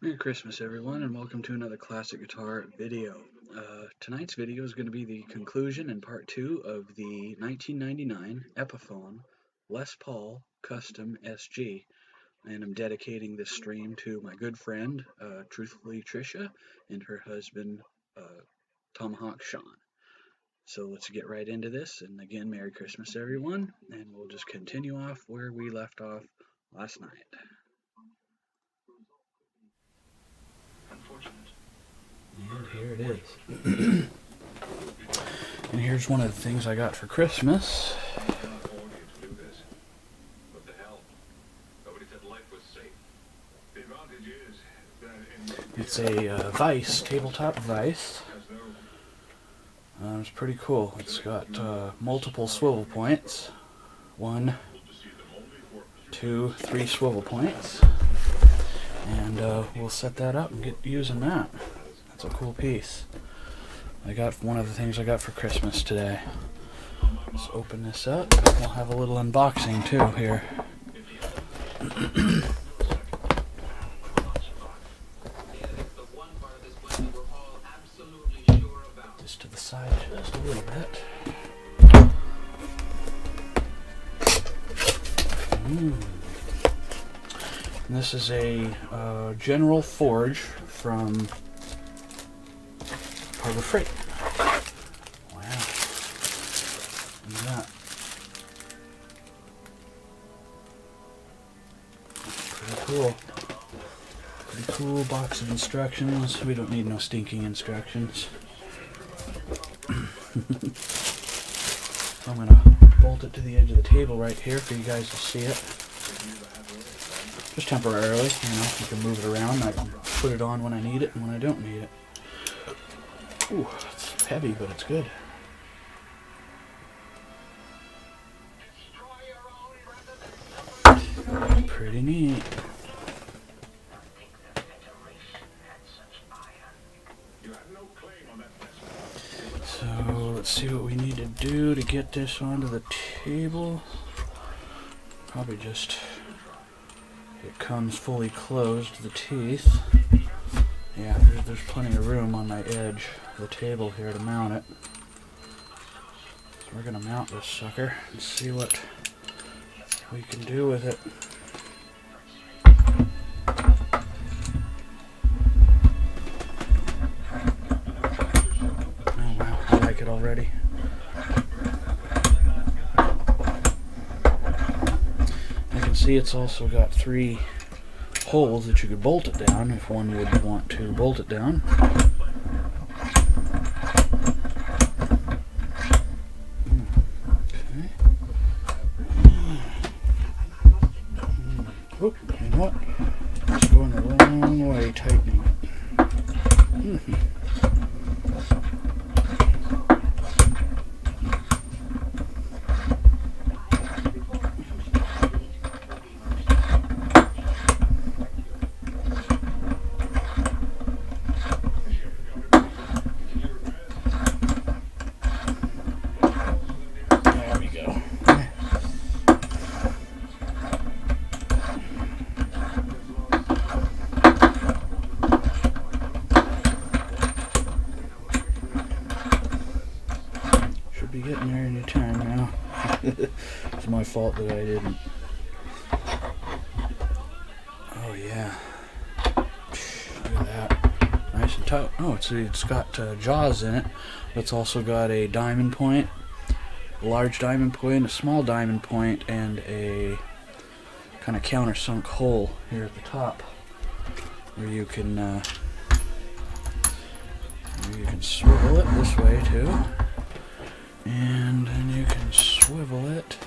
Merry Christmas everyone, and welcome to another classic guitar video. Tonight's video is going to be the conclusion and part 2 of the 1999 Epiphone Les Paul Custom SG, and I'm dedicating this stream to my good friend, truthfully Trisha, and her husband, Tomahawk Sean. So let's get right into this, and again, Merry Christmas everyone, and we'll just continue off where we left off last night. And here it is. And here's one of the things I got for Christmas. It's a vise, tabletop vise. It's pretty cool. It's got multiple swivel points. 1, 2, 3 swivel points. And we'll set that up and get using that. That's a cool piece. I got one of the things I got for Christmas today. Let's open this up. We'll have a little unboxing too here. Just to the side just a little bit. And this is a General Forge from Harbor Freight. Wow. Look at that. Pretty cool. Pretty cool box of instructions. We don't need no stinking instructions. So I'm going to bolt it to the edge of the table right here for you guys to see it. Just temporarily, you know, you can move it around. I can put it on when I need it and when I don't need it. Ooh, it's heavy, but it's good. Pretty neat. So, let's see what we need to do to get this onto the table. Probably just... it comes fully closed, the teeth. Yeah, there's plenty of room on my edge of the table here to mount it. So we're going to mount this sucker and see what we can do with it. Oh wow, I like it already. See, it's also got 3 holes that you could bolt it down if one would want to bolt it down. Okay. Oh, you know what? It's going the wrong way, tightening it. Getting there any time now. It's my fault that I didn't. Oh yeah. Look at that. Nice and tight. Oh, it's got jaws in it. It's also got a diamond point, a large diamond point, a small diamond point, and a kind of countersunk hole here at the top where you can swivel it this way too. And then you can swivel it.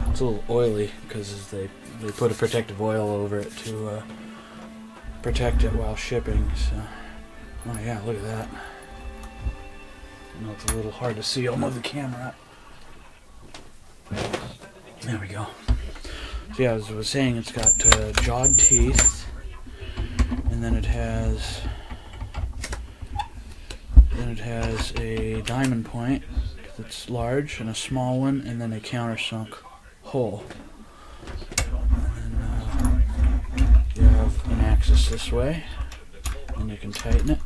It's a little oily because they put a protective oil over it to protect it while shipping. So, oh yeah, look at that. I know it's a little hard to see. I'll move the camera up. There we go. So yeah, as I was saying, it's got jawed teeth, and then it has a diamond point that's large and a small one, and then a countersunk hole. And then you have an axis this way, and you can tighten it.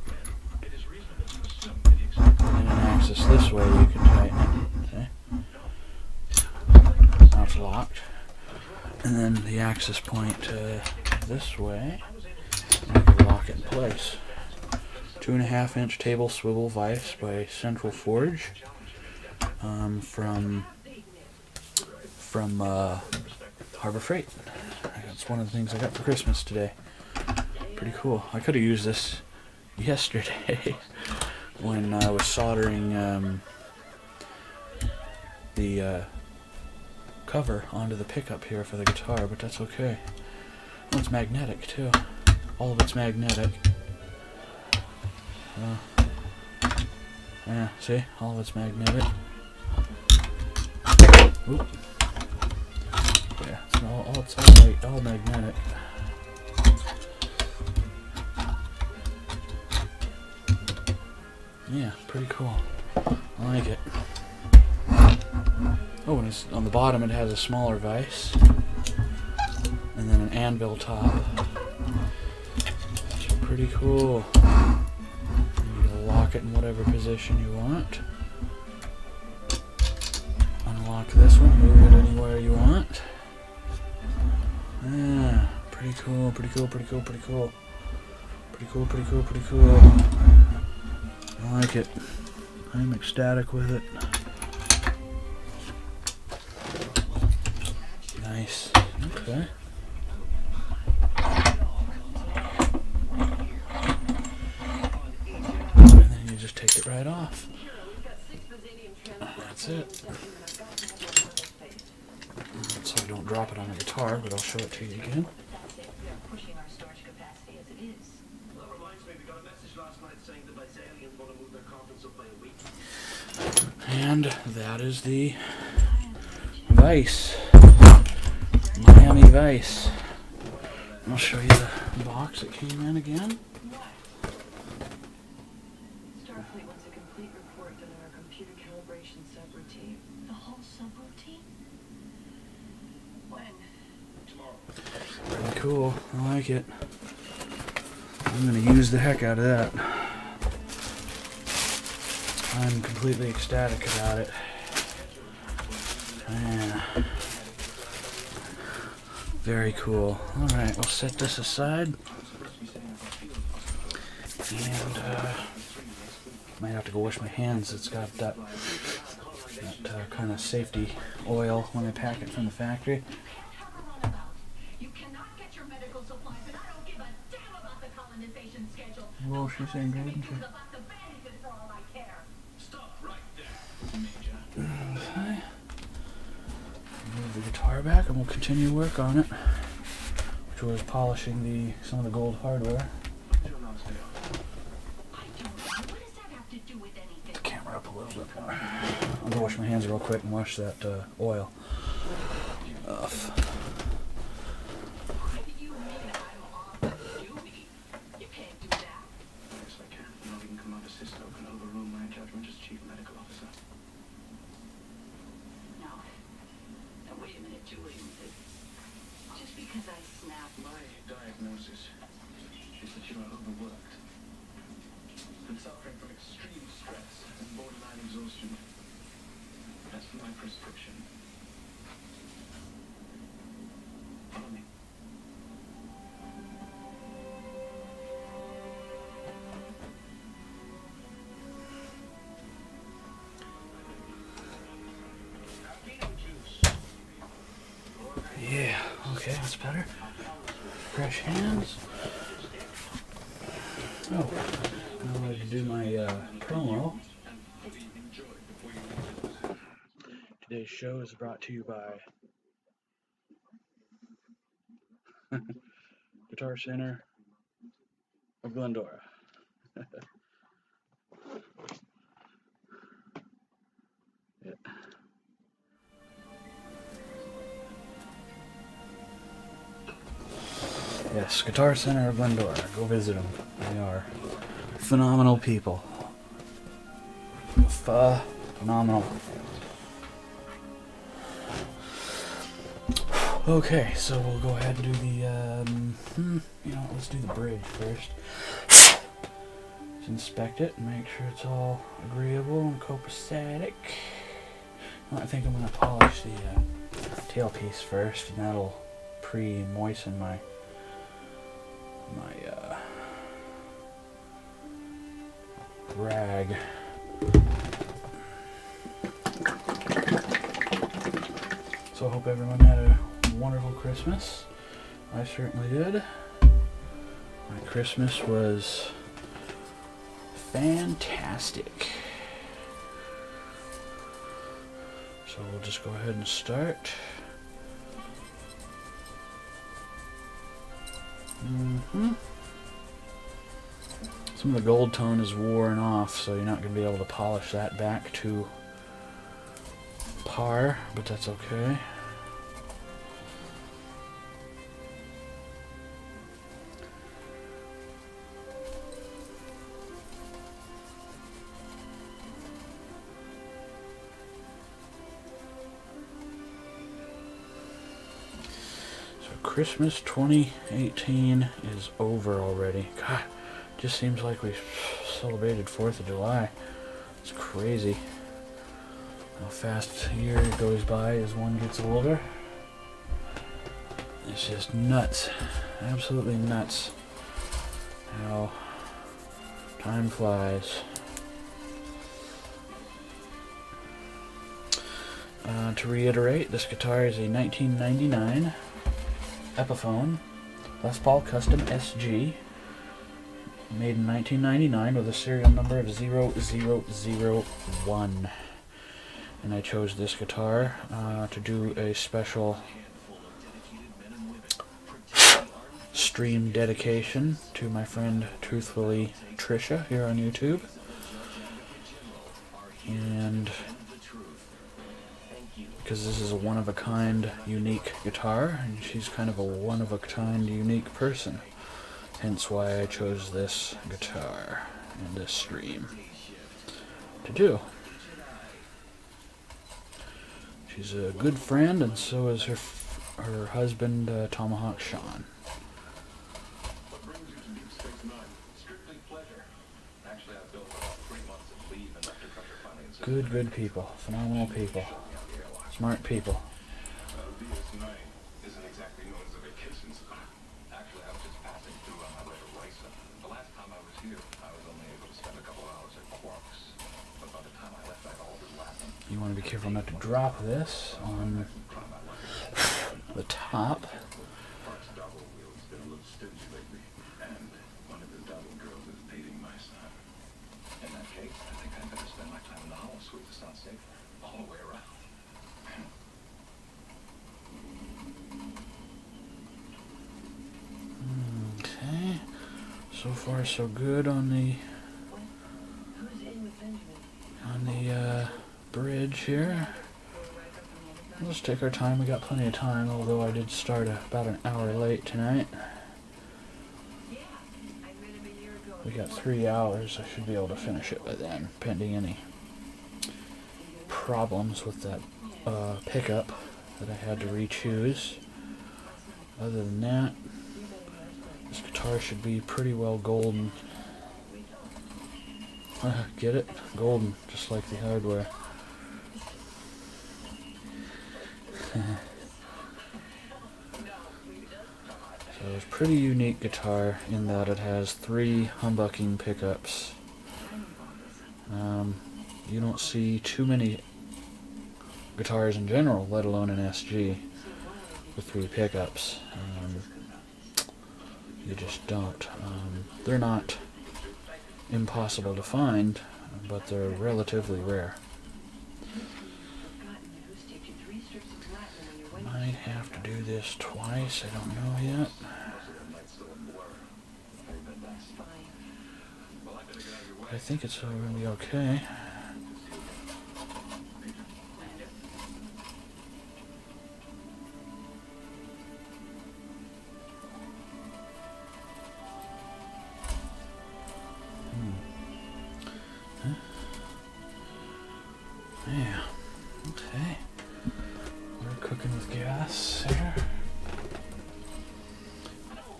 And an axis this way, you can tighten it. See? Now it's locked. And then the axis point this way, and you can lock it in place. 2.5-inch table swivel vise by Central Forge from Harbor Freight. That's one of the things I got for Christmas today. Pretty cool. I could have used this yesterday when I was soldering the cover onto the pickup here for the guitar, but that's okay. Oh, it's magnetic too. All of it's magnetic. Yeah, see? All of it's magnetic. Oop. Yeah, it's all magnetic. Yeah, pretty cool. I like it. Oh, and it's, on the bottom it has a smaller vise. And then an anvil top. It's pretty cool. You can lock it in whatever position you want. Unlock this one, move it anywhere you want. Yeah, pretty cool, pretty cool, pretty cool, pretty cool. Pretty cool, pretty cool, pretty cool. I like it. I'm ecstatic with it. Nice. Okay. And then you just take it right off. That's it. So I don't drop it on the guitar, but I'll show it to you again. And that is the vise. Miami vise. I'll show you the box it came in again. Starfleet wants a complete report done on our computer calibration subroutine. The whole subroutine? When? Tomorrow. Pretty cool. I like it. I'm going to use the heck out of that. I'm completely ecstatic about it. Man. Very cool. Alright, we'll set this aside. And might have to go wash my hands. It's got that kind of safety oil when I pack it from the factory. You cannot get your medical supplies, and I don't give a damn about the colonization schedule. Well, she's saying great, isn't she? Okay. Move the guitar back and we'll continue work on it, which was polishing some of the gold hardware. Get the camera up a little bit more. I'll go wash my hands real quick and wash that oil off. Yeah, okay, that's better. Fresh hands. Oh, I'm going to do my promo. Today's show is brought to you by Guitar Center of Glendora. Yeah. Yes, Guitar Center of Glendora. Go visit them. They are phenomenal people. Phenomenal. Okay, so we'll go ahead and do the, let's do the bridge first. inspect it and make sure it's all agreeable and copacetic. I think I'm going to polish the tailpiece first, and that'll pre-moisten my rag. So I hope everyone had a wonderful Christmas. I certainly did. My Christmas was fantastic. So we'll just go ahead and start. Some of the gold tone is worn off, so you're not going to be able to polish that back to par, but that's okay. Christmas 2018 is over already. God, just seems like we celebrated 4th of July. It's crazy how fast a year goes by as one gets older. It's just nuts. Absolutely nuts how time flies. To reiterate, this guitar is a 1999 Epiphone Les Paul Custom SG, made in 1999 with a serial number of 0001. And I chose this guitar to do a special stream dedication to my friend Truthfully Trisha here on YouTube. And because this is a one-of-a-kind, unique guitar, and she's kind of a one-of-a-kind, unique person. Hence why I chose this guitar and this stream to do. She's a good friend, and so is her husband, Tomahawk Sean. Good people. Phenomenal people. Smart people. Isn't exactly known as a vacation spot. Actually, I was just passing through on my way to Risa. The last time I was here, I was only able to spend a couple hours at Quark's. But by the time I left, I'd all been laughing. You want to be careful not to drop this on the top. Quark's double wheel's been a little stingy lately, and one of the double girls is dating my son. In that case, I think I'd better spend my time in the home suite. It's not safe all the way around. Okay, so far so good on the bridge here. Let's take our time. We got plenty of time, although I did start about an hour late tonight. We got 3 hours. I should be able to finish it by then, pending any problems with that pickup that I had to re-choose. Other than that, this guitar should be pretty well golden. Get it? Golden, just like the hardware. So it's a pretty unique guitar in that it has 3 humbucking pickups. You don't see too many guitars in general, let alone an SG, with 3 pickups. You just don't. They're not impossible to find, but they're relatively rare. Might have to do this twice, I don't know yet. But I think it's going to be okay. Yeah, okay. We're cooking with gas here.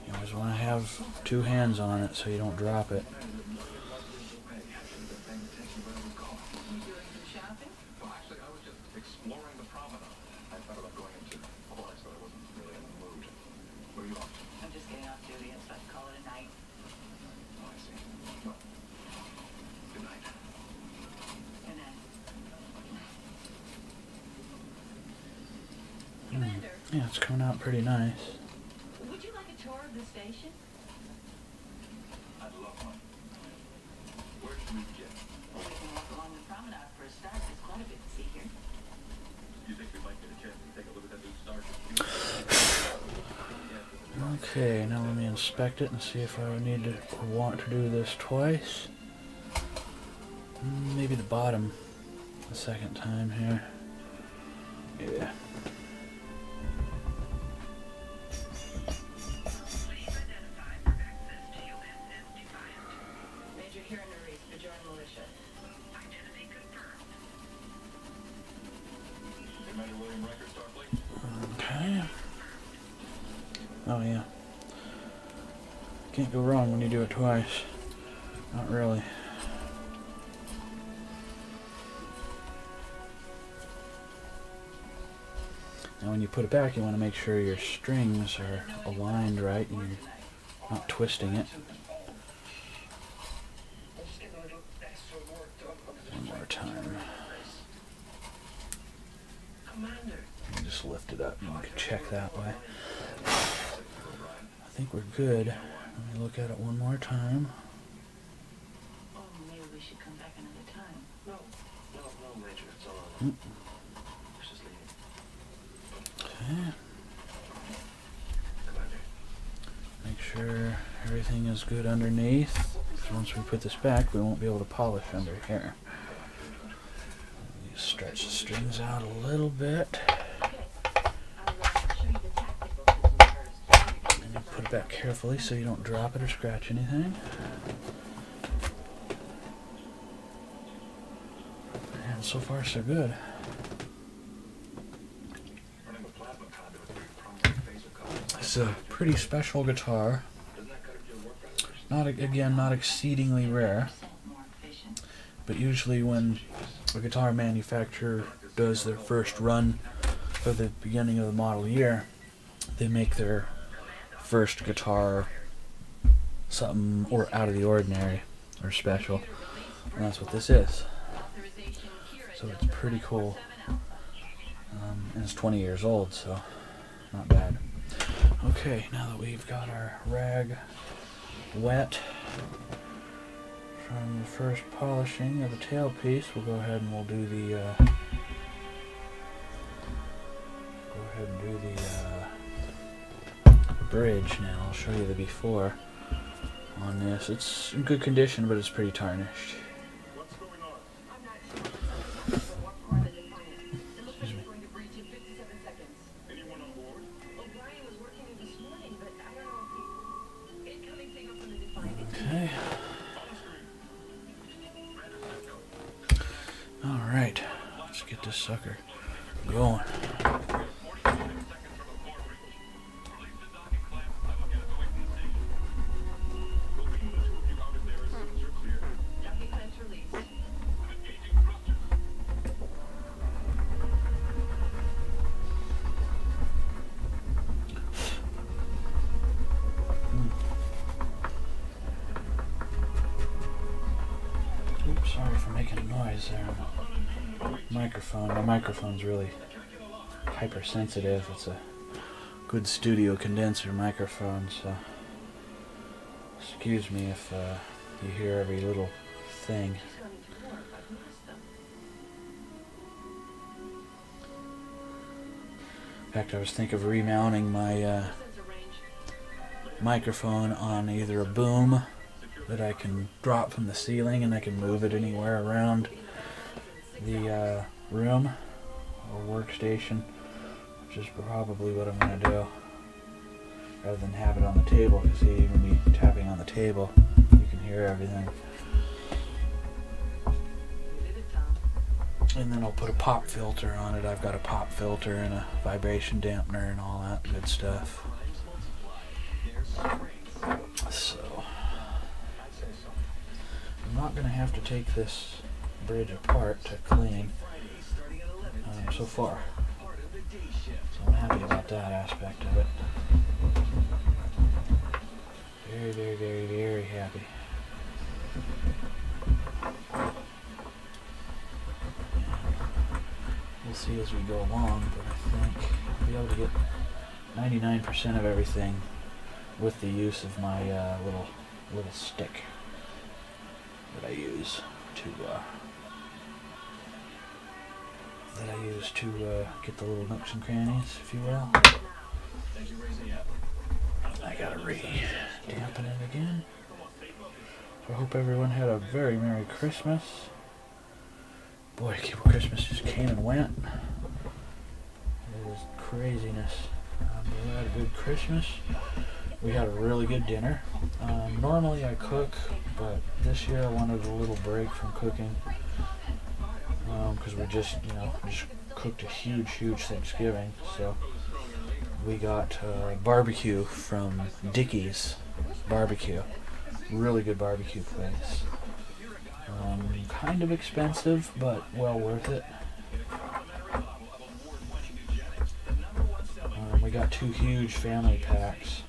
You always want to have 2 hands on it so you don't drop it. Let's call it a night. Oh, I see. Well, good night. Good night. Commander, Yeah, it's coming out pretty nice. would you like a tour of the station? I'd love one. Where should we begin? Well, we can walk along the promenade for a start. There's quite a bit to see here. You think we might get a chance to take a look at that new starship? Okay, now let me inspect it and see if I need to or want to do this twice. Maybe the bottom the second time here. Yeah. Major Hiranuri, adjourned militia. Identity confirmed. Commander William Riker, Starfleet. Okay. Oh yeah. Can't go wrong when you do it twice. Not really. Now when you put it back, you want to make sure your strings are aligned right and you're not twisting it. One more time. You just lift it up and you can check that way. I think we're good. Let me look at it one more time. Oh, maybe we should come back another time. No, Major, it's all right. Let's just leave it. Okay. Commander. Make sure everything is good underneath. Because once we put this back, we won't be able to polish under here. Let me stretch the strings out a little bit. Show you the tactical system first. And you put it back carefully so you don't drop it or scratch anything. And so far, so good. Running a plasma conduit through prominent phaser colors. It's a pretty special guitar. Doesn't that cut it your work better? Not again, not exceedingly rare, More efficient. but usually when a guitar manufacturer does their first run for the beginning of the model year, they make their first guitar something or out of the ordinary or special, and that's what this is. So it's pretty cool, and it's 20 years old, so not bad. Okay, now that we've got our rag wet from the first polishing of the tailpiece, we'll go ahead and we'll do the bridge now. I'll show you the before on this. It's in good condition, but it's pretty tarnished. What's going on? I'm not sure. What part of the defiant? It looks like it's going to breach in 57 seconds. Anyone on board? O'Brien was working it this morning, but I don't know if he... Incoming signal from the defiant. Okay. On screen. Alright. Let's get this sucker going. 47 seconds from a port reach. Release the docking clamp. I will get it away from the station. We'll beam the two of you out of there as soon as you're clear. Docking clamps released. Engaging thrusters. Oops, sorry for making a noise there on the microphone. My microphone's really hypersensitive. It's a good studio condenser microphone, so excuse me if you hear every little thing. She's going to work. I've missed them. In fact, I was thinking of remounting my Sensor range. microphone on either a boom that I can drop from the ceiling and I can move it anywhere around the room or workstation, which is probably what I'm going to do, rather than have it on the table, because even me tapping on the table, you can hear everything. You did it, Tom. And then I'll put a pop filter on it. I've got a pop filter and a vibration dampener and all that good stuff. So I'm not going to have to take this bridge apart to clean so far. So I'm happy about that aspect of it. very, very, very happy. We'll see as we go along, but I think I'll be able to get 99% of everything with the use of my little stick that I use to get the little nooks and crannies, if you will. I gotta re-dampen it again. So I hope everyone had a very Merry Christmas. Boy, Christmas just came and went. It was craziness. We had a good Christmas. We had a really good dinner. Normally I cook, but this year I wanted a little break from cooking. Because we just cooked a huge Thanksgiving. So we got barbecue from Dickey's Barbecue. Really good barbecue place. Kind of expensive, but well worth it. We got 2 huge family packs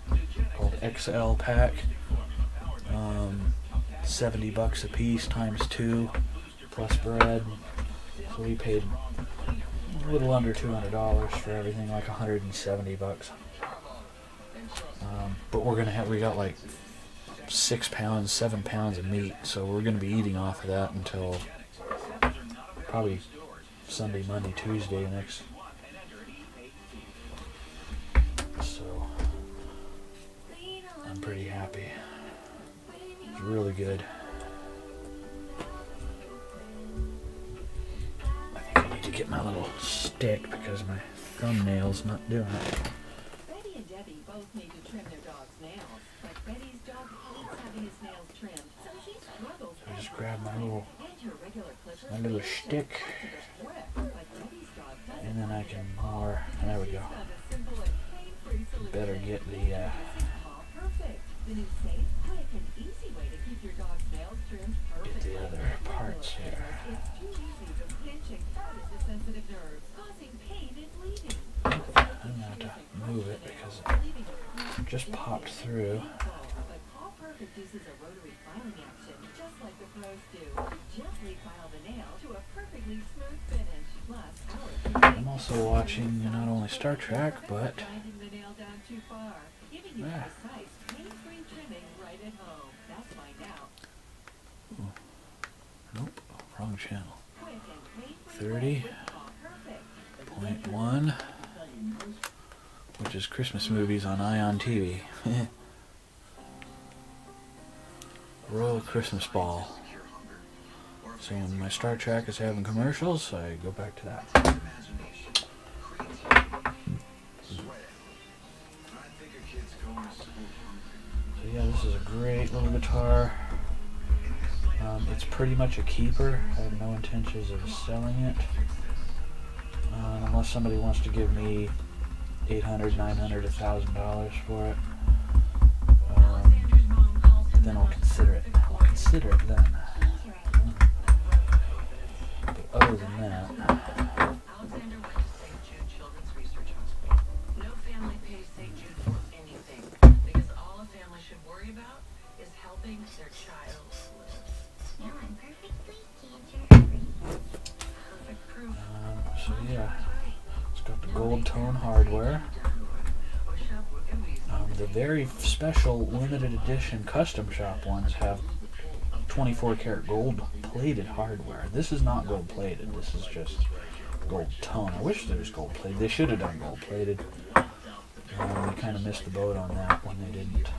called XL pack. $70 a piece times 2 plus bread. So we paid a little under $200 for everything, like $170. But we got like 6 pounds, 7 pounds of meat, so we're going to be eating off of that until probably Sunday, Monday, Tuesday next. So I'm pretty happy. It's really good. I think I need to get my little stick because my thumbnail's not doing it. Betty and Debbie both need to trim their dog's nails, but Betty's dog hates having his nails trimmed, so she struggles. I just grab my little stick, and then I can there we go. Better get the other parts here. I'm going to have to move it because it just popped through. I'm also watching not only Star Trek, but nope, wrong channel. 30.1, which is Christmas movies on Ion TV. Royal Christmas Ball. So when my Star Trek is having commercials, I go back to that. So yeah, this is a great little guitar. It's pretty much a keeper. I have no intentions of selling it. Unless somebody wants to give me $800, $900, $1,000 for it. Then I'll consider it. I'll consider it then. But other than that, Alexander went to St. Jude Children's Research Hospital. No family pays St. Jude for anything, because all a family should worry about is helping their child live. No, I'm perfectly cancer-free. Perfect proof. so yeah, it's got the gold tone hardware. The very special limited edition custom shop ones have 24 karat gold plated hardware. This is not gold plated, this is just gold tone. I wish there was gold plated. They should have done gold plated. They kind of missed the boat on that when they didn't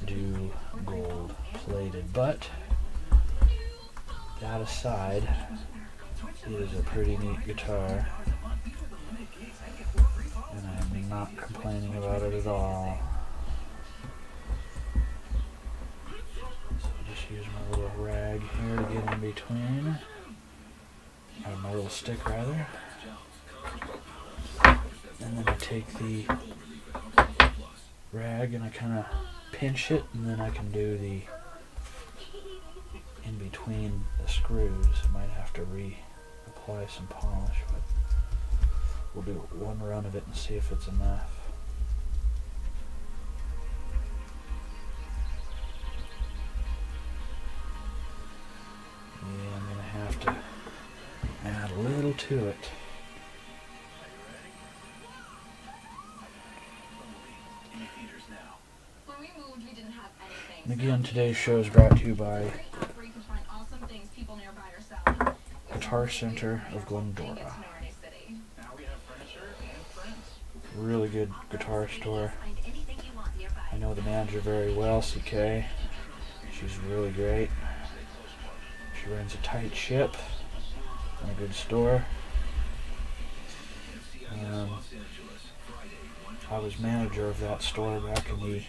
do gold plated. But that aside, it is a pretty neat guitar. And I'm not complaining about it at all. So I just use my little rag here to get in between. Or my little stick rather. And then I take the rag and I kind of pinch it, and then I can do the in between the screws. I might have to reapply some polish, but we'll do one run of it and see if it's enough. to it. When we moved, we didn't have anything. And again, today's show is brought to you by Great app where you can find awesome things people nearby are selling. Guitar Center of Glendora. Now we have furniture and friends. Really good guitar store. Find anything you want nearby. I know the manager very well, CK. She's really great. She runs a tight ship and a good store. I was manager of that store back in the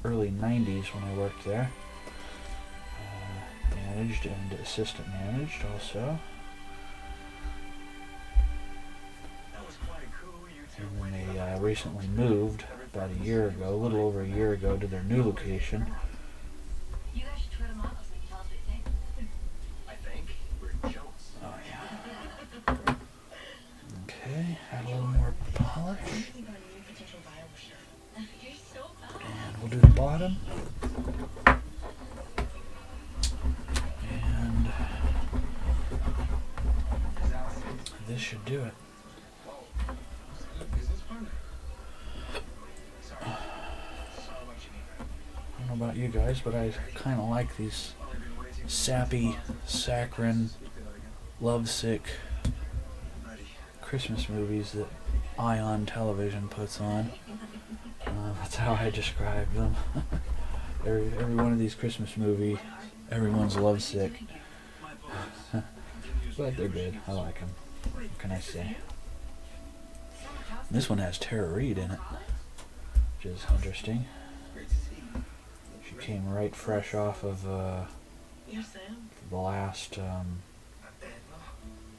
early 90s when I worked there. Managed and assistant managed also. And then they recently moved about a year ago, a little over a year ago, to their new location. You guys should try them on so you can tell us what you think. I think we're jealous. Oh yeah. Okay, add a little more polish. You're so bad. And we'll do the bottom. And this should do it. I don't know about you guys, but I kind of like these sappy, saccharine, lovesick Christmas movies that Ion Television puts on. That's how I describe them. every one of these Christmas movies, everyone's lovesick. But they're good. I like them. What can I say? This one has Tara Reid in it, which is interesting. She came right fresh off of the last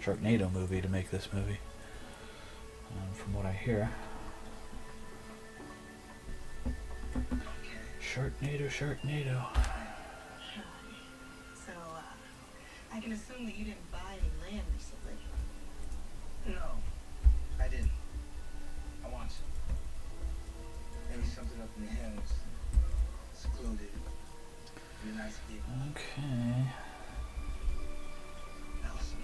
Sharknado movie to make this movie, from what I hear. Sharknado. So, I can assume that you didn't buy any land recently. No, I didn't. I want to. Maybe something up in the hills, secluded. Be a nice view. Okay. Allison.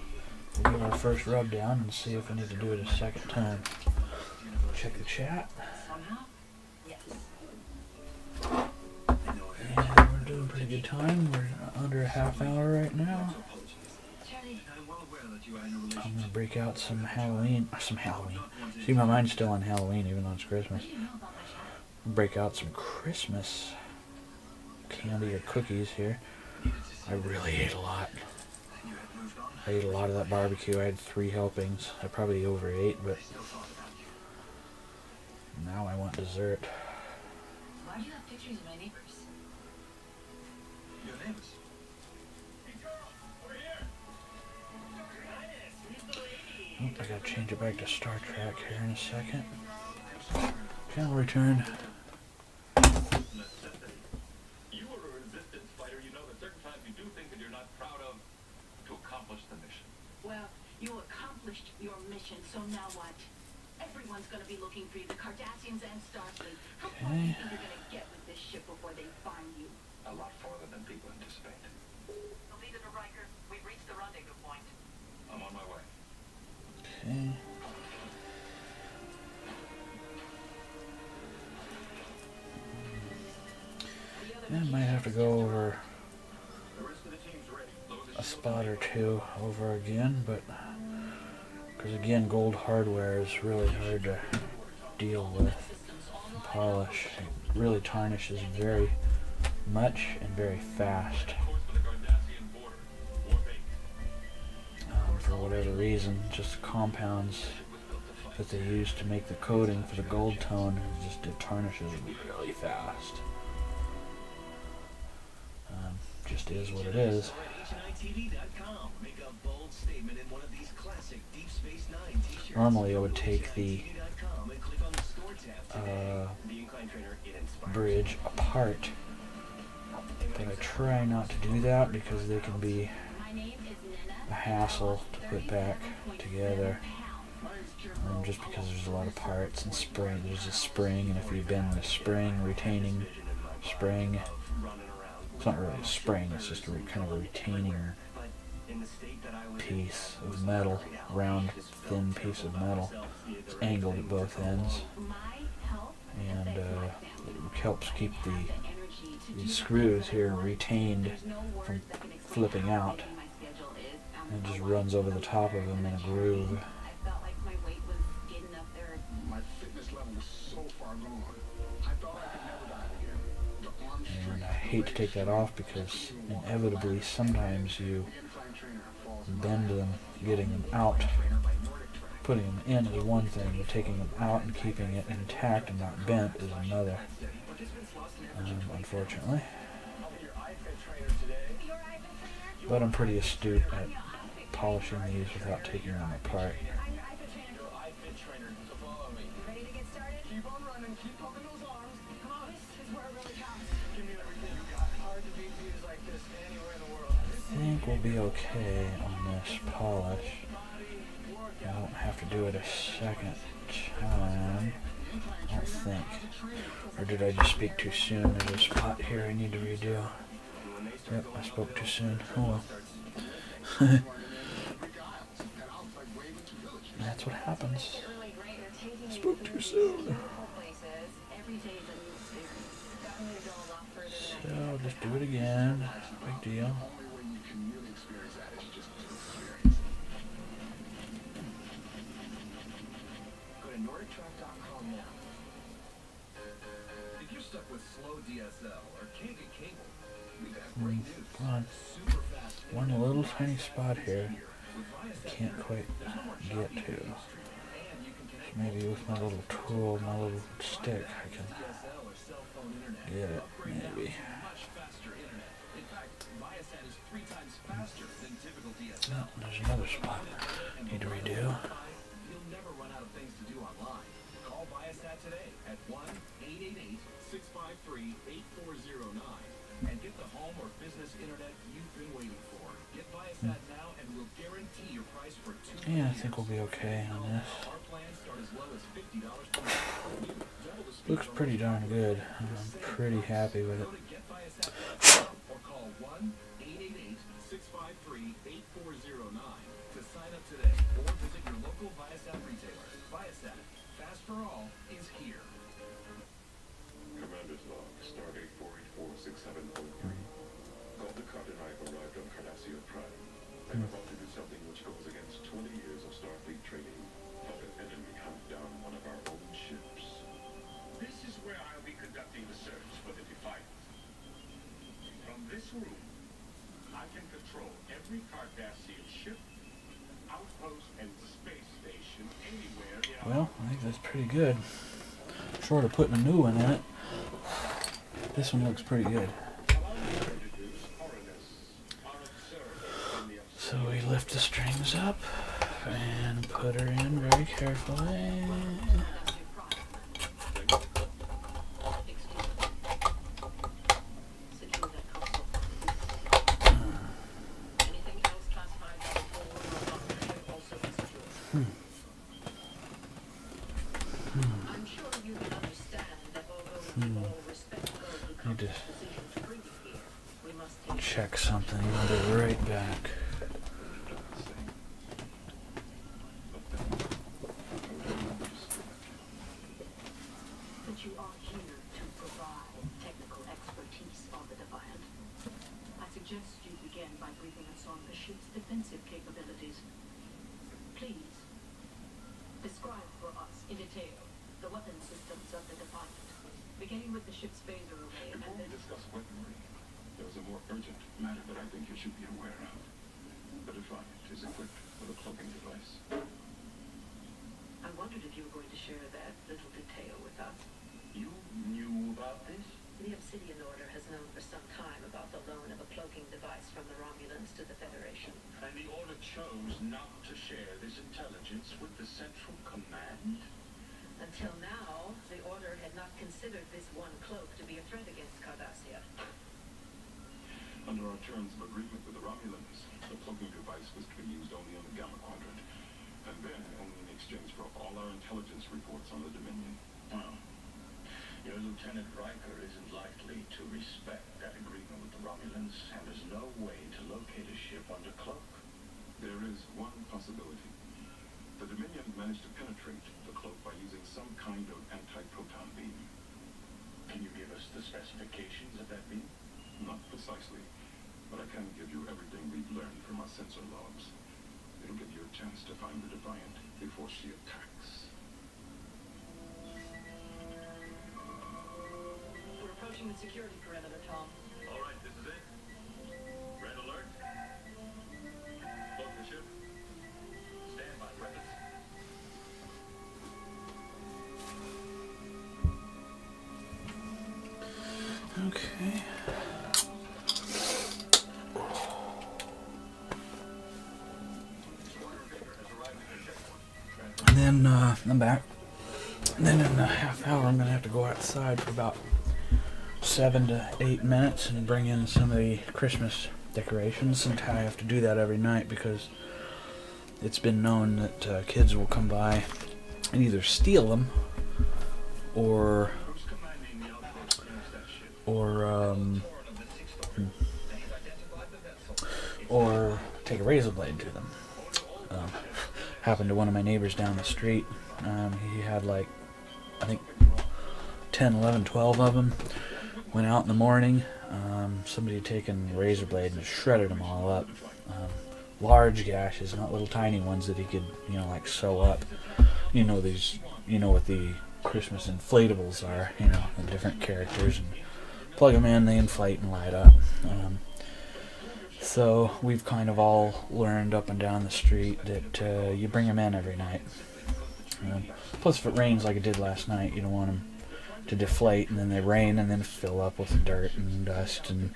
We'll give our first rub down and see if we need to do it a second time. Check the chat. Somehow? Yes. And we're doing pretty good time. We're under a half hour right now. I'm gonna break out some Halloween. See, my mind's still on Halloween even though it's Christmas. Break out some Christmas candy or cookies here. I really ate a lot. I ate a lot of that barbecue. I had 3 helpings. I probably overate, but now I want dessert. Why do you have pictures of my neighbors? Your neighbors. Oh, I gotta change it back to Star Trek here in a second. Channel return. You are a resistance fighter. You know that certain times you do things that you're not proud of to accomplish the mission. Well, you accomplished your mission, so now what? Everyone's gonna be looking for you, the Cardassians and Starfleet. How far do you think you're gonna get with this ship before they find you? A lot farther than people anticipate. Lead it to Riker. We've reached the rendezvous point. I'm on my way. Okay. I might have to go over The rest of the team's ready. Load the a spot or two over again, but because again, gold hardware is really hard to deal with and polish. It really tarnishes very much and very fast. course for the Cardassian border. Warp 8. For whatever reason, just the compounds that they use to make the coating for the gold tone, it tarnishes really fast. Just is what it is. Normally I would take the bridge apart, but I try not to do that because they can be a hassle to put back together. Just because there's a lot of parts and spring, there's a spring, and if you bend the spring, retaining spring, it's not really a spring, it's just a kind of a retaining piece of metal, round, thin piece of metal. It's angled at both ends, and it helps keep these screws here retained from flipping out. And it just runs over the top of them in a groove. My fitness level is so far gone. I thought I could never die again. And I hate to take that off because inevitably sometimes you bend them. Getting them out, putting them in is one thing, but taking them out and keeping it intact and not bent is another, unfortunately. But I'm pretty astute at polishing these without taking them apart. I think we'll be okay on this polish. I won't have to do it a second time, I don't think. Or did I just speak too soon? There's a spot here I need to redo. Yep, I spoke too soon. Oh well. That's what happens. Spoke too soon. So I'll just do it again. Big deal. If you're stuck with slow DSL or can't get cable, we have great news. On one little tiny spot here I can't quite get to. So maybe with my little tool, my little stick, I can get it, maybe. No, there's another spot I need to redo. You'll never run out of things to do online. Call Viasat today at 1-888-653-8409 and get the home or business internet you've been waiting for. Get Viasat now and we'll guarantee your price for 2 years. Yeah, I think we'll be okay on this. Our plans start as low as $50 per month. Looks pretty darn good. I'm pretty happy with it. Go to GetViasat.com or call 1-888-653-8409 to sign up today or visit your local Viasat retailer. Viasat, fast for all, is here. Commander's log, Stardate 4846703. Gulda Carter and I have arrived on Cardassia Prime. I'm about to do something which goes against 20 years of Starfleet training. Help an enemy hunt down one of our own ships. This is where I'll be conducting the search for the Defiant. From this room, I can control every Cardassian ship, outpost, and space station anywhere in our... Well, I think that's pretty good. Short of putting a new one in it, this one looks pretty good. So we lift the strings up and put her in very carefully. Need to check something. I'll be right back. But you are here to provide technical expertise on the Defiant. I suggest you begin by briefing us on the ship's defensive capabilities. Please, describe for us in detail the weapon systems of the Defiant, beginning with the ship's phaser array and Before we then... discuss weaponry, there's a more urgent matter that I think you should be aware of. The Defiant is equipped with a cloaking device. I wondered if you were going to share that little detail with us. You knew about this? The Obsidian Order has known for some time about the loan of a cloaking device from the Romulans to the Federation. And the Order chose not to share this intelligence with the Central Command? Until now, the Order had not considered this one cloak to be a threat against Cardassia. Under our terms of agreement with the Romulans, the cloaking device was to be used only on the Gamma Quadrant, and then only in exchange for all our intelligence reports on the Dominion. Well, your Lieutenant Riker isn't likely to respect that agreement with the Romulans, and there's no way to locate a ship under cloak. There is one possibility. The Dominion managed to penetrate the cloak by using some kind of anti-proton beam. Can you give us the specifications of that beam? Not precisely, but I can give you everything we've learned from our sensor logs. It'll give you a chance to find the Defiant before she attacks. We're approaching the security perimeter, Tom. All right, this is it. Red alert. Load the ship. Stand by weapons. Okay. And then I'm back. And then in a half hour I'm gonna have to go outside for about 7 to 8 minutes and bring in some of the Christmas decorations. And I have to do that every night because it's been known that kids will come by and either steal them or take a razor blade to them. Happened to one of my neighbors down the street. He had like, I think 10, 11, 12 of them. Went out in the morning. Somebody had taken a razor blade and shredded them all up. Large gashes, not little tiny ones that he could, like sew up. You know these, what the Christmas inflatables are, the different characters, and plug them in, they inflate and light up. So we've kind of all learned up and down the street that you bring them in every night. Plus, if it rains like it did last night, you don't want them to deflate and then they rain and then fill up with dirt and dust and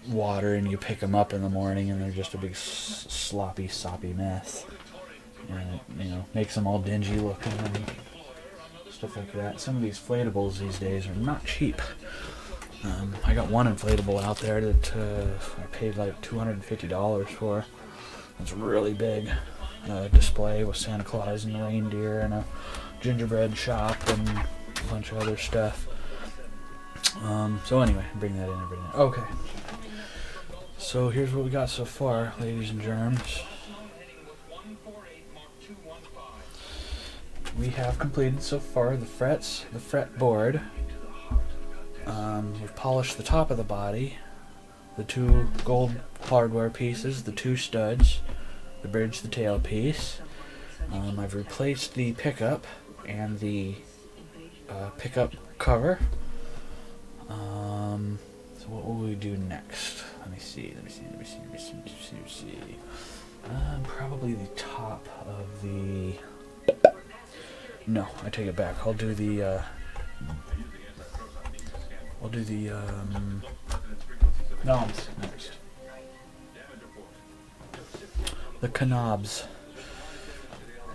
water, and you pick them up in the morning and they're just a big sloppy, soppy mess. And it, makes them all dingy looking and stuff like that. Some of these inflatables these days are not cheap. I got one inflatable out there that I paid like $250 for. It's really big. Display with Santa Claus and reindeer and a gingerbread shop and a bunch of other stuff. So anyway, bring that in every night. Okay. So here's what we got so far, ladies and germs. We have completed so far the frets, the fretboard. We've polished the top of the body, the 2 gold hardware pieces, the 2 studs, the bridge, the tailpiece. I've replaced the pickup and the pickup cover. So what will we do next? Let me see. Probably the top of the... No, I take it back. I'll do the knobs next. The knobs.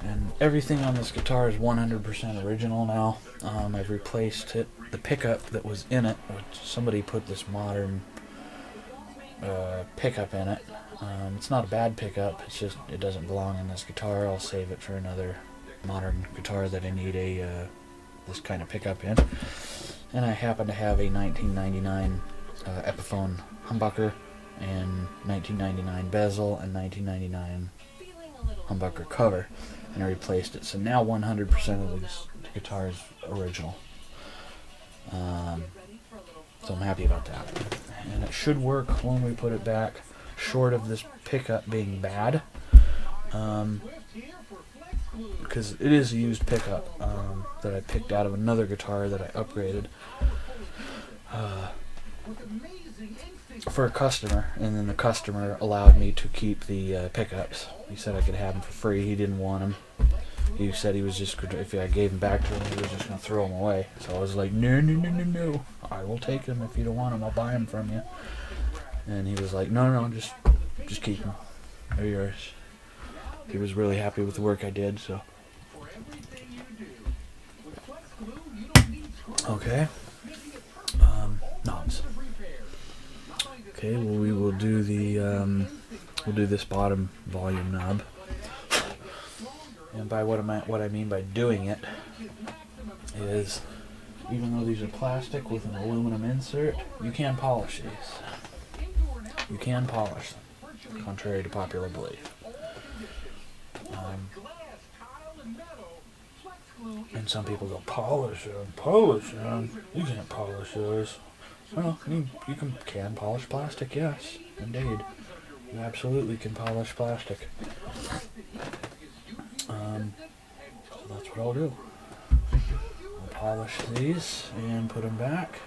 And everything on this guitar is 100% original now. I've replaced it. The pickup that was in it, which somebody put this modern pickup in it. It's not a bad pickup, it's just it doesn't belong in this guitar. I'll save it for another modern guitar that I need this kind of pickup in. And I happen to have a 1999 Epiphone humbucker and 1999 bezel and 1999 humbucker cover, and I replaced it. So now 100% of this guitar is original. So I'm happy about that. And it should work when we put it back, short of this pickup being bad. Because it is a used pickup that I picked out of another guitar that I upgraded for a customer, and then the customer allowed me to keep the pickups. He said I could have them for free. He didn't want them. He said he was just, if I gave them back to him, he was just going to throw them away. So I was like, no, I will take them. If you don't want them, I'll buy them from you. And he was like, no, just keep them. They're yours. He was really happy with the work I did, so. Okay. Knobs. Okay, well, we will do the, we'll do this bottom volume knob. And by what I mean by doing it is, even though these are plastic with an aluminum insert, you can polish these. You can polish them. contrary to popular belief. And some people go, polish them. You can't polish those. Well, you can polish plastic, yes, indeed. You absolutely can polish plastic. So that's what I'll do. I'll polish these and put them back.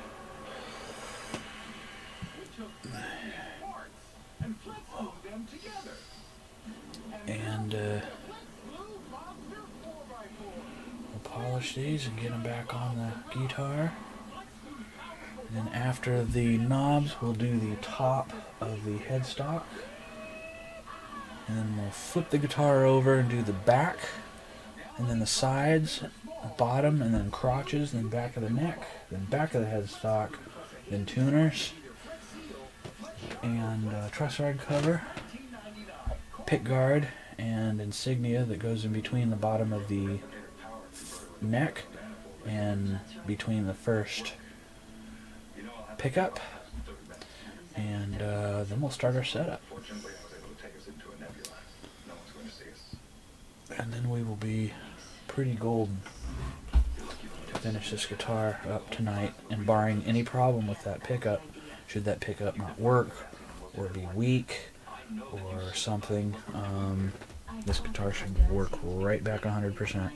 And we'll polish these and get them back on the guitar. And then after the knobs, we'll do the top of the headstock. And then we'll flip the guitar over and do the back. And then the sides, bottom, and then crotches, then back of the neck, then back of the headstock, then tuners, and truss rod cover, pick guard, and insignia that goes in between the bottom of the neck and between the first pickup, and then we'll start our setup. And then we will be pretty golden to finish this guitar up tonight, and barring any problem with that pickup, should that pickup not work or be weak or something, this guitar should work right back 100%.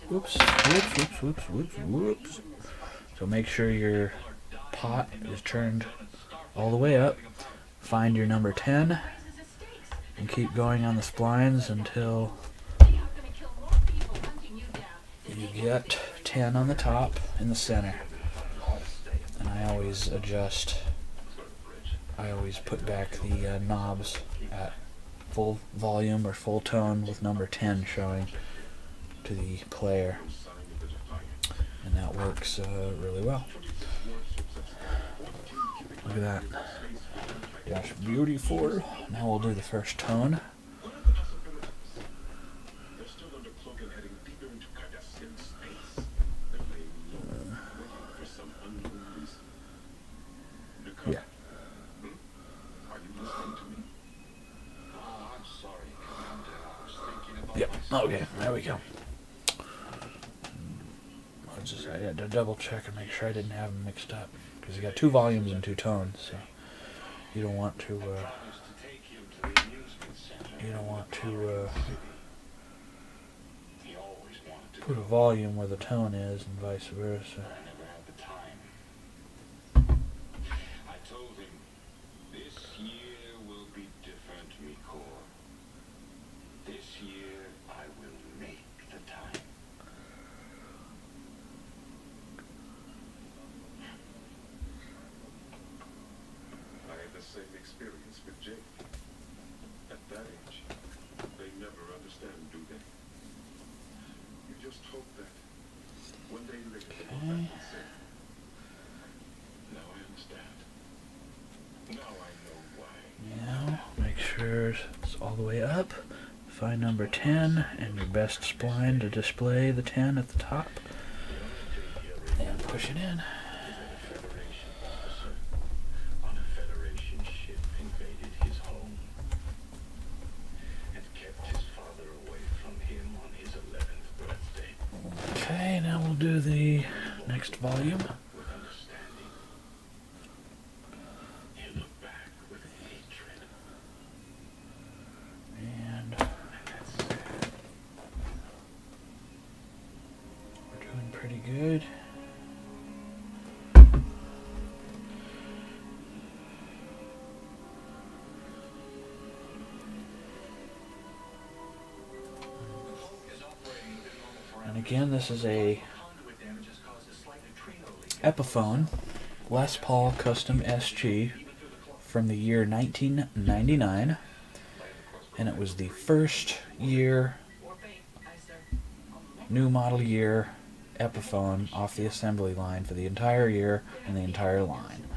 Whoops, whoops, whoops, whoops, whoops, whoops. So make sure your pot is turned all the way up. Find your number 10 and keep going on the splines until you get 10 on the top in the center. And I always adjust, I always put back the knobs at full volume or full tone with number 10 showing to the player, and that works really well. Look at that. Gosh, beautiful. Now we'll do the first tone. Yeah. Yep. Okay, there we go. I had to double check and make sure I didn't have them mixed up, because you got 2 volumes and 2 tones, so you don't want to put a volume where the tone is and vice versa. I told him, this year will be different, Miko. This year I will make the time. I had the same experience with Jake. At that age, they never understand, do they? You just hope that one day they can look back and say, now I understand. Now I know why. Now, make sure it's all the way up. Find number 10 and your best spline to display the 10 at the top. And push it in. On a Federation ship invaded his home and kept his father away from him on his 11th birthday. Okay, now we'll do the next volume. With understanding, he looked back with hatred. And That's sad. we're doing pretty good. And again, this is a Epiphone Les Paul Custom SG from the year 1999, and it was the first year, new model year Epiphone off the assembly line for the entire year and the entire line.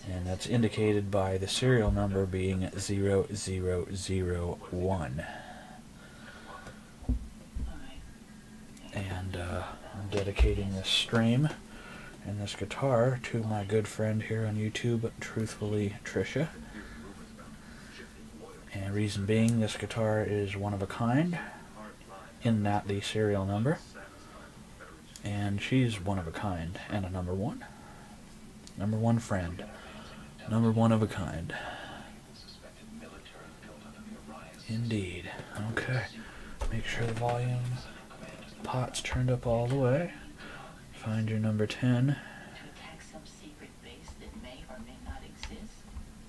And that's indicated by the serial number being 0001. And I'm dedicating this stream and this guitar to my good friend here on YouTube, Truthfully Tricia. And reason being, this guitar is one of a kind, in that the serial number, and she's one of a kind, and a number one. Number one friend. Number one of a kind. Indeed. Okay. Make sure the volume pot's turned up all the way. Find your number 10. To attack some secret base that may or may not exist?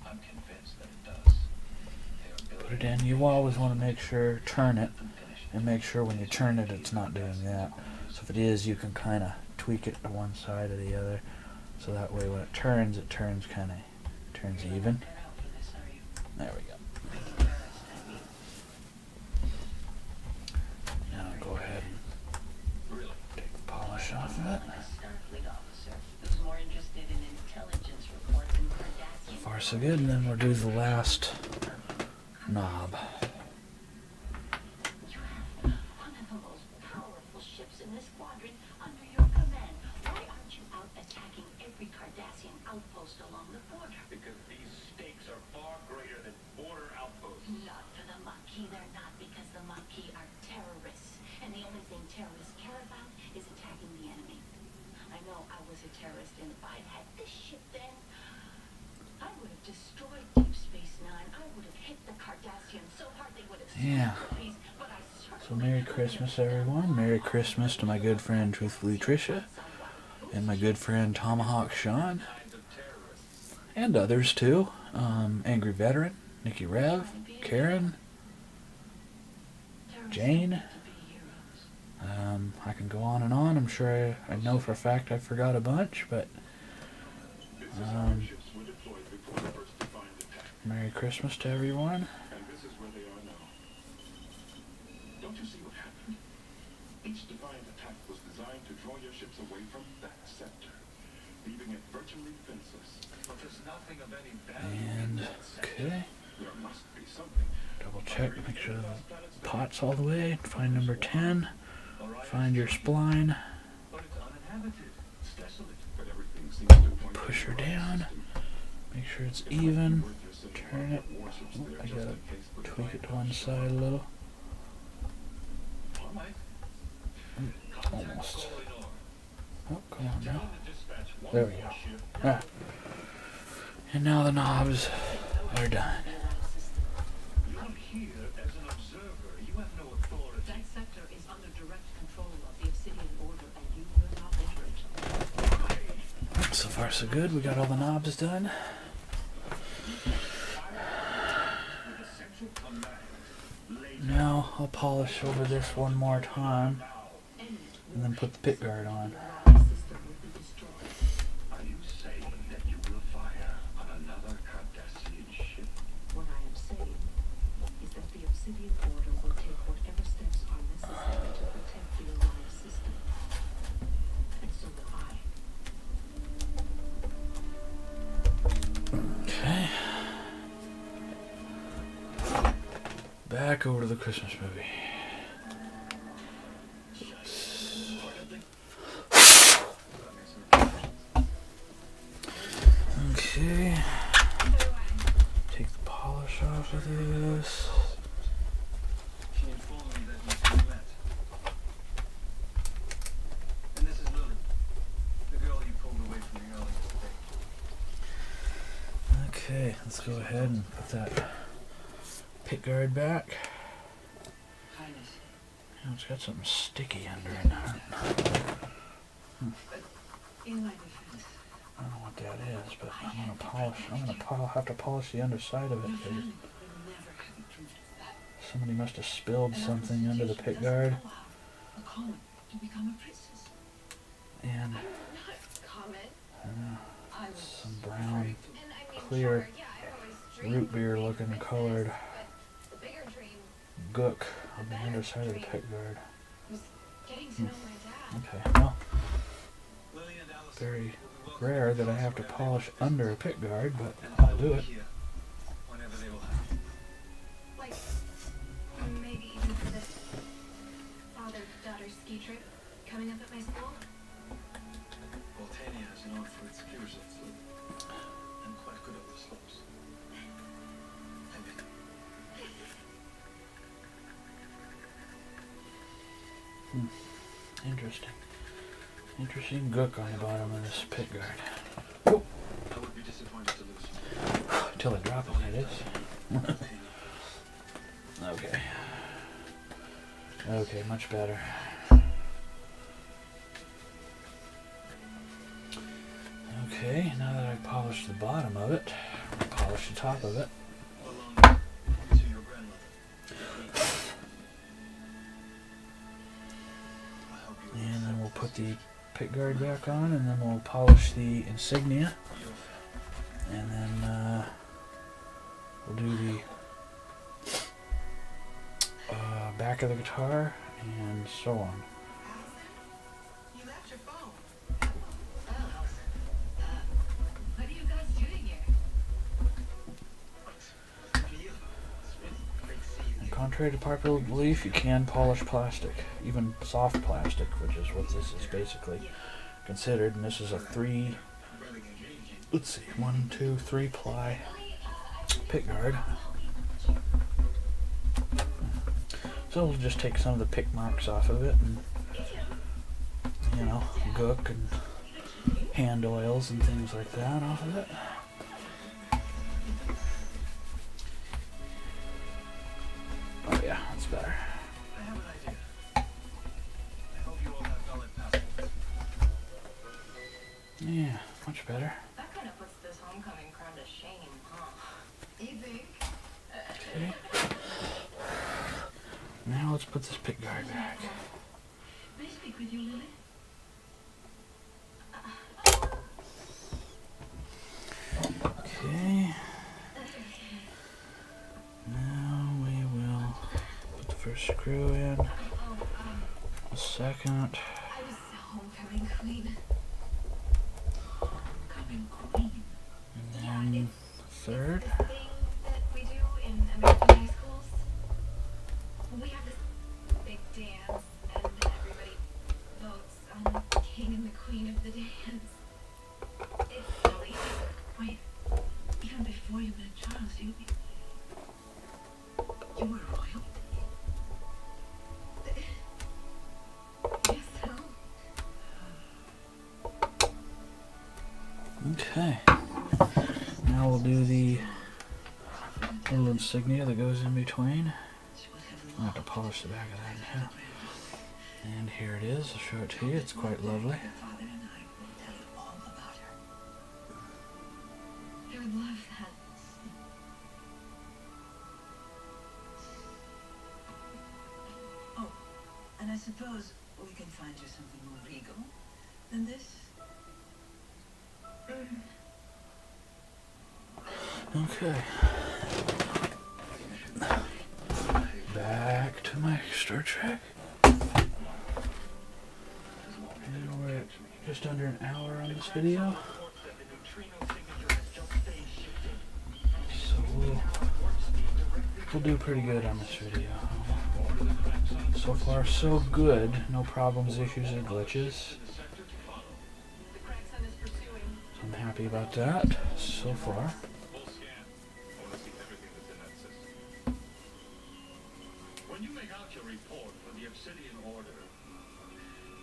I'm convinced that it does. Put it in. You always want to make sure, turn it, and make sure when you turn it it's not doing that. So if it is, you can kind of tweak it to one side or the other. So that way when it turns kind of turns even. There we go. Now go ahead and take the polish off of it. So far so good, and then we'll do the last knob. You have one of the most powerful ships in this squadron under your command. Why aren't you out attacking every Cardassian outpost along the border? Because these stakes are far greater than border outposts. Not for the Maquis, they're not, because the Maquis are terrorists. And the only thing terrorists care about is attacking the enemy. I know I was a terrorist, and if I'd had this ship then, I would have destroyed Deep Space Nine. I would have hit the Cardassians so hard they would have Yeah. but I So Merry Christmas, everyone. Merry Christmas to my good friend, Truthfully Tricia, and my good friend, Tomahawk Sean, and others too. Angry Veteran, Nikki Rev, Karen, Jane. I can go on and on. I'm sure I know for a fact I forgot a bunch, but Merry Christmas to everyone. And this is where they are now. Don't you see what happened? Each defiant attack was designed to draw your ships away from that sector, leaving it virtually defenseless. But there's nothing of any value. And okay, There must be something. double check, make sure the pot's all the way. Find number 10. Find your spline. But it's uninhabited. It's desolate. But everything seems to point Push her to the down. system. Make sure it's It might be even. worth your sending Turn it. warships Oh, there I just gotta in case the tweak it to defiant one show side a up. little. All right. Almost. Calling on. Oh, come on Tell now. them to dispatch one There we more go. ship. Ah. And now the knobs are done. You're here as an observer. You have no authority. That sector is under direct control of the Obsidian Order, and you will not enter it. So far so good. We got all the knobs done. With a central command. Later Now I'll polish over this one more time and then put the pick guard on. The system will be destroyed. Are you saying that you will fire on another Cardassian ship? What I am saying is that the Obsidian Order will take whatever steps are necessary to protect the Alliance system. And so will I. Okay. Back over to the Christmas movie. Okay. Take the polish off of this. She informed me that you've been met. And this is Lily, the girl you pulled away from the early debate. Okay, let's go ahead and put that pick guard back. Highness, Oh, it's got something sticky under it. in my defense, I don't know what that is, but I'm gonna polish. I'm gonna have to polish the underside of it. my 'Cause family would never have approved of that. somebody must have spilled And something under the Constitution pick doesn't guard, allow a common to become a princess. and Not common. I was some brown, And I mean, clear, sure, yeah, I always dreamed root of beer being looking princess, colored but the bigger dream gook on the underside of the pick guard. was getting to know my dad. Okay, well, Lily and Alice very will be welcome rare to that I the have to house polish wherever they under a visit. pick guard, but And I'll they'll do be it. here whenever they will have it. Like, maybe even for this father-daughter ski trip coming up at my school. Voltania is known for its ski resorts, and quite good at the slopes. Maybe Interesting. Interesting gook on the bottom of this pit guard. Oh. I would be disappointed to lose you. Till I drop it, that is. Okay. Okay, much better. Okay, now that I've polished the bottom of it, I'll polish the top of it. To your grandmother. I hope you And then we'll put the pit guard back on, and then we'll polish the insignia. And then we'll do the back of the guitar, and so on. You left your phone. What are you guys doing here? And contrary to popular belief, you can polish plastic, even soft plastic, which is what this is basically considered. And this is a 3 ply pick guard. So we'll just take some of the pick marks off of it, and you know, gook and hand oils and things like that off of it. Oh yeah, that's better. I have an idea. I hope you all have valid passports. Yeah, much better. That kind of puts this homecoming crowd to shame, huh? You think? Okay. Now let's put this pick guard back. May I speak with you, Lily? Okay. Now we will put the first screw in. The second. I was homecoming queen. Homecoming queen? And then third. This thing that we do in American high schools. We have this big dance, and everybody votes on the king and the queen of the dance. It's silly. Wait, even before you met Charles, you were royal? Yes, so? Okay. Now we'll do the little insignia that goes in between. I'll have to polish the back of that now. And here it is. I'll show it to you. It's quite lovely. Father and I will tell you all about her. I would love that. Oh, and I suppose we can find you something more regal than this. Okay. Back to my Star Trek. And we're at just under an hour on this video. So we'll do pretty good on this video. So far so good. No problems, issues, or glitches. So I'm happy about that so far. When you make out your report for the Obsidian Order,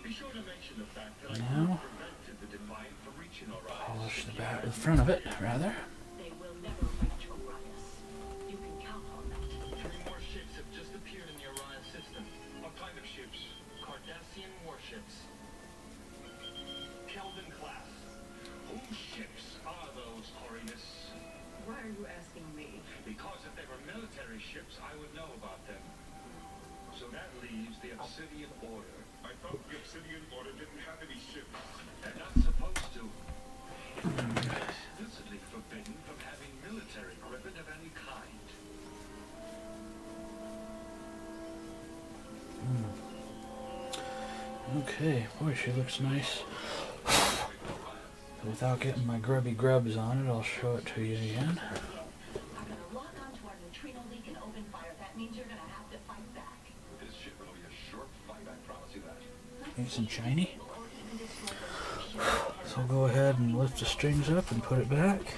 be sure to mention the fact that Now, prevented the Defiant from reaching Orion. polish the back, the front of it, rather. They will never reach Orion. You can count on that. 3 more ships have just appeared in the Orion system. What kind of ships? Cardassian warships. Kelvin class. Whose ships are those, Horiness? Why are you asking me? Because if they were military ships, I would know about them. So that leaves the Obsidian Order. I thought the Obsidian Order didn't have any ships. They're not supposed to. They're explicitly forbidden from having military equipment of any kind. Okay, boy, she looks nice. Without getting my grubby grubs on it, I'll show it to you again. I'm gonna lock onto our neutrino leak and open fire. That means you're gonna have to fight back. This ship will be a short fight, I promise you that. Nice and shiny. Or even destroy those ships. So I'll go ahead and lift the strings up and put it back. Those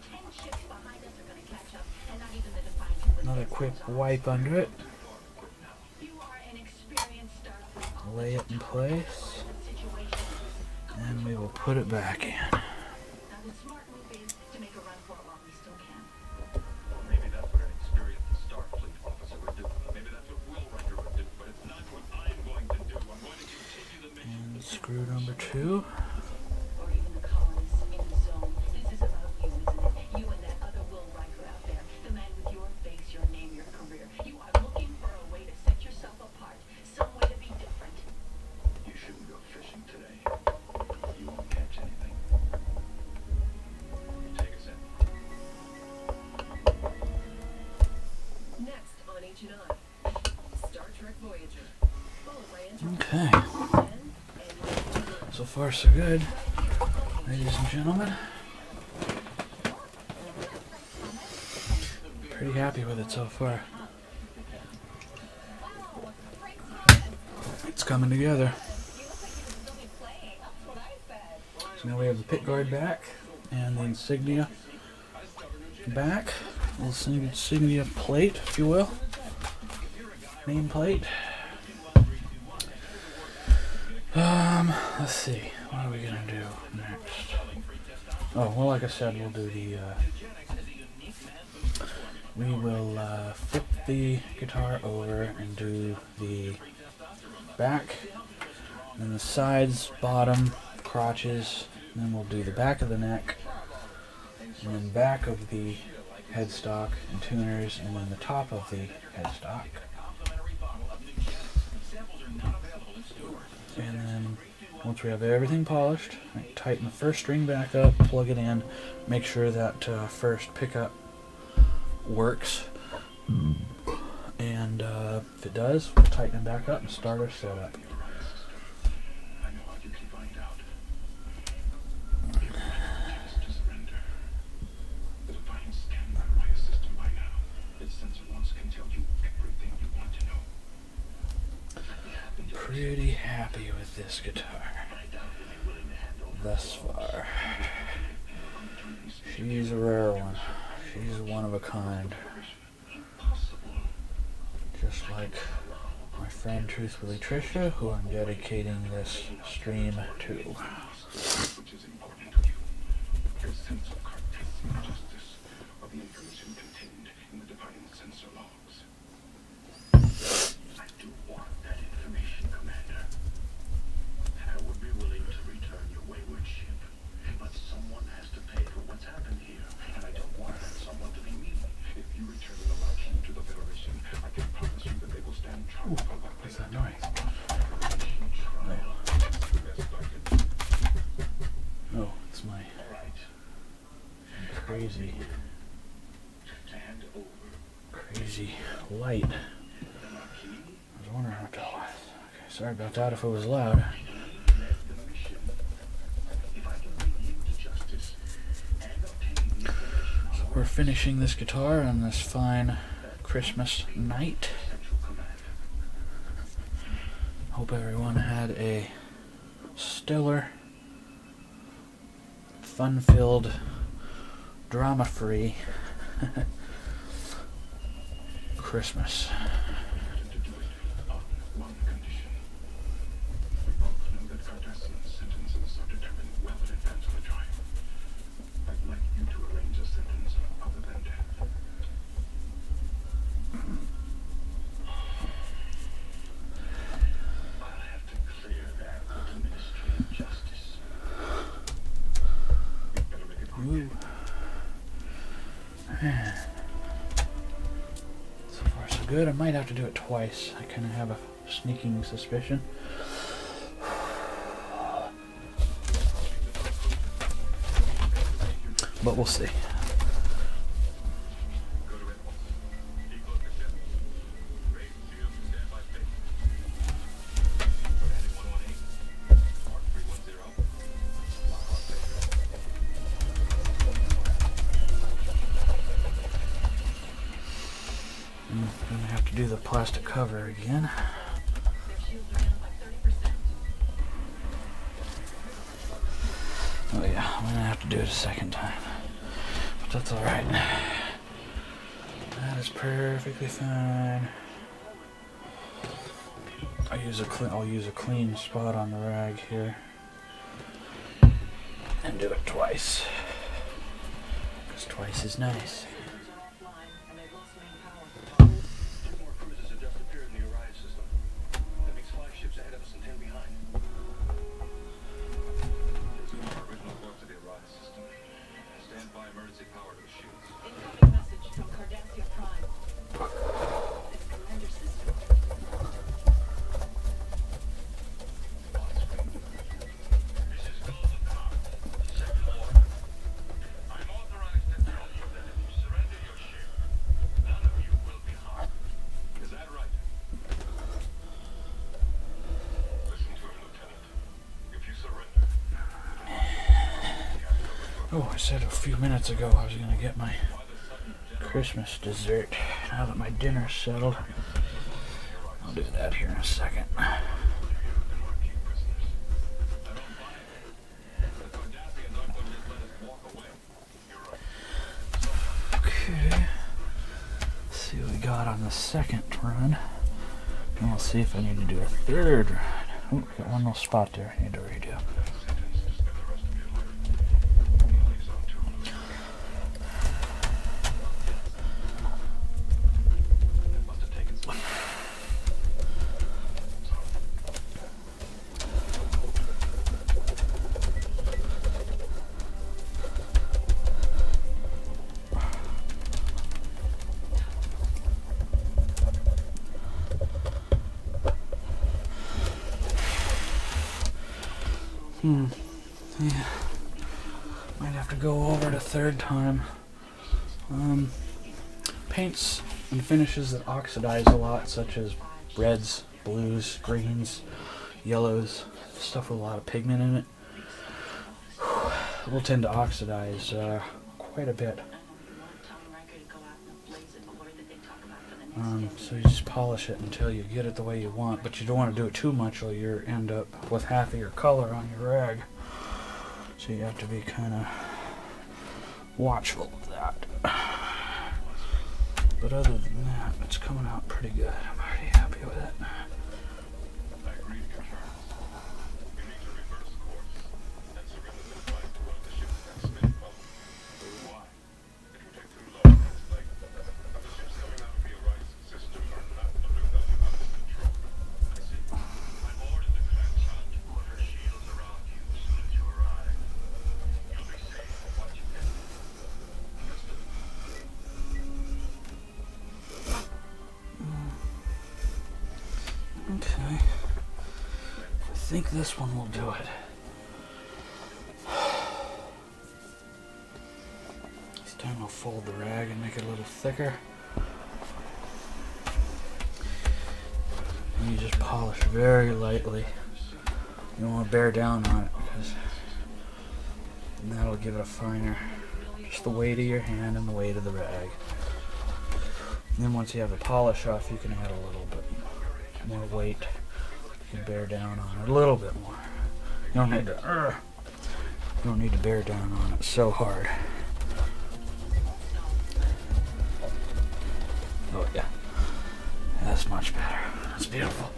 10 ships behind us are gonna catch up, and not even the Defiant can Another quick wipe under it. Lay it in place. And we will put it back in. Maybe that's what an experienced Starfleet officer would do. Maybe that's what Will Riker would do, but it's not what I'm going to do. I'm going to continue the mission. And screw number 2. Or even the colonists in the zone. This is about you, isn't it? You and that other Will Riker out there. The man with your face, your name, your career. You are looking for a way to set yourself apart. Some way to be different. You shouldn't go fishing today. You won't catch anything. Take a sip. Next on H&I, Star Trek Voyager. Followed by Okay. Enterprise. So far, so good. Ladies and gentlemen. Pretty happy with it so far. It's coming together. So now we have the pick guard back and the insignia back. Little insignia plate, if you will. Name plate. Let's see. What are we gonna do next? Oh, well, like I said, we'll do the, we will, flip the guitar over and do the back, and the sides, bottom, crotches, and then we'll do the back of the neck, and then back of the headstock and tuners, and then the top of the headstock. And then once we have everything polished, tighten the first string back up, plug it in, make sure that first pickup works. And if it does, we'll tighten it back up and start our setup. I know how you can find out. You have to surrender. The Defiance can verify a system by now. Its sensor wants can tell you everything you want to know. Pretty happy with this guitar thus far. She's a rare one. She's one of a kind. Just like my friend Truthfully Trisha, who I'm dedicating this stream to. Which is important to you. Your sense of Cartesian justice of the information contained in the Defiance sensor logs. I do want that information, Commander. I would be willing to return your wayward ship, but someone has to pay for what's happened here, and I don't want that someone to be me. If you return the Maquis to the Federation, I can promise you that they will stand trial for what What's that noise? Oh, it's my crazy light. I was wondering what that was. Okay, sorry about that if it was loud. So we're finishing this guitar on this fine Christmas night. Hope everyone had a stellar, fun-filled, drama-free Christmas. Ooh. So far so good. I might have to do it twice. I kind of have a sneaking suspicion. But we'll see. I'm gonna have to do the plastic cover again. Oh yeah, I'm gonna have to do it a second time. But that's alright. That is perfectly fine. I'll use a clean spot on the rag here and do it twice, because twice is nice. Two more cruisers have just appeared in the Orion system. That makes 5 ships ahead of us and 10 behind. Resume our original course to the Orion system. Stand by emergency power to the shields. Incoming message from Cardassia Prime. It's commander system. On screen. This is Golden Dawn. Second order. I'm authorized to tell you that if you surrender your ship, none of you will be harmed. Is that right? Listen to him, Lieutenant. If you surrender, Oh, I said a few minutes ago I was going to get my Christmas dessert. Now that my dinner's settled, I'll do that here in a second. Okay, let's see what we got on the second run, and we'll see if I need to do a third run. Oh, got one little spot there I need to redo. Yeah. Might have to go over it a third time. Paints and finishes that oxidize a lot, such as reds, blues, greens, yellows, stuff with a lot of pigment in it, will tend to oxidize quite a bit. So you just polish it until you get it the way you want, but you don't want to do it too much or you end up with half of your color on your rag. So you have to be kind of watchful of that. But other than that, it's coming out pretty good. I'm pretty happy with it. I agree to your terms. You need to reverse course and surrender the device to one of the ships transmitted following. Why? It will take too long. Like, the ships coming out of the Orion system are not under Galactic control. I see. I've ordered the Klasic to put her shields around you as soon as you arrive. You'll be safe for what you can. Understood? Okay. I think this one will do it. This time I'll fold the rag and make it a little thicker. And you just polish very lightly. You don't want to bear down on it because that'll give it a finer, just the weight of your hand and the weight of the rag. And then once you have the polish off, you can add a little bit more weight. You can bear down on it a little bit more. You don't need to bear down on it so hard. Oh yeah, that's much better. That's beautiful.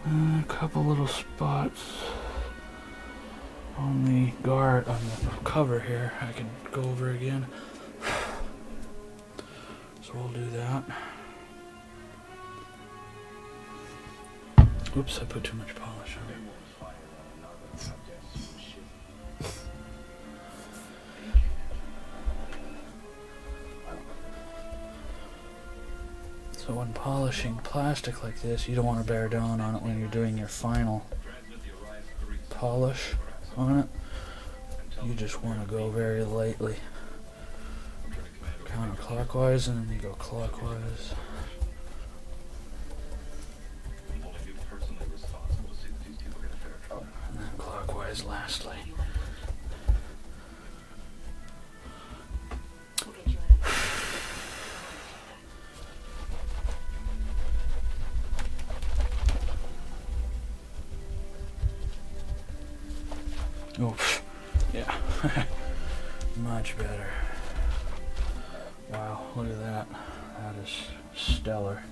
A couple little spots on the guard, on the cover here, I can go over again. So we'll do that. Oops, I put too much polish on it. So when polishing plastic like this, you don't want to bear down on it when you're doing your final polish on it. You just want to go very lightly, counterclockwise, and then you go clockwise. And then clockwise lastly. Oh, yeah, much better. Wow, look at that. That is stellar.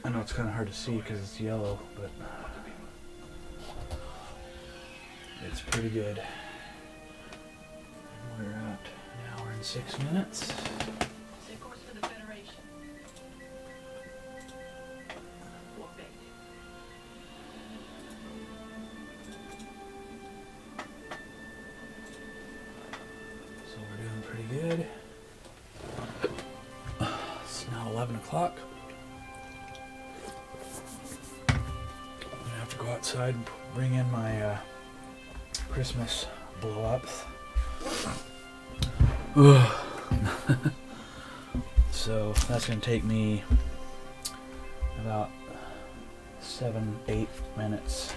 I know it's kind of hard to see because it's yellow, but it's pretty good. We're at an hour and 6 minutes. Stay course for the Federation. Walk back. So we're doing pretty good. It's now 11 o'clock. I'm gonna have to go outside and bring in my Christmas blow-ups. So that's gonna take me about 7-8 minutes,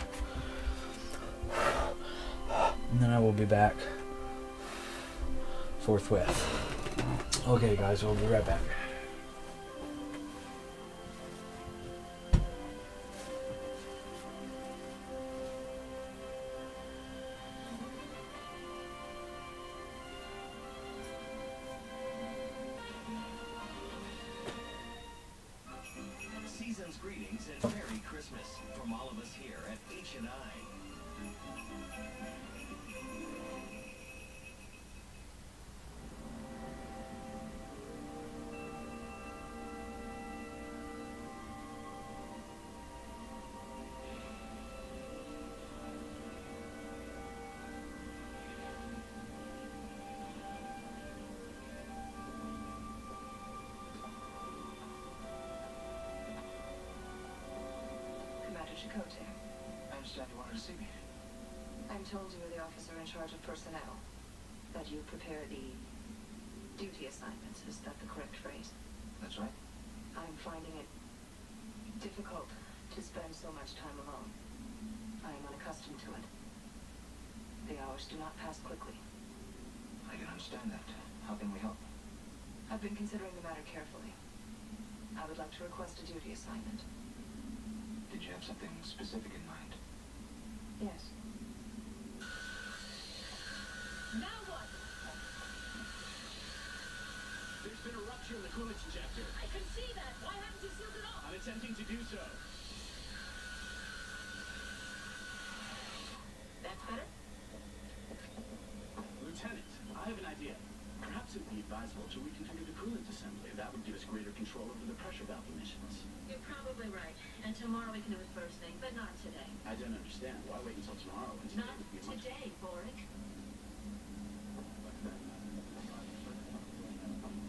and then I will be back forthwith. Okay guys, we'll be right back. Season's greetings and Merry Christmas from all of us here at H&I. Chakotay. I understand you wanted to see me. I'm told you were the officer in charge of personnel. That you prepare the duty assignments. Is that the correct phrase? That's right. I'm finding it difficult to spend so much time alone. I am unaccustomed to it. The hours do not pass quickly. I can understand that. How can we help? I've been considering the matter carefully. I would like to request a duty assignment. Did you have something specific in mind? Yes. Now what? There's been a rupture in the coolant injector. I can see that. Why haven't you sealed it off? I'm attempting to do so. That's better? Lieutenant, I have an idea. Perhaps it would be advisable to reconfigure the coolant assembly. That would give us greater control over the pressure valve emissions. You're probably right. And tomorrow we can do it first thing, but not today. I don't understand. Why wait until tomorrow? When today Not would be a much... today, Boric.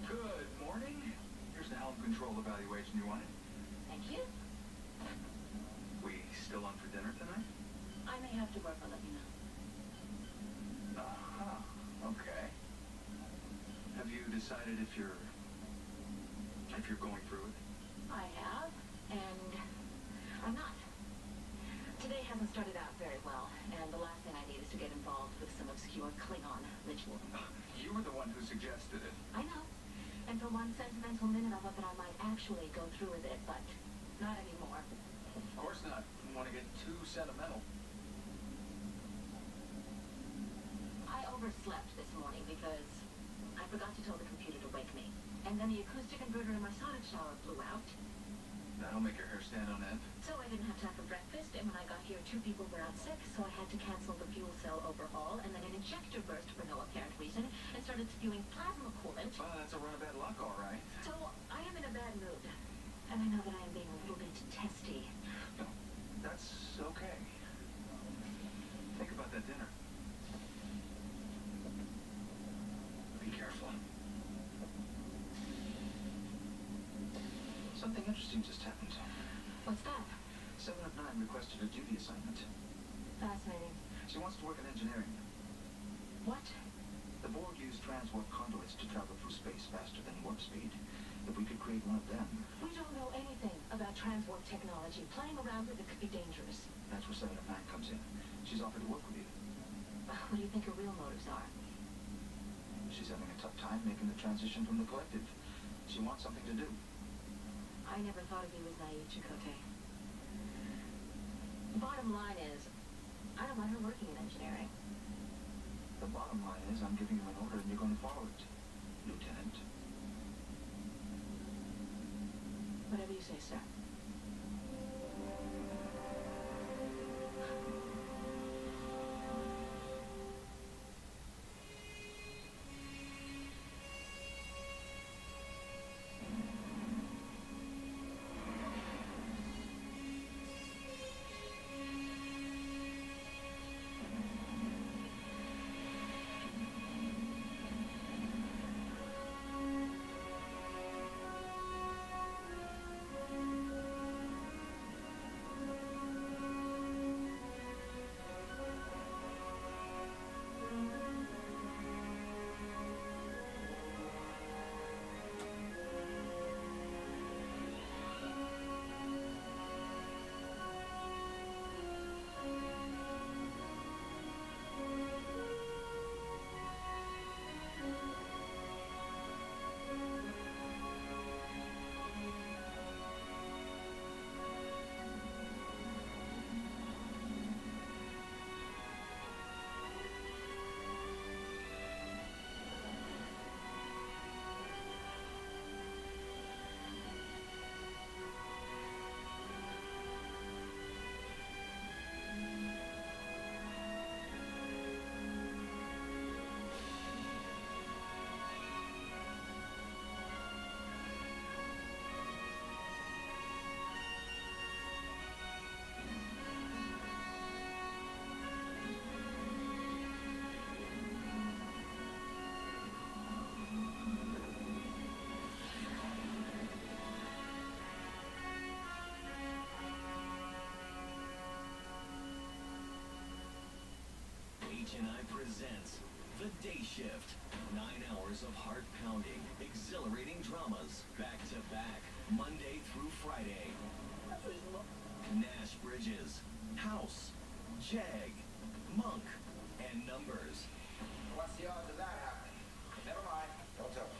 Good morning. Here's the helm control evaluation you wanted. Thank you. We still on for dinner tonight? I may have to work. I'll let you know. Okay. Have you decided if you're going through it? I have, and I'm not. Today hasn't started out very well, and the last thing I need is to get involved with some obscure Klingon ritual. You were the one who suggested it. I know. And for one sentimental minute I thought that I might actually go through with it, but not anymore. Of course not. Don't want to get too sentimental. I overslept this morning because I forgot to tell the computer to wake me. And then the acoustic converter in my sonic shower blew out. That'll make your hair stand on end. So I didn't have time for breakfast, and when I got here, 2 people were out sick, so I had to cancel the fuel cell overhaul, and then an injector burst for no apparent reason, and started spewing plasma coolant. Well, that's a run of bad luck, all right. So I am in a bad mood, and I know that I am being a little bit testy. No, that's okay. Think about that dinner. Be careful. Something interesting just happened. What's that? 7 of 9 requested a duty assignment. Fascinating. She wants to work in engineering. What? The Borg use transwarp conduits to travel through space faster than warp speed. If we could create one of them, We don't know anything about transwarp technology. Playing around with it could be dangerous. that's where 7 of 9 comes in. She's offered to work with you. What do you think her real motives are? She's having a tough time making the transition from the collective. She wants something to do. I never thought of you as naive, Chakotay. Bottom line is, I don't want her working in engineering. The bottom line is I'm giving you an order and you're going to follow it. Lieutenant. Whatever you say, sir. H&I presents The Day Shift. 9 hours of heart-pounding, exhilarating dramas, back-to-back, Monday through Friday. Nash Bridges, House, Jag, Monk, and Numbers. What's the odds of that happening? Never mind. Don't tell me.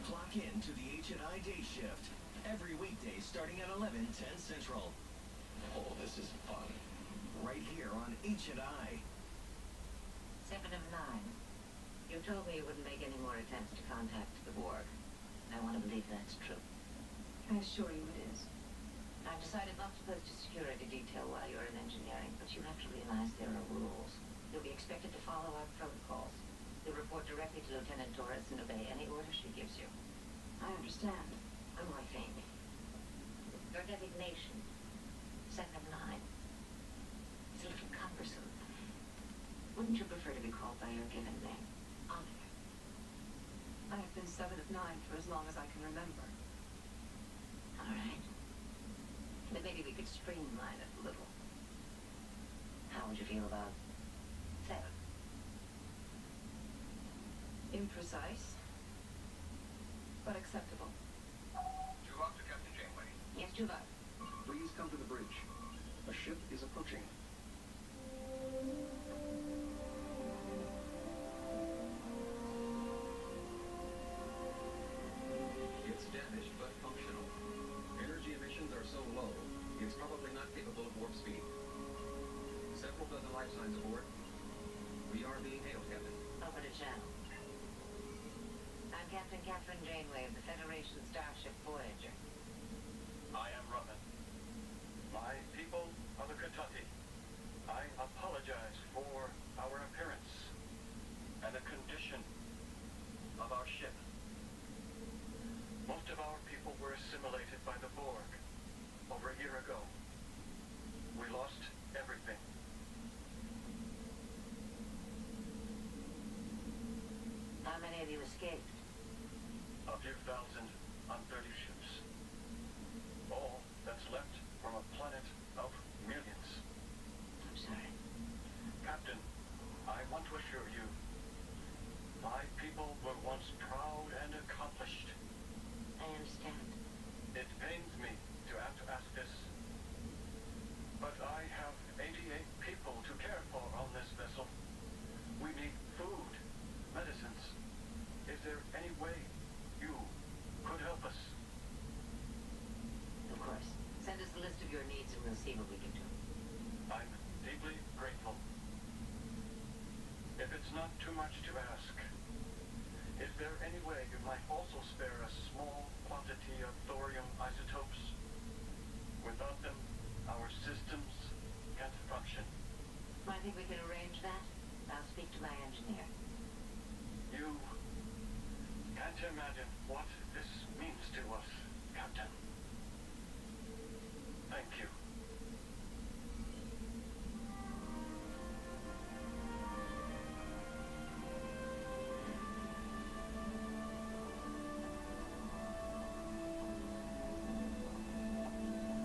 Clock in to the H&I Day Shift. Every weekday starting at 11:10 Central. Oh, this is fun. Right here on H&I. 7 of 9. You told me you wouldn't make any more attempts to contact the Borg. I want to believe that's true. I assure you it is. I've decided not to post a security detail while you're in engineering, but you have to realize there are rules. You'll be expected to follow our protocols. You'll report directly to Lieutenant Torres and obey any order she gives you. I understand. One more thing. Your designation, 7 of 9. It's a little cumbersome. Wouldn't you prefer to be called by your given name? Oliver. I have been 7 of 9 for as long as I can remember. All right. But maybe we could streamline it a little. How would you feel about 7? Imprecise, but acceptable. Tuvok to Captain Janeway. Yes, Tuva. Please come to the bridge. A ship is approaching. It's damaged but functional. Energy emissions are so low, it's probably not capable of warp speed. Several dozen life signs aboard. We are being hailed, Captain. Over to channel. I'm Captain Catherine Janeway of the Federation Starship Voyager. I am Robin. My people of the Kentucky, I apologize for our appearance and the condition of our ship. Most of our people were assimilated by the Borg over a year ago. We lost everything. How many of you escaped? A few thousand on 30 ships. All that's left from a planet of millions. I'm sorry. Captain, I want to assure you, my people were once proud and accomplished. I understand. It pains me to have to ask this, but I have 88 people to care for on this vessel. We need food, medicines. Is there any way you could help us? Of course. Send us a list of your needs and we'll see what we can do. I'm deeply grateful. If it's not too much to ask, Is there any way you might also spare a small quantity of thorium isotopes? Without them, our systems can't function. I think we can arrange that. I'll speak to my engineer. You can't imagine what this means to us, Captain. Thank you.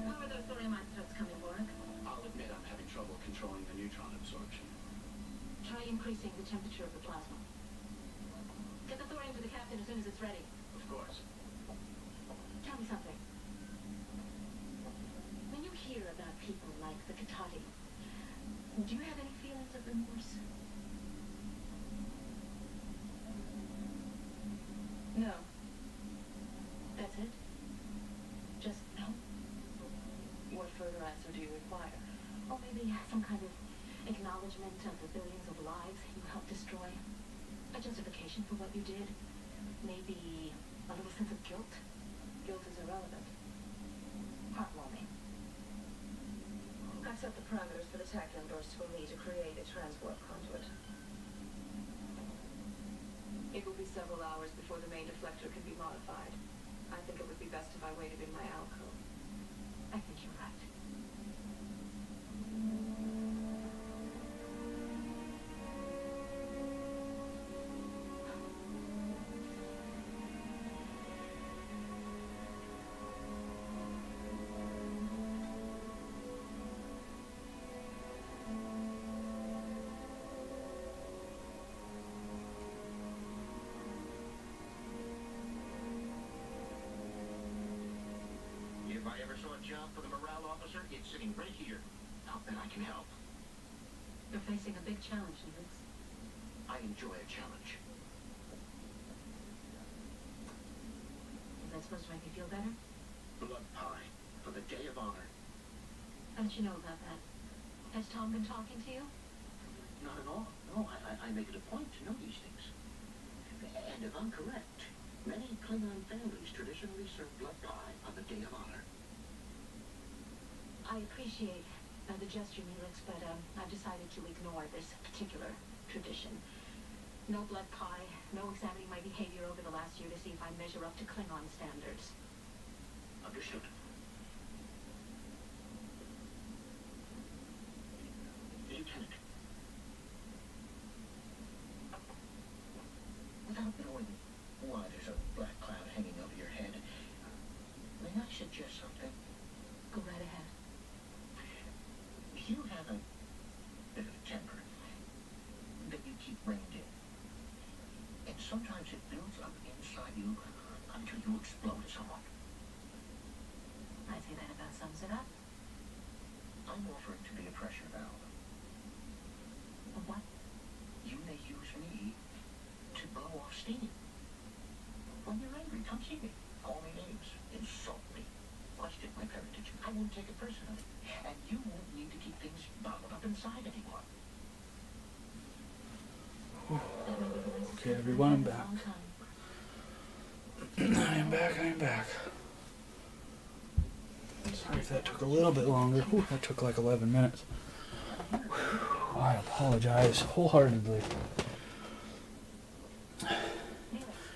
How are those thorium isotopes coming, Warwick? I'll admit I'm having trouble controlling the neutron absorption. Try increasing the temperature of the plasma. Get the thorium to the captain as soon as it's ready. Of course. Tell me something. When you hear about people like the Katati, do you have any feelings of remorse? No. That's it? Just no? What further answer do you require? Or maybe some kind of acknowledgement of the billions of lives you helped destroy? A justification for what you did? Maybe a little sense of guilt? Guilt is irrelevant. Heartwarming. I've set the parameters for the tach indoors to me to create a transport conduit. It will be several hours before the main deflector can be modified. I think it would be best if I waited in my alcove. I think you're right. If I ever saw a job for the morale officer, it's sitting right here. I'll bet I can help. You're facing a big challenge, Felix. I enjoy a challenge. Is that supposed to make you feel better? Blood pie for the Day of Honor. How did you know about that? Has Tom been talking to you? Not at all. No, I make it a point to know these things. And if I'm correct, many Klingon families traditionally serve blood pie on the Day of Honor. I appreciate the gesture, Felix, but I've decided to ignore this particular tradition. No blood pie, no examining my behavior over the last year to see if I measure up to Klingon standards. Understood. Lieutenant. Without knowing why there's a black cloud hanging over your head, may I suggest something? Go right ahead. You have a bit of a temper that you keep reined in. And sometimes it builds up inside you until you explode at someone. I'd say that about sums it up. I'm offering to be a pressure valve. A what? You may use me to blow off steam. When you're angry, come see me. Call me names. Insult me. Question my parentage. I won't take it personally. And you won't need to keep things bottled up inside anymore. Okay, everyone, I'm back. I am back. Sorry if that took a little bit longer. Whew, that took like 11 minutes. Whew, I apologize wholeheartedly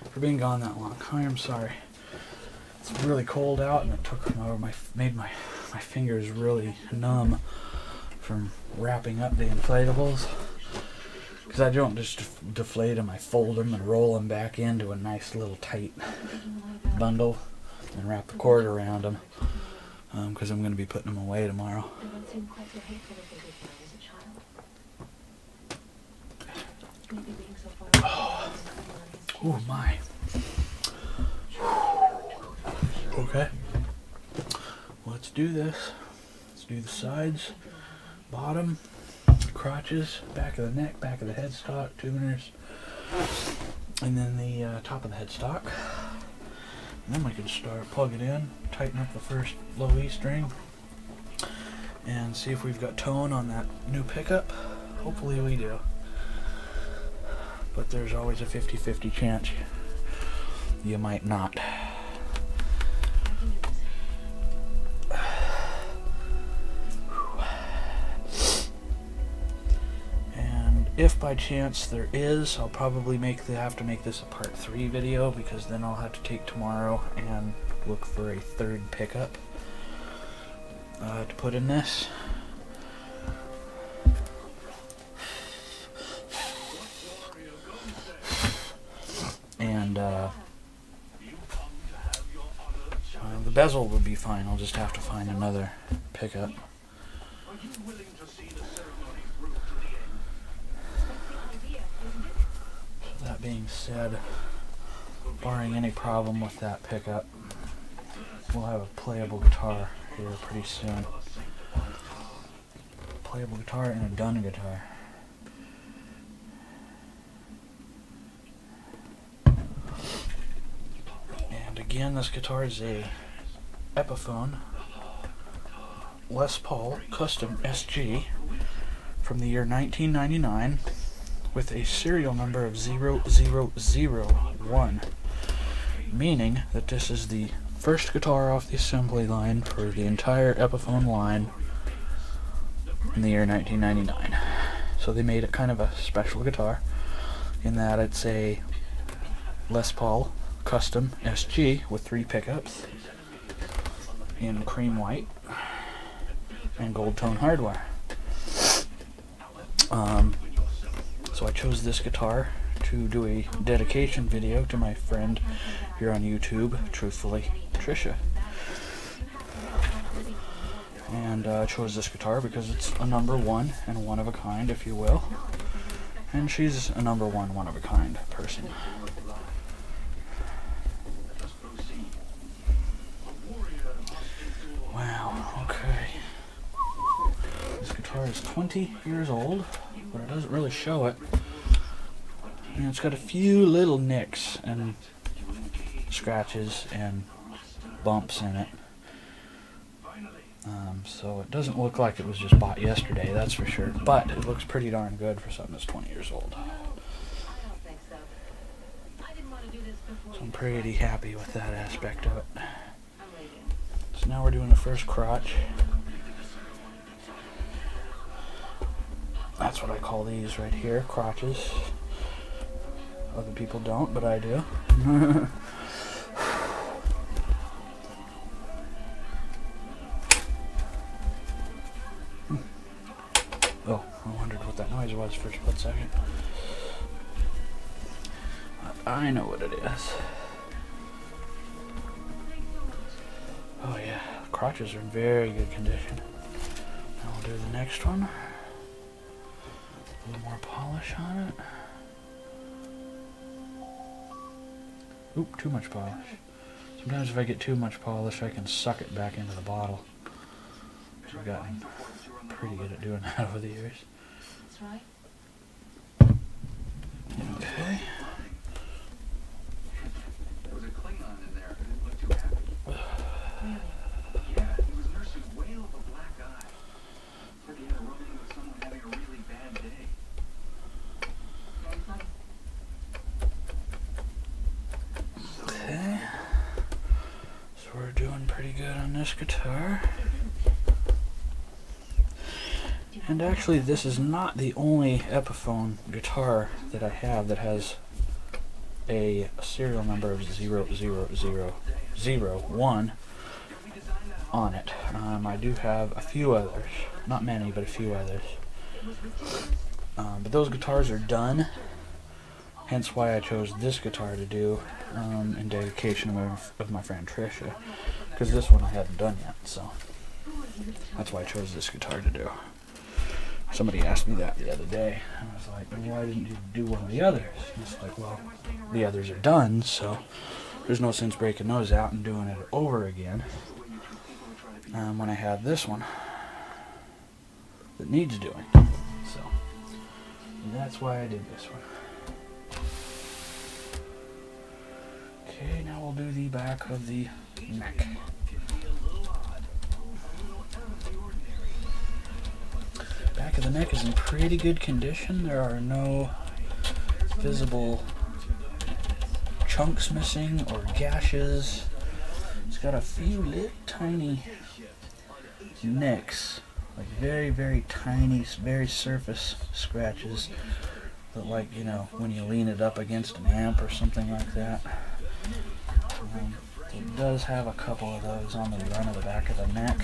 for being gone that long. I am sorry. It's really cold out, and it took made my fingers really numb from wrapping up the inflatables. Because I don't just deflate them, I fold them and roll them back into a nice little tight bundle and wrap the cord around them. Because I'm going to be putting them away tomorrow. Oh my. Okay. Let's do this. Let's do the sides, bottom, crotches, back of the neck, back of the headstock, tuners, and then the top of the headstock. And then we can start, plug it in, tighten up the first low E string, and see if we've got tone on that new pickup. Hopefully we do. But there's always a 50-50 chance you might not. And if by chance there is, I'll probably have to make this a part 3 video, because then I'll have to take tomorrow and look for a third pickup to put in this. And the bezel would be fine. I'll just have to find another pickup. So that being said, barring any problem with that pickup, we'll have a playable guitar here pretty soon. Playable guitar and a done guitar. And again, this guitar is a Epiphone Les Paul Custom SG from the year 1999 with a serial number of 0001, meaning that this is the first guitar off the assembly line for the entire Epiphone line in the year 1999. So they made it kind of a special guitar in that it's a Les Paul Custom SG with 3 pickups in cream white and gold tone hardware. So I chose this guitar to do a dedication video to my friend here on YouTube, truthfully, Trisha. And I chose this guitar because it's a #1 and one of a kind, if you will. And she's a #1 one of a kind person. Wow, okay. This guitar is 20 years old, but it doesn't really show it. And it's got a few little nicks and scratches and bumps in it. So it doesn't look like it was just bought yesterday, that's for sure. But it looks pretty darn good for something that's 20 years old. So I'm pretty happy with that aspect of it. So now we're doing the first crotch. That's what I call these right here, crotches. Other people don't, but I do. Oh, I wondered what that noise was for a split second. I know what it is. Oh yeah, crotches are in very good condition. Now we'll do the next one. A little more polish on it. Oop, too much polish. Sometimes if I get too much polish, I can suck it back into the bottle. I've gotten pretty good at doing that over the years. That's right. Okay. There was a Klingon in there who didn't look too happy. Yeah, he was nursing whale of a black eye. Said he had a run-in with someone having a really bad day. Okay. So we're doing pretty good on this guitar. And actually, this is not the only Epiphone guitar that I have that has a serial number of 0001 on it. I do have a few others. Not many, but a few others. But those guitars are done. Hence why I chose this guitar to do in dedication of my friend Trisha. Because this one I hadn't done yet, so that's why I chose this guitar to do. Somebody asked me that the other day, and I was like, well, why didn't you do one of the others? And it's like, well, the others are done, so there's no sense breaking those out and doing it over again when I have this one that needs doing. So that's why I did this one. Okay, now we'll do the back of the neck. Back of the neck is in pretty good condition. There are no visible chunks missing or gashes. It's got a few little tiny nicks, like very, very tiny, very surface scratches that, like, you know, when you lean it up against an amp or something like that. It does have a couple of those on the run of the back of the neck,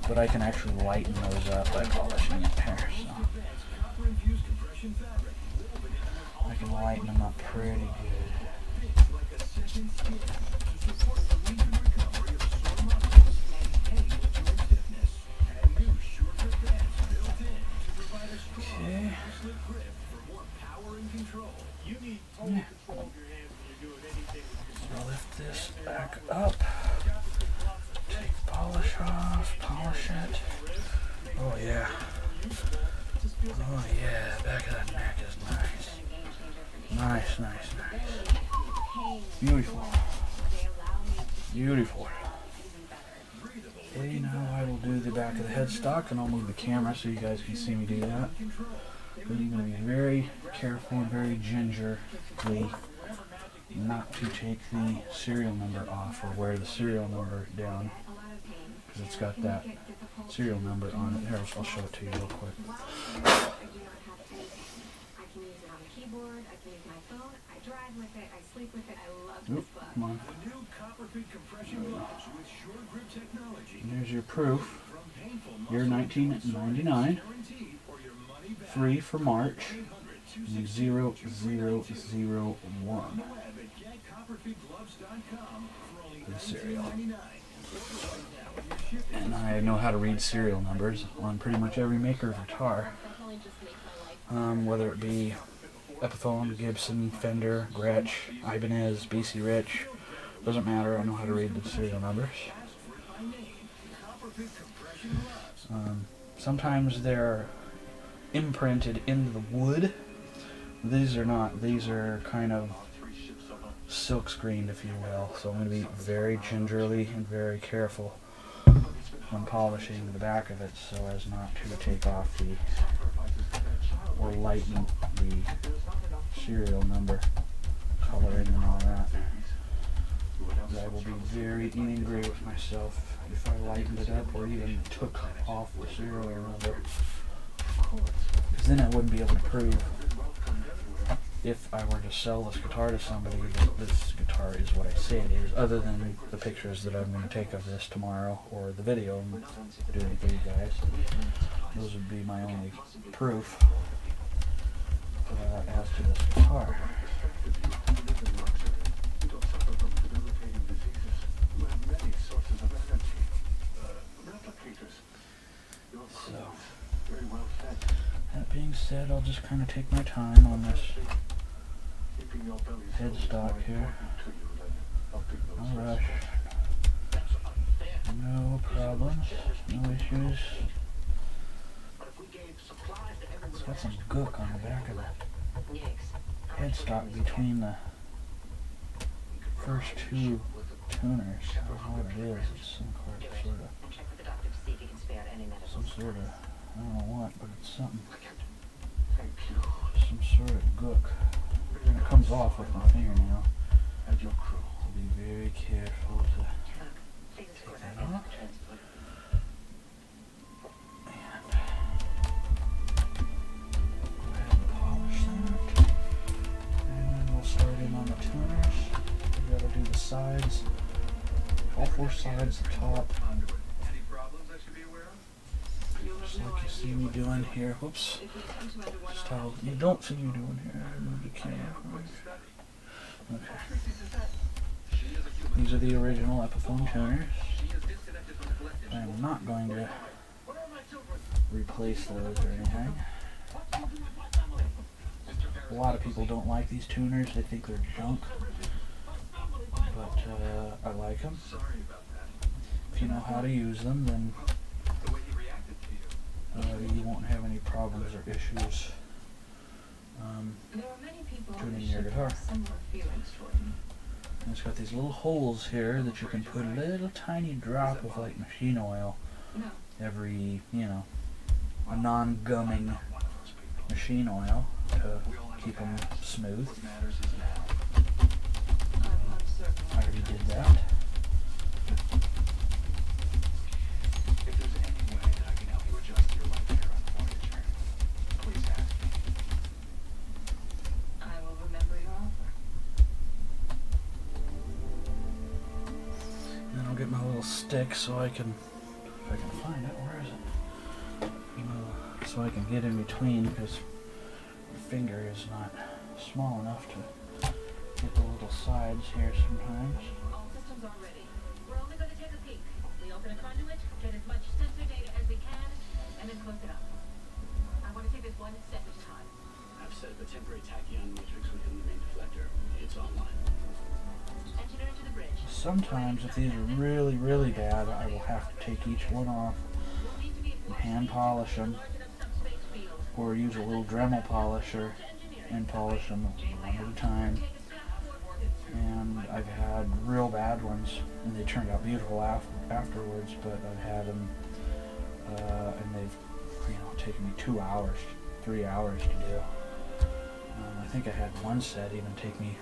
but I can actually lighten those up by polishing it there, so I can lighten them up pretty good. Okay. Yeah. So lift this back up, take the polish off, polish it. Oh yeah. Oh yeah, back of that neck is nice. Nice, nice, nice. Beautiful. Beautiful. Okay, now I will do the back of the headstock, and I'll move the camera so you guys can see me do that. But you're going to be very careful and very gingerly not to take the serial number off or wear the serial number down, because it's got that serial number on it. Here, I'll show it to you real quick. I can use it on the keyboard, I can use my phone, I drive with it, I sleep with it, I love this book. Come on. And there's your proof. Year 1999. Free for March. 0001. The serial. And I know how to read serial numbers on pretty much every maker of guitar. Whether it be Epiphone, Gibson, Fender, Gretsch, Ibanez, BC Rich, doesn't matter, I know how to read the serial numbers. Sometimes they're imprinted into the wood. These are not, these are kind of silk screened, if you will, so I'm going to be very gingerly and very careful when polishing the back of it so as not to take off the, or lighten the serial number coloring and all that. I will be very angry with myself if I lightened it up or even took off the serial number, because then I wouldn't be able to prove, if I were to sell this guitar to somebody, that this guitar is what I say it is, other than the pictures that I'm going to take of this tomorrow or the video I'm doing for you guys. Those would be my only proof as to this guitar. So, that being said, I'll just kind of take my time on this headstock here. No rush. No problems. No issues. It's got some gook on the back of the headstock between the first two tuners. I don't know what it is. It's some sort of, I don't know what, but it's something. Some sort of gook. And it comes off with my fingernail. So be very careful to take that off. And go ahead and polish that. And then we'll start in on the tuners. We gotta do the sides. All four sides, the top. Just like you see me doing here. Whoops. Just how you don't see me doing here. Move the camera. Okay. These are the original Epiphone tuners. I am not going to replace those or anything. A lot of people don't like these tuners. They think they're junk. But I like them. If you know how to use them, then you won't have any problems or issues tuning your guitar. And it's got these little holes here that you can put a little tiny drop of like machine oil every, you know, a non-gumming machine oil to keep them smooth. I already did that. If there's any way that I can help you adjust your life here on Voyager, please ask me. I will remember your offer. Then I'll get my little stick so I can, if I can find it, where is it? So I can get in between, because my finger is not small enough to get the little sides here sometimes. All systems are ready. We're only going to take a peek. We open a conduit, get as much sensor data as we can, and then close it up. I want to take this one step at a time. I've set up a temporary tachyon matrix within the main deflector. It's online. Engineer to the bridge. Sometimes, if these are really, really bad, I will have to take each one off and hand polish them, or use a little Dremel polisher and polish them one at a time. And I've had real bad ones, and they turned out beautiful afterwards, but I've had them, and they've, taken me 2 hours, 3 hours to do. I think I had one set even take me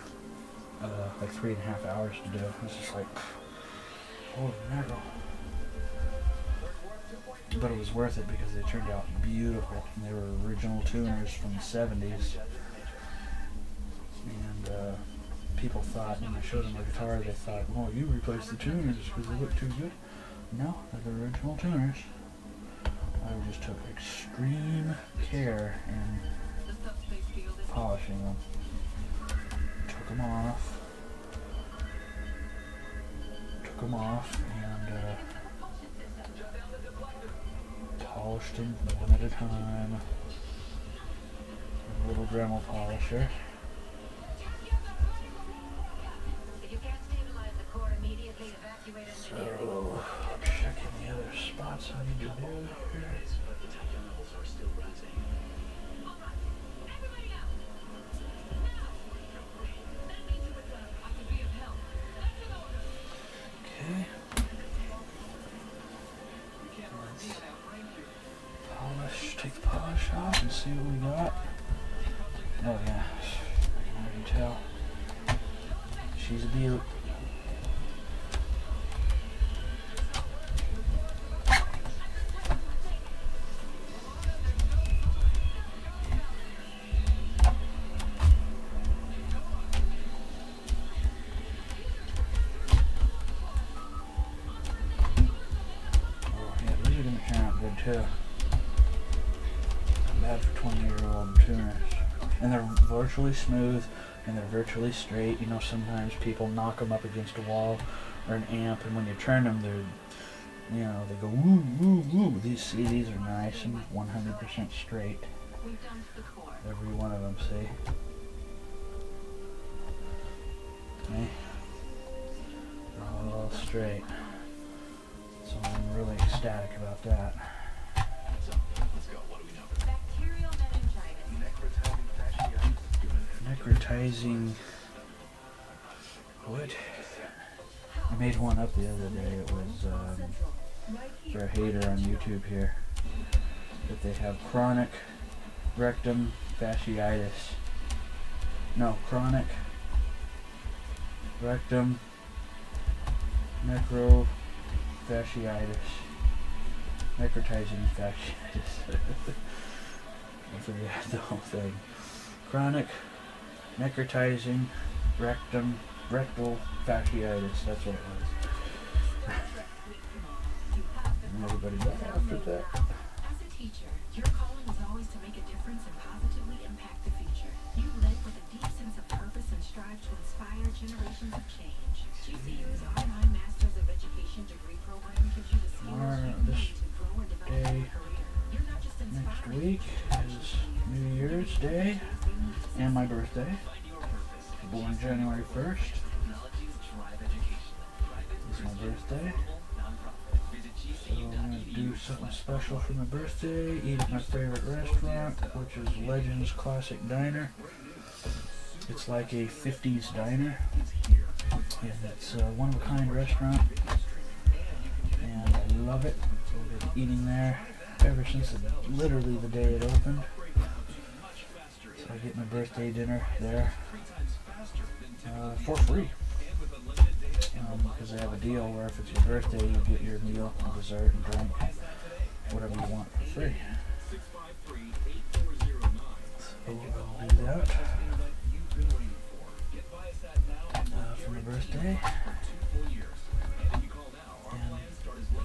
like 3.5 hours to do. It's just like, holy mackerel. But it was worth it because they turned out beautiful. And they were original tuners from the 70s. And people thought, when I showed them the guitar, they thought, oh, you replaced the tuners because they look too good. No, they're the original tuners. I just took extreme care in polishing them. Took them off. And polished them one at a time. A little Dremel polisher. So, checking the other spots I need to do here. Okay. Polish, take the polish off and see what we got. Oh yeah, I can already tell. She's a beaut. Too. Not bad for 20-year-old tuners. And they're virtually smooth and they're virtually straight. You know, sometimes people knock them up against a wall or an amp, and when you turn them, they're, they go woo, woo, woo. These are nice and 100% straight. Every one of them, see? Okay. They're all straight. So I'm really ecstatic about that. Necrotizing. What? I made one up the other day. It was for a hater on YouTube here. That they have chronic rectum fasciitis. No, chronic rectum necrofasciitis. Necrotizing fasciitis. I forgot the whole thing. Chronic necrotizing rectal fasciitis. That's what it was. And everybody got after that. As a teacher, your calling is always to make a difference and positively impact the future. You live with a deep sense of purpose and strive to inspire generations of change. GCU's online Masters of Education degree program gives you the skills you need to grow and develop your career. You're not just Next week is New Year's Day and my birthday. Born January 1st. It's my birthday. So I'm going to do something special for my birthday. Eat at my favorite restaurant, which is Legends Classic Diner. It's like a 50s diner. And it's a one-of-a-kind restaurant. And I love it. I've been eating there ever since literally the day it opened. So I get my birthday dinner there for free. because they have a deal where if it's your birthday, you get your meal, and dessert, and drink, whatever you want for free. So I'll do that for my birthday. And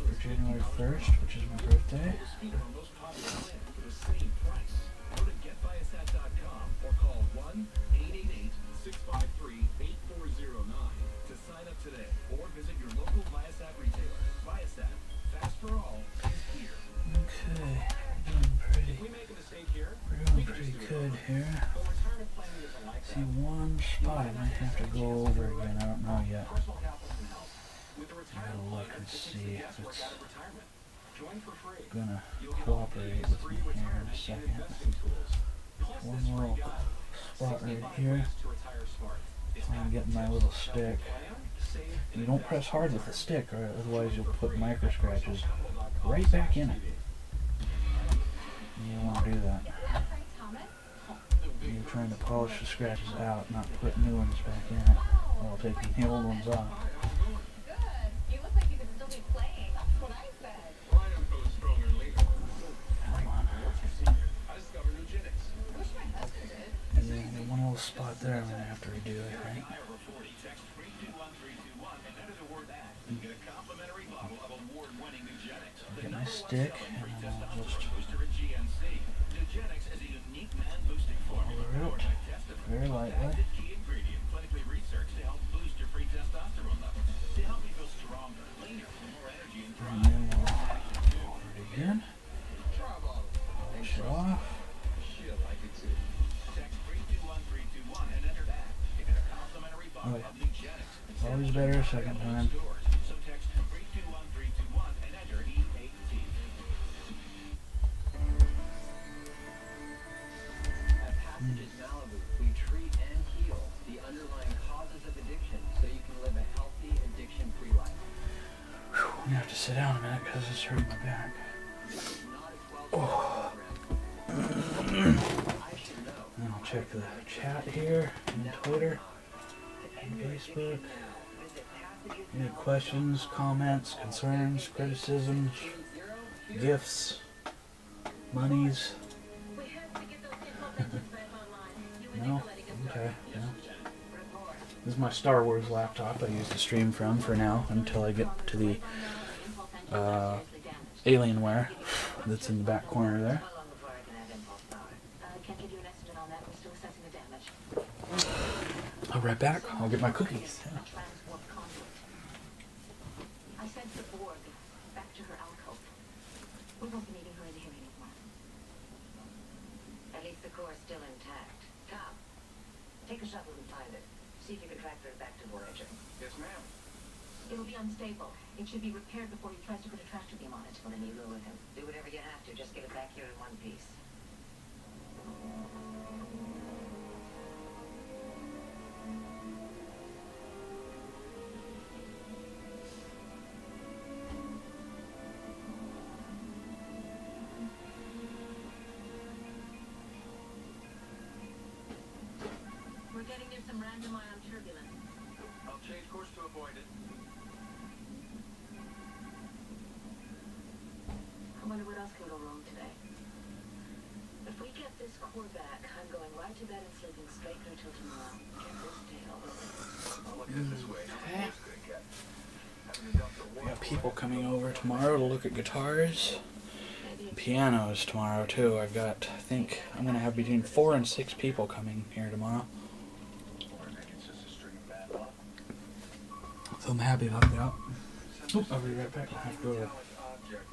for January 1st, which is my birthday. Or call 1-888-653-8409 to sign up today, or visit your local Viasat retailer. Viasat, fast for all, is here. Okay, doing pretty good here. See one spot I might have to go over again. I don't know yet. I gotta look and see if it's gonna cooperate with me here in a second. One little spot right here. I'm getting my little stick. You don't press hard with the stick, or otherwise you'll put micro scratches right back in it. You don't want to do that. You're trying to polish the scratches out, not put new ones back in it, while taking the old ones off. You look like you could still be playing. That's what I said. Come on. Wish my husband did. And then one little spot there I'm going to have to redo, I think. Get my stick, and then I'll just follow the route very lightly. And then we'll go over it again. Polish it off. Okay. Always better second time. We treat and heal the underlying causes of addiction so you can live a healthy, addiction-free life. I'm going to have to sit down a minute because it's hurting my back. Oh. And I'll check the chat here and Twitter and Facebook. Any questions, comments, concerns, criticisms, gifts, monies? No? Okay. No. This is my Star Wars laptop I use to stream from for now until I get to the Alienware that's in the back corner there. I'll be right back. I'll get my cookies. Yeah. I sent the Borg back to her alcove. We won't be needing her in here anymore. At least the core is still intact. Tom, take a shuttle and find it. See if you can transfer it back to Voyager. Yes, ma'am. It'll be unstable. It should be repaired before he tries to put a tractor beam on it. Well, then you go with him. Do whatever you have to. Just get it back here in one piece. We're getting near some random ion turbulence. I'll change course to avoid it. I wonder what else can go wrong today. If we get this core back, I'm going right to bed and sleeping straight through till tomorrow. Get this day over with. I'll look at it this way. Okay. We got people coming over tomorrow to look at guitars. Pianos tomorrow too. I've got, I think, I'm going to have between 4 and 6 people coming here tomorrow. So I'm happy about that. Oh, I'll be right back. I have to go to the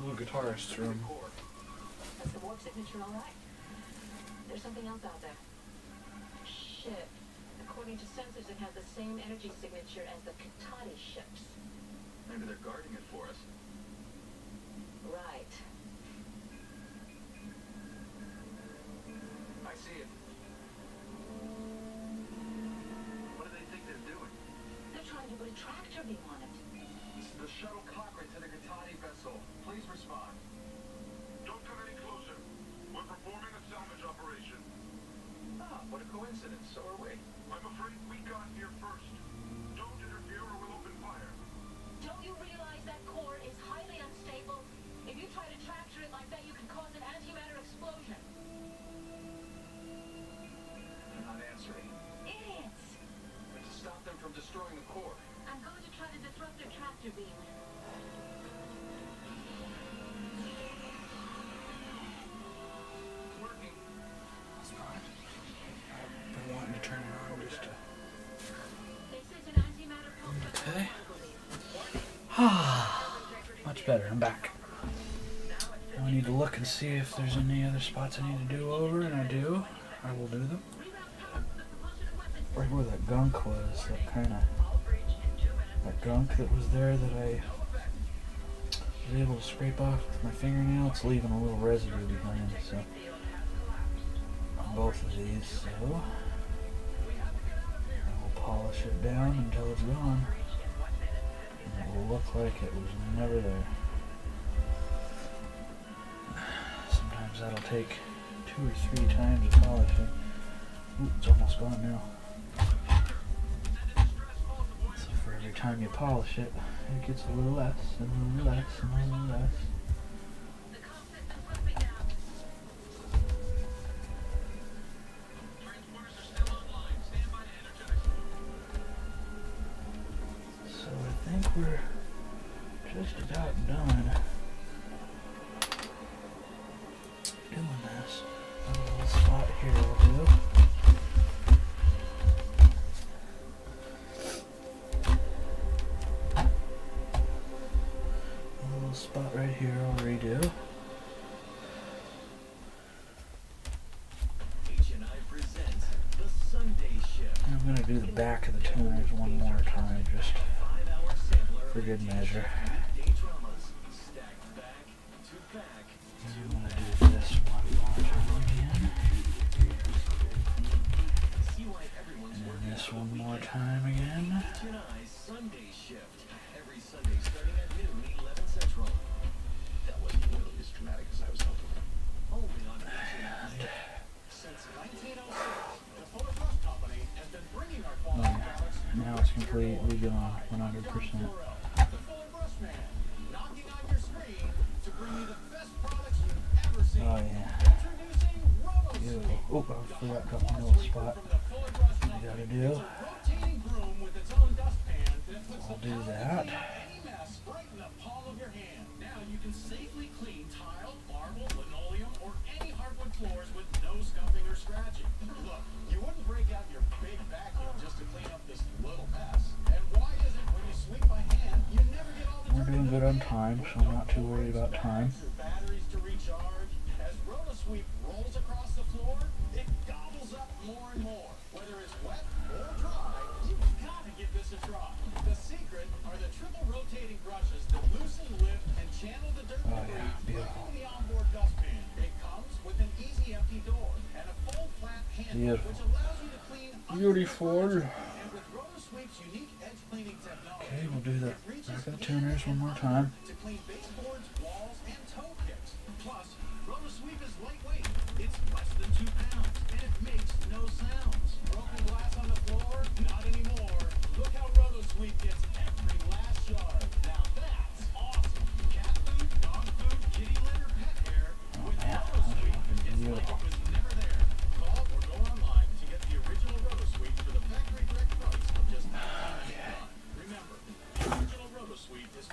little guitarist's room. That's the warp signature, all right. There's something else out there. Ship. According to sensors, it has the same energy signature as the Katati ships. Maybe they're guarding it for us. Right. I see it. What do they think they're doing? They're trying to put a tractor beam on it. This is the shuttle Cochrane to the Katati vessel. Please respond. Don't come any closer. We're performing a salvage operation. Ah, what a coincidence. So are we. I'm afraid we got here first. Don't interfere or we'll open fire. better. I'm back. Now I need to look and see if there's any other spots I need to do over, and I do. I will do them. Right where that gunk was, that gunk that was there that I was able to scrape off with my fingernail, it's leaving a little residue behind, so on both of these, so I will polish it down until it's gone, and it will look like it was never there. Sometimes that'll take 2 or 3 times of polishing. Ooh, it's almost gone now. So for every time you polish it, it gets a little less, and a little less, and a little less. So I think we're just about done doing this. A little spot here will do. Spot right here I'll redo. I'm going to do the back of the tuners one more time, just for good measure. I'm going to do this one more time again. And then this one more time again. That wasn't nearly as dramatic as I was hoping. Now it's completely gone, 100%. Oh yeah. Beautiful. Oh, I forgot got my little spot. I gotta do. I'll do that. Now you can safely clean tile, marble, linoleum, or any hardwood floors with no scuffing or scratching. Look, you wouldn't break out your big vacuum just to clean up this little mess. And why is it when you sweep by hand, you never get all the We're doing good on time, so I'm not too worried about time. batteries to recharge? As RotoSweep rolls across the floor, it gobbles up more and more. Whether it's wet or dry, you've got to give this a try. The secret are the triple rotating brushes that loosen, lift, and channel the dirt debris right in the onboard dustpan. It comes with an easy empty door and a full flat handle, which allows you to clean Beautiful. And with RotoSweep's unique edge cleaning technology, Okay, we'll do the back of the tuners one more time. to clean baseboards, walls, and toe kicks. Plus, RotoSweep is lightweight. It's less than 2 pounds, and it makes no sounds. Broken glass on the floor? Not anymore. Look how RotoSweep gets every last yard. Now that's awesome. Cat food, dog food, kitty litter, pet hair. With RotoSweep, it's like it was never there. Call or go online to get the original RotoSweep for the factory direct price of just $19.99. Remember, the original RotoSweep is...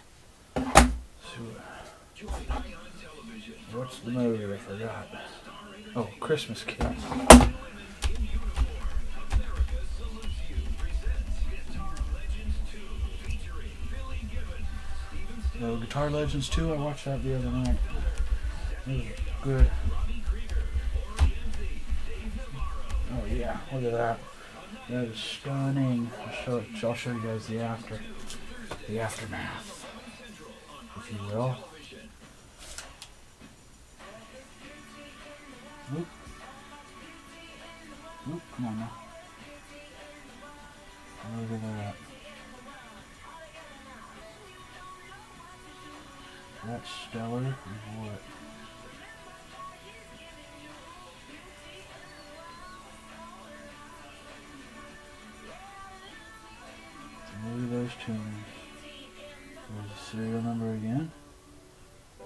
What's the movie I forgot? Oh, Christmas Kiss. So Guitar Legends 2, I watched that the other night. It was good. Oh yeah, look at that. That is stunning. I'll show you guys the aftermath, if you will. Oop. Oop, come on now. Look at that. That's stellar as what? Look at those tuners. There's the serial number again.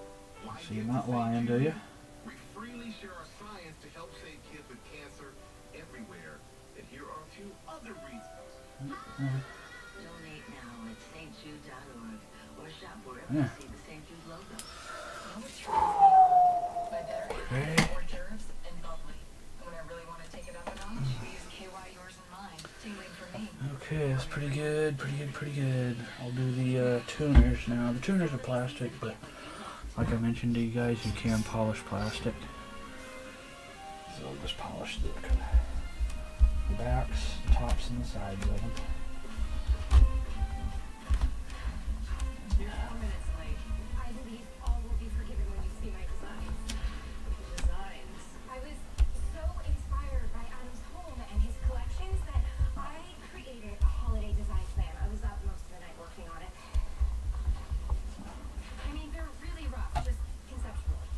So you're not lying, do you? We freely share our science to help save kids with cancer everywhere. And here are a few other reasons. Donate now at stjude.org or shop wherever you see the St. Jude logo. Now it's my better hors d'oeuvres and bubbly. When I really want to take it up a notch, we use KY Yours and Mine, tingling for me. Okay, that's pretty good, pretty good. I'll do the tuners now. The tuners are plastic, but like I mentioned to you guys, you can polish plastic. So I'll just polish the backs, the tops, and the sides of them. You're 4 minutes late. I believe all will be forgiven when you see my designs. Designs? I was so inspired by Adam's home and his collections that I created a holiday design plan. I was up most of the night working on it. I mean, they're really rough, just conceptually.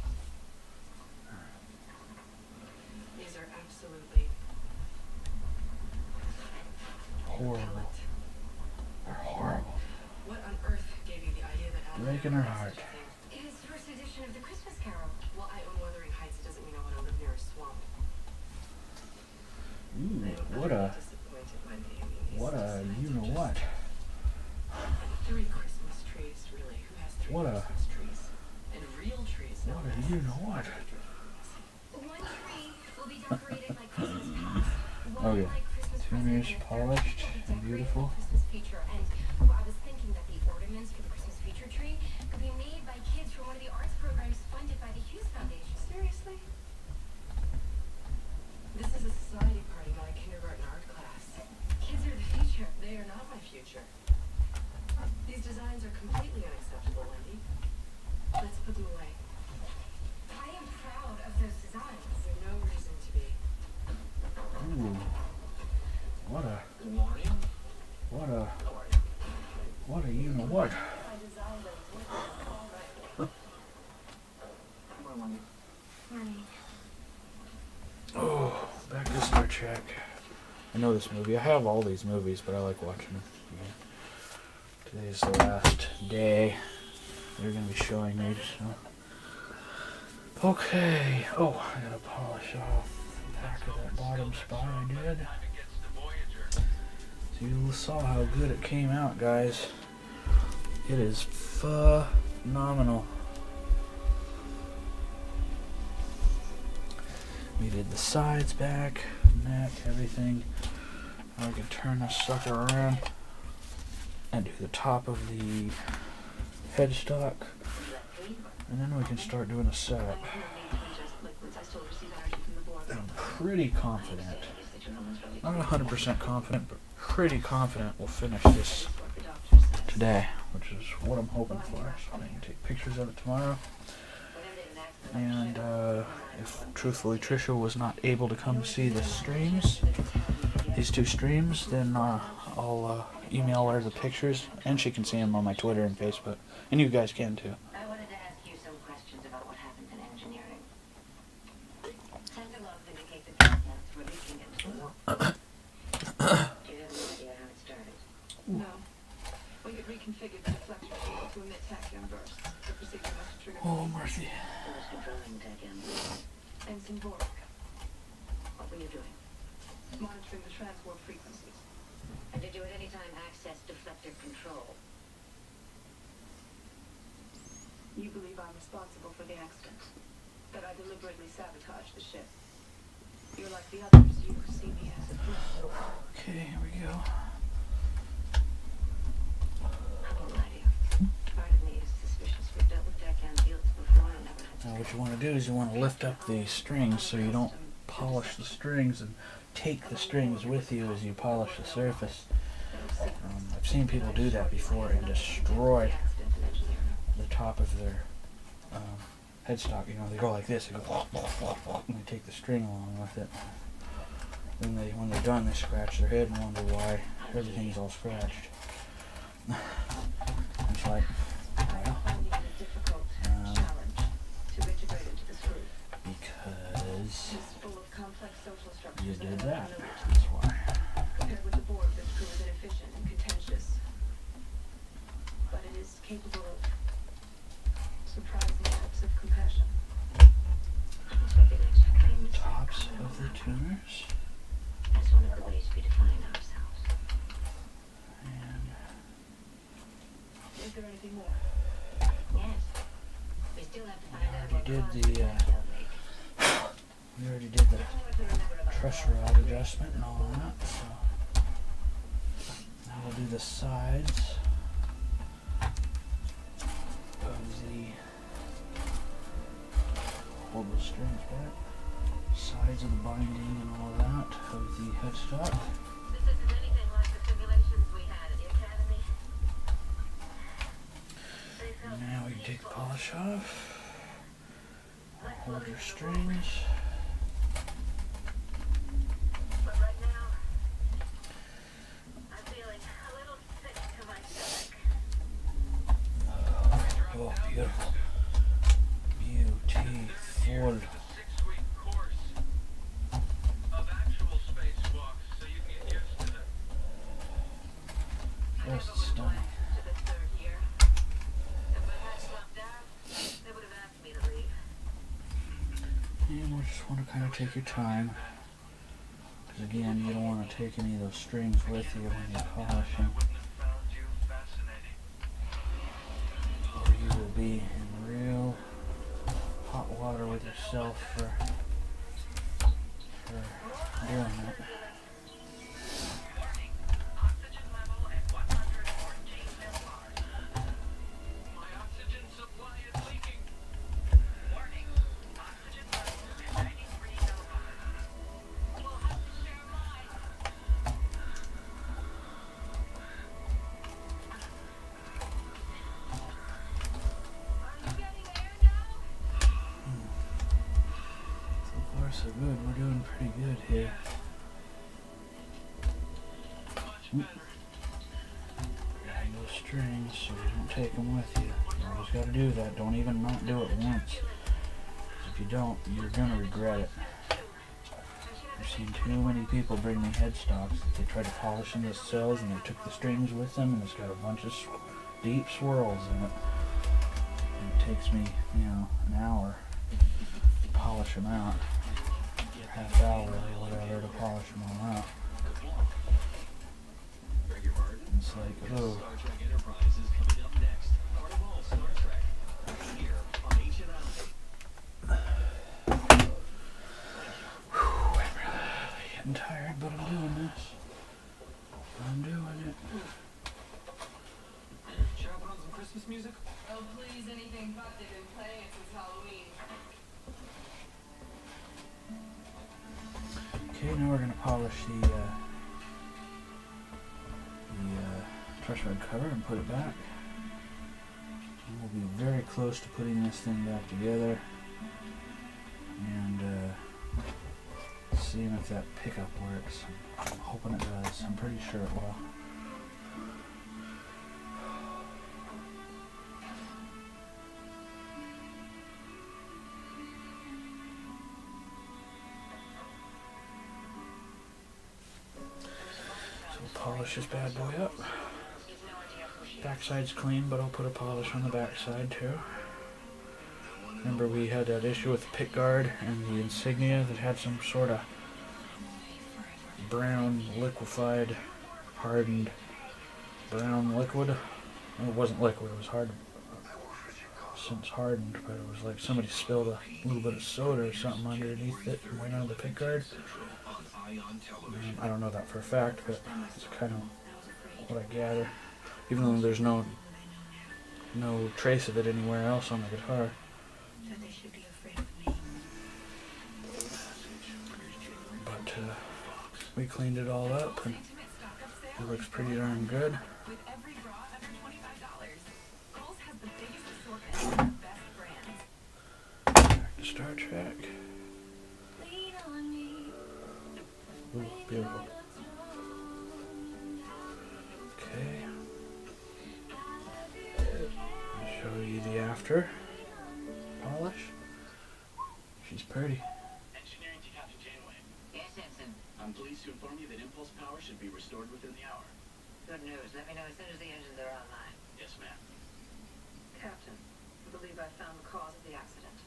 These are absolutely Horrible. They're horrible. What on earth gave you the idea that Adam Breaking her heart. His first edition of the Christmas Carol. Well, I own Wuthering Heights. It doesn't mean I want to live near a swamp. Ooh, what a, you know what? 3 Christmas trees, really. Who has 3 What a- Christmas trees? And real trees. What a, you know what? One tree will be decorated like Christmas past. One Okay. like Christmas Tuners present, and the polished third will be and decorated beautiful. like Christmas feature. And well, I was thinking that the ornaments for the Christmas feature tree could be made by kids from one of the arts programs funded by the Hughes Foundation. Seriously? This is a society party, not a kindergarten art class. Kids are the future. They are not my future. These designs are completely unacceptable, Wendy. Let's put them away. I am proud of those designs. There's no reason to be. Ooh. What a, Good morning. what a, How are you? what a, you know what? I designed them. All right. Good morning. Morning. Oh, back to Star Trek. I know this movie. I have all these movies, but I like watching them. Yeah. Today's the last day they're going to be showing me, so. Okay. Oh, I gotta polish off the back of that bottom spot I did. So you saw how good it came out, guys. It is phenomenal. We did the sides, back, neck, everything. Now we can turn this sucker around and do the top of the headstock, and then we can start doing a setup. I'm pretty confident, not 100% confident, but pretty confident we'll finish this today, which is what I'm hoping for. So I can take pictures of it tomorrow. And if truthfully Trisha was not able to come see the streams, these 2 streams, then I'll email her the pictures, and she can see them on my Twitter and Facebook, and you guys can too. I wanted to ask you some questions about what happened in engineering. Sensor logs indicate the contents were leaking into the wall. Do you have any idea how it started? No. We could reconfigure the deflector field to emit tachyon bursts. The procedure must have triggered Oh, mercy. Who was controlling tachyon? Ensign Borg. What were you doing? Monitoring the transwarp frequencies. And did you at any time access deflector control? You believe I'm responsible for the accident. That I deliberately sabotaged the ship. You're like the others. You see me as a threat. Okay, here we go. I won't lie to you. Part of me is suspicious. We've dealt with tachyon fields before and never had Now what you want to do is you want to lift up the strings so you don't polish the strings and take the strings with you as you polish the surface. I've seen people do that before and destroy the top of their headstock. You know, they go like this, they go and they take the string along with it. Then when they're done, they scratch their head and wonder why everything's all scratched. It's like, well, because you did that. That's why. Compared with the Borg, this crew is inefficient and contentious. But it is capable of surprising acts of compassion. Tops of the tuners. That's one of the ways we define ourselves. And Is there anything more? Yes. We still have to find out what did caused the, the tachyon leak. we already did the truss rod adjustment and all that, so I'll do the sides of the, hold the strings back, sides of the binding and all that of the headstock. This isn't anything like the simulations we had at the academy. Now we can take the polish off, hold your strings. But right now, I'm feeling a little sick to my stomach. Oh, beautiful. Beautiful. It's a 6-week course of actual spacewalks, so you can get used to them. Just stunning. To the 3rd year. If I had stopped out, they would have asked me to leave. And we just want to kind of take your time. Because again, you don't want to take any of those strings with you when you're polishing. Wouldn't have found you fascinating. Or you will be in real hot water with yourself for doing it. Warning, oxygen level at 114 millibars. My oxygen supply is leaking. Warning, oxygen level at 93 millibars. We'll have to share mine. Are you getting air now? So far so good, we're doing pretty good here. Much better. Grab those strings so you don't take them with you. You always got to do that, don't even not do it once. 'Cause if you don't, you're going to regret it. I've seen too many people bring me headstocks that they tried to polish in the cells and they took the strings with them and it's got a bunch of deep swirls in it. And it takes me, you know, an hour to polish them out. Or half hour or whatever to polish them all out. Beg your pardon? It's like, oh. Star Trek Enterprise is coming up next. Part of all Star Trek. Right here on Ancient Alley. I'm really getting tired, but I'm doing this. I'm doing it. Shall I put on some Christmas music? Oh, please, anything but. They've been playing it since Halloween. Okay, now we're going to polish the truss rod cover and put it back. And we'll be very close to putting this thing back together and seeing if that pickup works. I'm hoping it does. I'm pretty sure it will. So we'll polish this bad boy up. Backside's clean, but I'll put a polish on the backside too. Remember we had that issue with the pick guard and the insignia that had some sort of brown, liquefied, hardened brown liquid. Well, it wasn't liquid, it was hard, since hardened, but it was like somebody spilled a little bit of soda or something underneath it and went on the pick guard. I don't know that for a fact, but it's kind of what I gather. Even though there's no trace of it anywhere else on the guitar. That they should be afraid of me. But we cleaned it all up and it looks pretty darn good. With every bra under $25. Kohl's has the biggest assortment of the best brands. Back to Star Trek. Lean on me. Ooh, beautiful. Okay. I'll show you the after polish. She's pretty. Engineering to Captain Janeway. Yes, Ensign. I'm pleased to inform you that impulse power should be restored within the hour. Good news. Let me know as soon as the engines are online. Yes, ma'am. Captain, I believe I found the cause of the accident.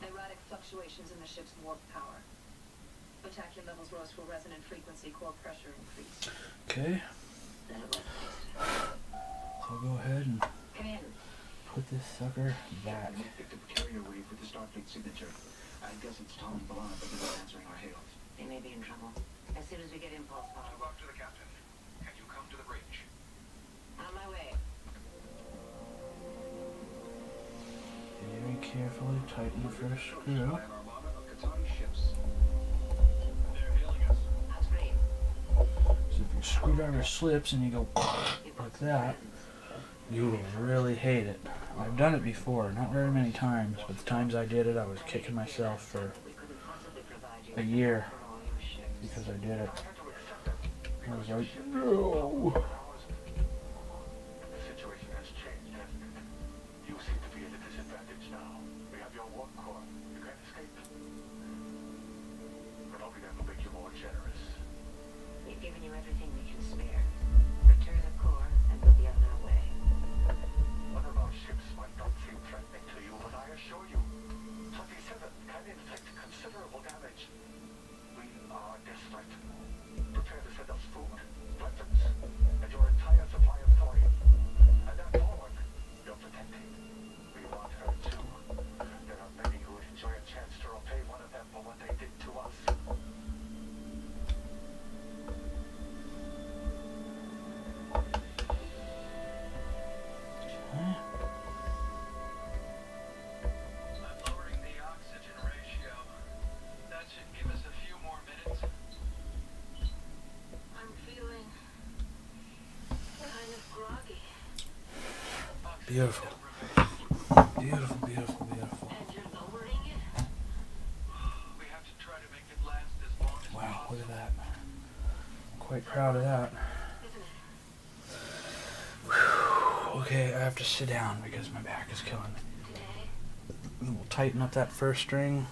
Erratic fluctuations in the ship's warp power. Batakia levels rose to a resonant frequency, core pressure increased. Okay. Then it was. So I'll go ahead and Come in. put this sucker back. We picked up a carrier wave with the Starfleet signature. I guess it's Tom and Balana, but they're not answering our hails. They may be in trouble. As soon as we get impulse power. Talk to the captain. Can you come to the bridge? my way. Very carefully tighten the first screw. An armada of Katati ships. They're hailing us. That's great. So if your screwdriver slips and you go like that, you will really hate it. I've done it before, not very many times, but the times I did it, I was kicking myself for We couldn't possibly provide you a year for all your ships. because I did it. I was like, no. The situation has changed, hasn't it? You seem to be at a disadvantage now. We have your warp core. You can't escape. But hoping that will make you more generous. We've given you everything we can spare. Return the core, and we'll be on our way. One of our ships might not seem threatening to you, but I assure you, 27 can inflict considerable damage. We are desperate. Prepare to send us food, weapons, and your entire supply of thorium. And that Borg you're protecting. We want her too. There are many who would enjoy a chance to repay one of them for what they did to us. I'm lowering the oxygen ratio. That should give us a few more minutes. I'm feeling kind of groggy. Beautiful. Beautiful, beautiful, beautiful. And you're lowering it? We have to try to make it last as long as Wow, possible. look at that. I'm quite proud of that. Isn't it? Okay, I have to sit down because my back is killing me. Today? And we'll tighten up that first string,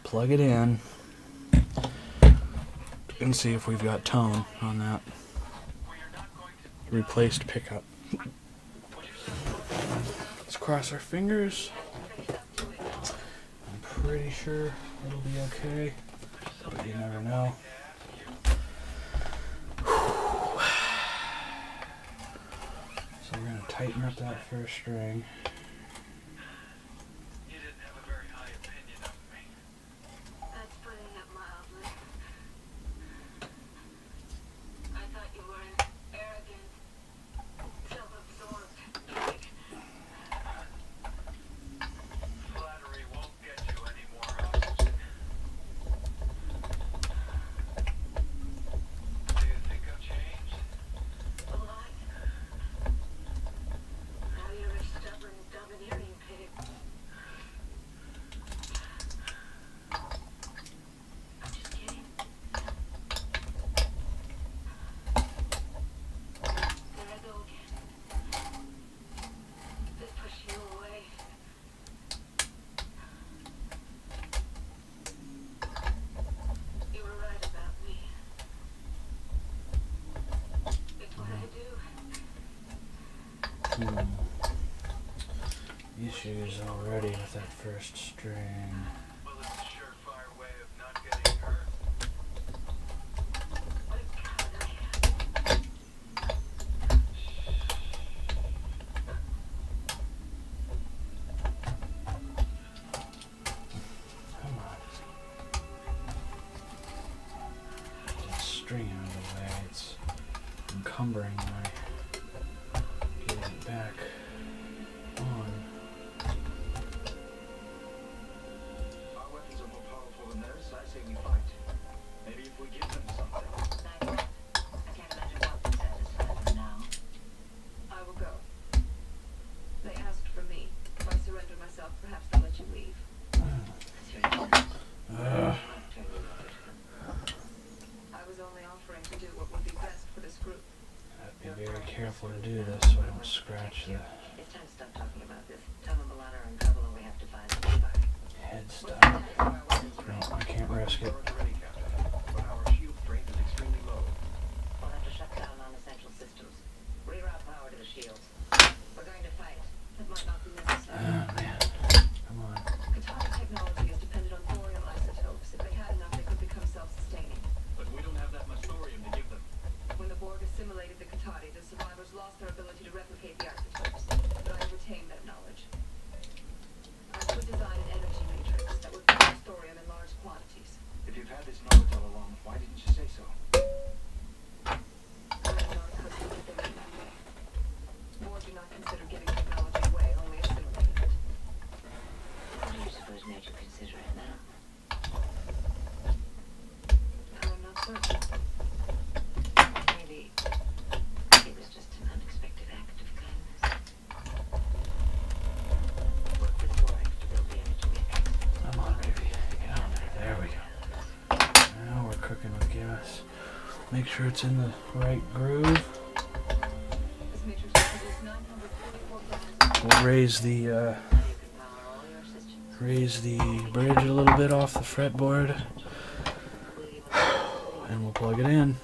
plug it in, and see if we've got tone on that replaced pickup. Let's cross our fingers. I'm pretty sure it'll be okay, but you never know. So we're going to tighten up that first string. You didn't have a very high opinion of me. That's putting it mildly. I thought you were an arrogant, self-absorbed pig. Flattery won't get you any more oxygen. Do you think I've changed? A lot. Now you're a stubborn, domineering pig. I'm just kidding. There I go again. They push you away. You were right about me. It's what I do. Issues already with that first string. Well, it's a surefire way of not getting hurt. What a coward I am. Come on. Get that string out of the way. It's encumbering my getting it back on. Our weapons are more powerful than theirs, so I say we fight. Maybe if we give them something. I can't imagine what would satisfy them now. I will go. They asked for me. If I surrender myself, perhaps they'll let you leave. That's your choice. I was only offering to do what would be best for this group. I'd be very careful to do this so I don't scratch the It's time to stop talking about this. Tell them Milana are in trouble and we have to find them. head stuff. No, I can't risk it. Ready, Captain. But our shield strength is extremely low. We'll have to shut down non-essential systems. Reroute power to the shields. We're going to fight. It might not be necessary. Oh man. Come on. Katana technology is dependent on thorium isotopes. If they had enough, they could become self-sustaining. But we don't have that much thorium to give them. When the Borg assimilated the Katati, the survivors lost their ability to replicate the isotopes. But I retained that knowledge. I could design an energy matrix that would produce thorium in large quantities. If you've had this knowledge all along, why didn't you say so? I am not accustomed to thinking that way. cooking with gas. Make sure it's in the right groove. This matrix will produce 944 grams. We'll raise the bridge a little bit off the fretboard, and we'll plug it in.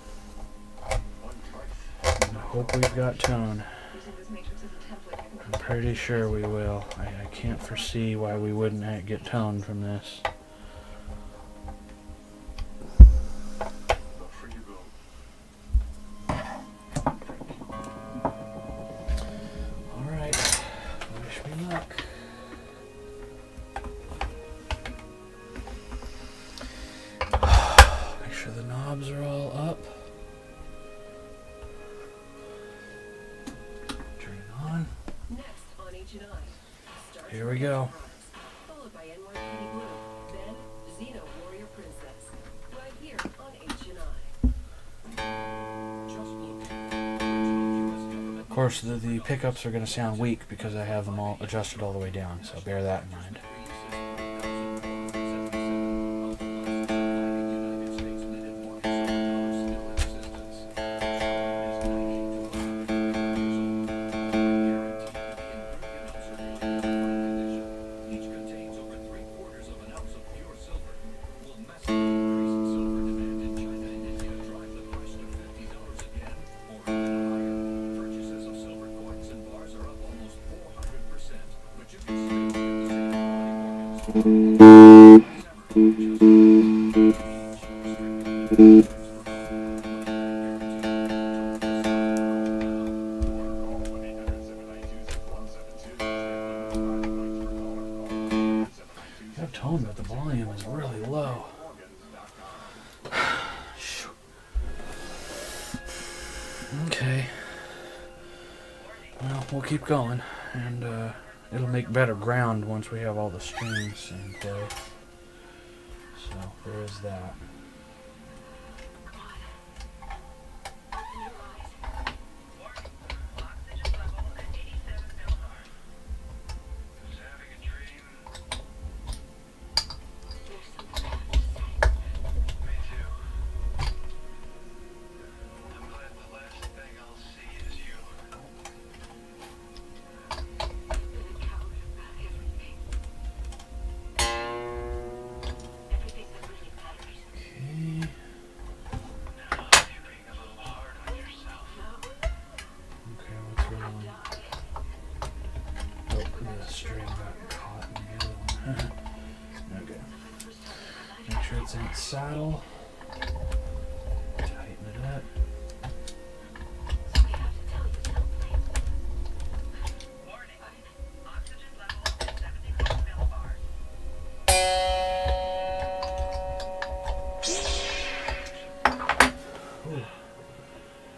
And I hope we've got tone. Using this matrix as a template, I can I'm pretty sure we will. I can't foresee why we wouldn't get tone from this. Alright, wish me luck. Make sure the knobs are all up. Turn it on. Next on H&I. Here we go. Followed by NYPD Blue. Then Xeno Warrior Princess. Right here on H&I. Of course, the pickups are going to sound weak because I have them all adjusted all the way down, so bear that in mind. I have tone, but the volume is really low. Okay. Well, we'll keep going, and it'll make better ground once we have all the strings in play. So there is that. Oxygen level at 87 millibars. Who's having a dream? Me too. I'm glad the last thing I'll see is you. Okay. Now you're being a little hard on yourself. Okay, what's wrong? Oh, the string got caught in the other one. Okay. Make sure it's in its saddle. Tighten it up. Warning. Oxygen level at 74 millibars. Ooh.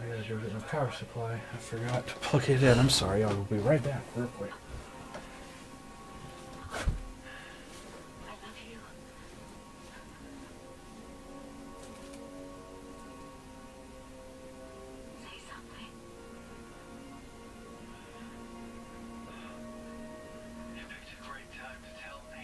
I gotta go get my power supply. I forgot to plug it in. I'm sorry. I will be right back real quick. I love you. Say something. You picked a great time to tell me.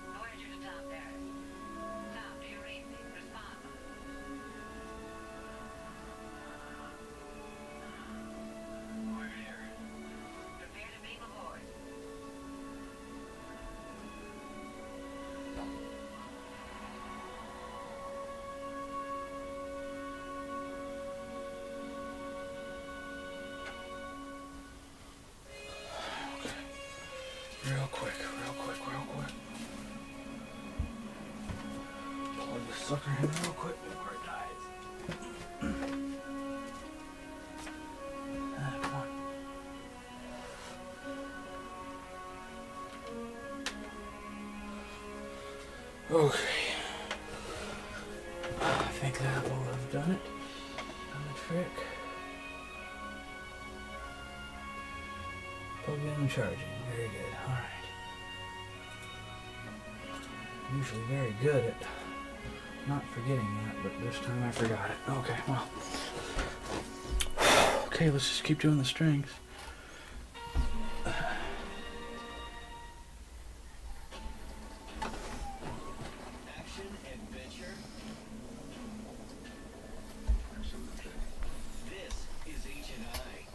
I wanted you to stop there. Tom, do you read me? Respond. We're here. Prepare to beam aboard. Real quick, real quick, real quick. Plug the sucker in real quick before it dies. Come on. Okay. think that will have done it. Done the trick. Plug in and charging. Very good. Alright. Usually very good at not forgetting that, but this time I forgot it. Okay, well. Okay, let's just keep doing the strings. Action, adventure. Absolutely. This is H&I.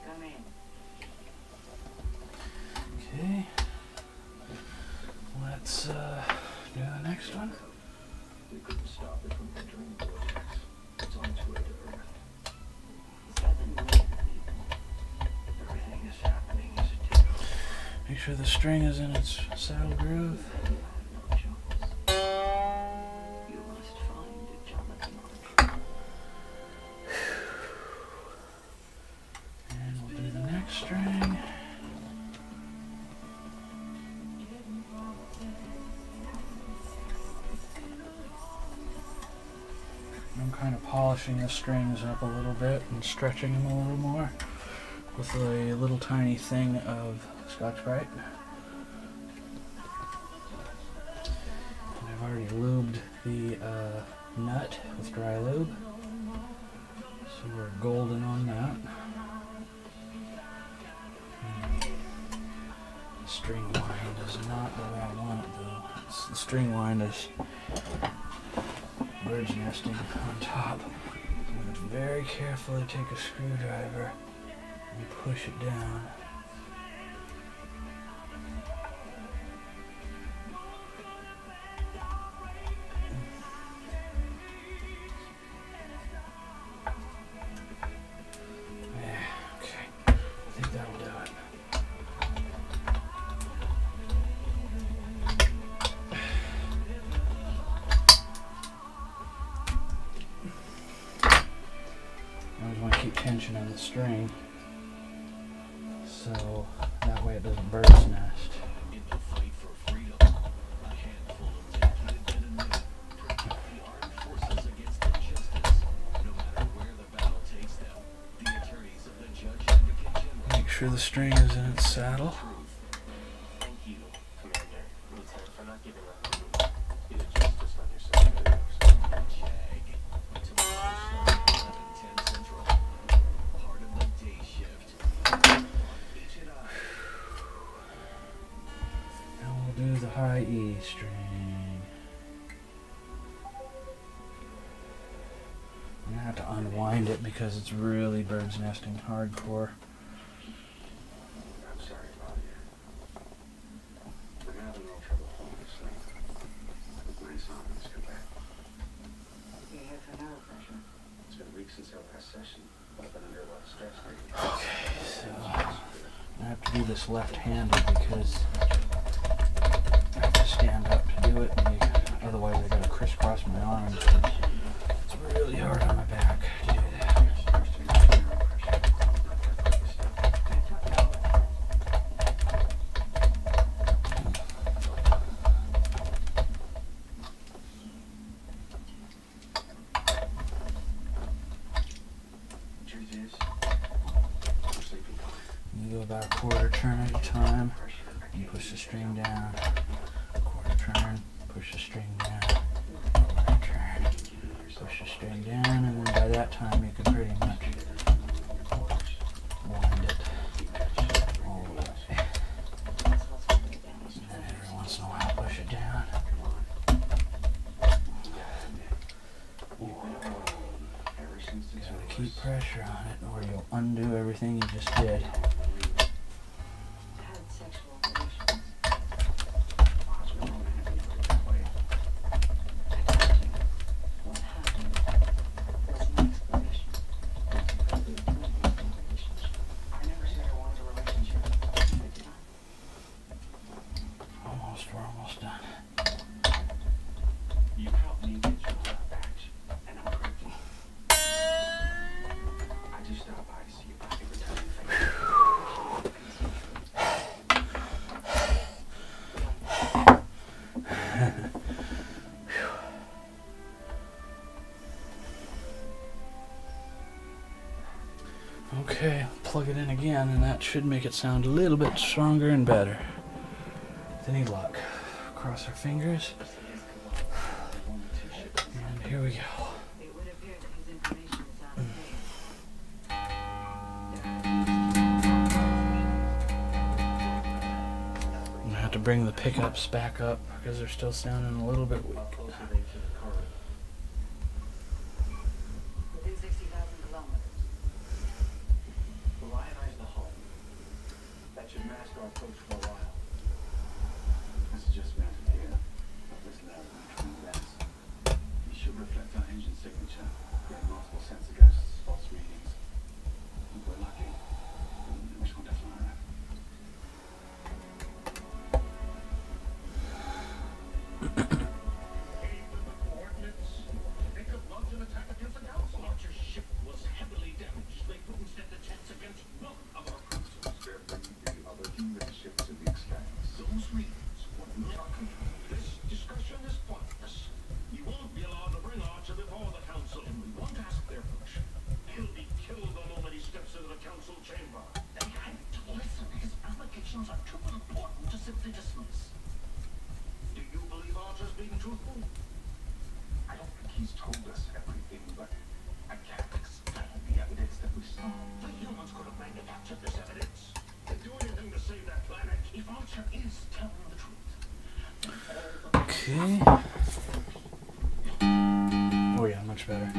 Come in. Okay. Let's do the next one. We couldn't stop it from entering the vortex. It's on its way to Earth. 7 million people. Everything is happening as it did. Make sure the string is in its saddle groove. No choice. You must find Jonathan Archer. And we'll do the next string. I'm kind of polishing the strings up a little bit and stretching them a little more with a little tiny thing of Scotch-Brite. And I've already lubed the nut with dry lube, so we're golden on that. The string wind is not the way I want it though. The string wind is bird's nesting on top. I'm going to very carefully take a screwdriver and push it down. Yeah, okay. I think that'll do it. I always want to keep tension on the string, so that way it doesn't bird's nest. In the fight for freedom, a handful of dedicated men and women protect the armed forces against injustice. No matter where the battle takes them, the attorneys of the Judge Advocate General. Make sure the string is in its saddle. Thank you, Commander, Lieutenant, for not giving up on me. You did justice on yourself. Jag. Tomorrow starts at 11:10 Central. Part of the day shift. H&I. Now we'll do the high E string. I'm going to have to unwind it because it's really bird's nesting hardcore. I'm sorry about you. I'm having no trouble holding this thing. With my songs, come back. You're here for nerve pressure. It's been weeks since our last session. I've been under a lot of stress lately. Okay, so I have to do this left-handed because I have to stand up to do it, and otherwise I gotta crisscross my arms. It's really hard on my back to do that. Truth is, I'm sleeping fine. You go about a quarter turn at a time. You push the string down. Quarter turn. Push the string down. Quarter turn. Push the string down, and then by that time you can pretty much wind it all the way. And then every once in a while push it down. Ever since the You two gotta of keep us pressure on it, or you'll undo everything you just did. Had sexual relations. was we all meant to be put that way. I told you. What happened was an exploration. Completely terminated the relationship. I never said I wanted a relationship. I did not. We're almost done. You helped me get your love back, and I'm grateful. I just stopped by to see you every time you think. again, and that should make it sound a little bit stronger and better. With any luck. Cross our fingers. And here we go. It would appear that his information is out of date. I'm gonna have to bring the pickups back up because they're still sounding a little bit weak. Within 60,000 kilometers. We'll ionize the hull. That should mask our approach for a while. This is just mounted here. This lab between vents. It should reflect our engine signature. We have multiple sensor gases, false readings. If we're lucky, we just want to fly around. He's told us everything, but I can't explain the evidence that we saw. The humans could have manufactured this evidence. They do anything to save that planet. If Archer is telling the truth, Okay. Oh yeah, much better.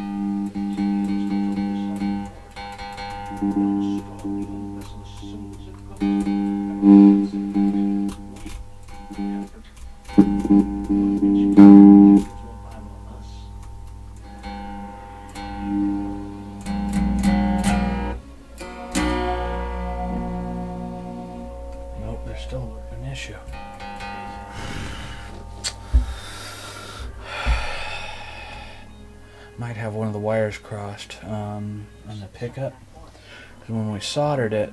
Nope, there's still an issue. Might have one of the wires crossed on the pickup. Because when we soldered it,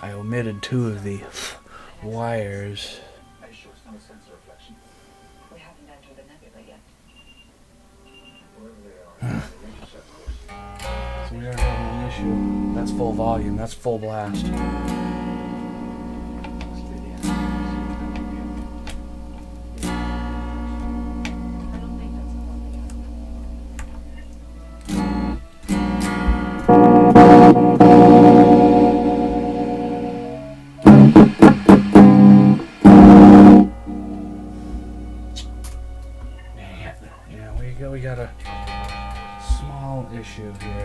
I omitted 2 of the wires. are you sure it's not a sensor reflection? We haven't entered the nebula yet. Wherever they are, the intercept course. So we are having an issue. That's full volume, that's full blast. We got a small issue here.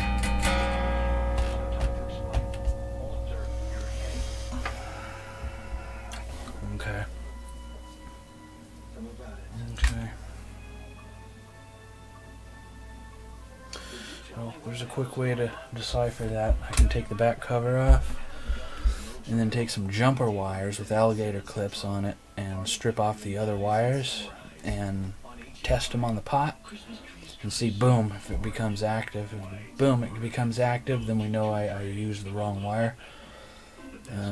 Okay. Okay. Well, there's a quick way to decipher that. I can take the back cover off and then take some jumper wires with alligator clips on it and strip off the other wires and test them on the pot and see, boom, if it becomes active. If boom, it becomes active, then we know I used the wrong wire,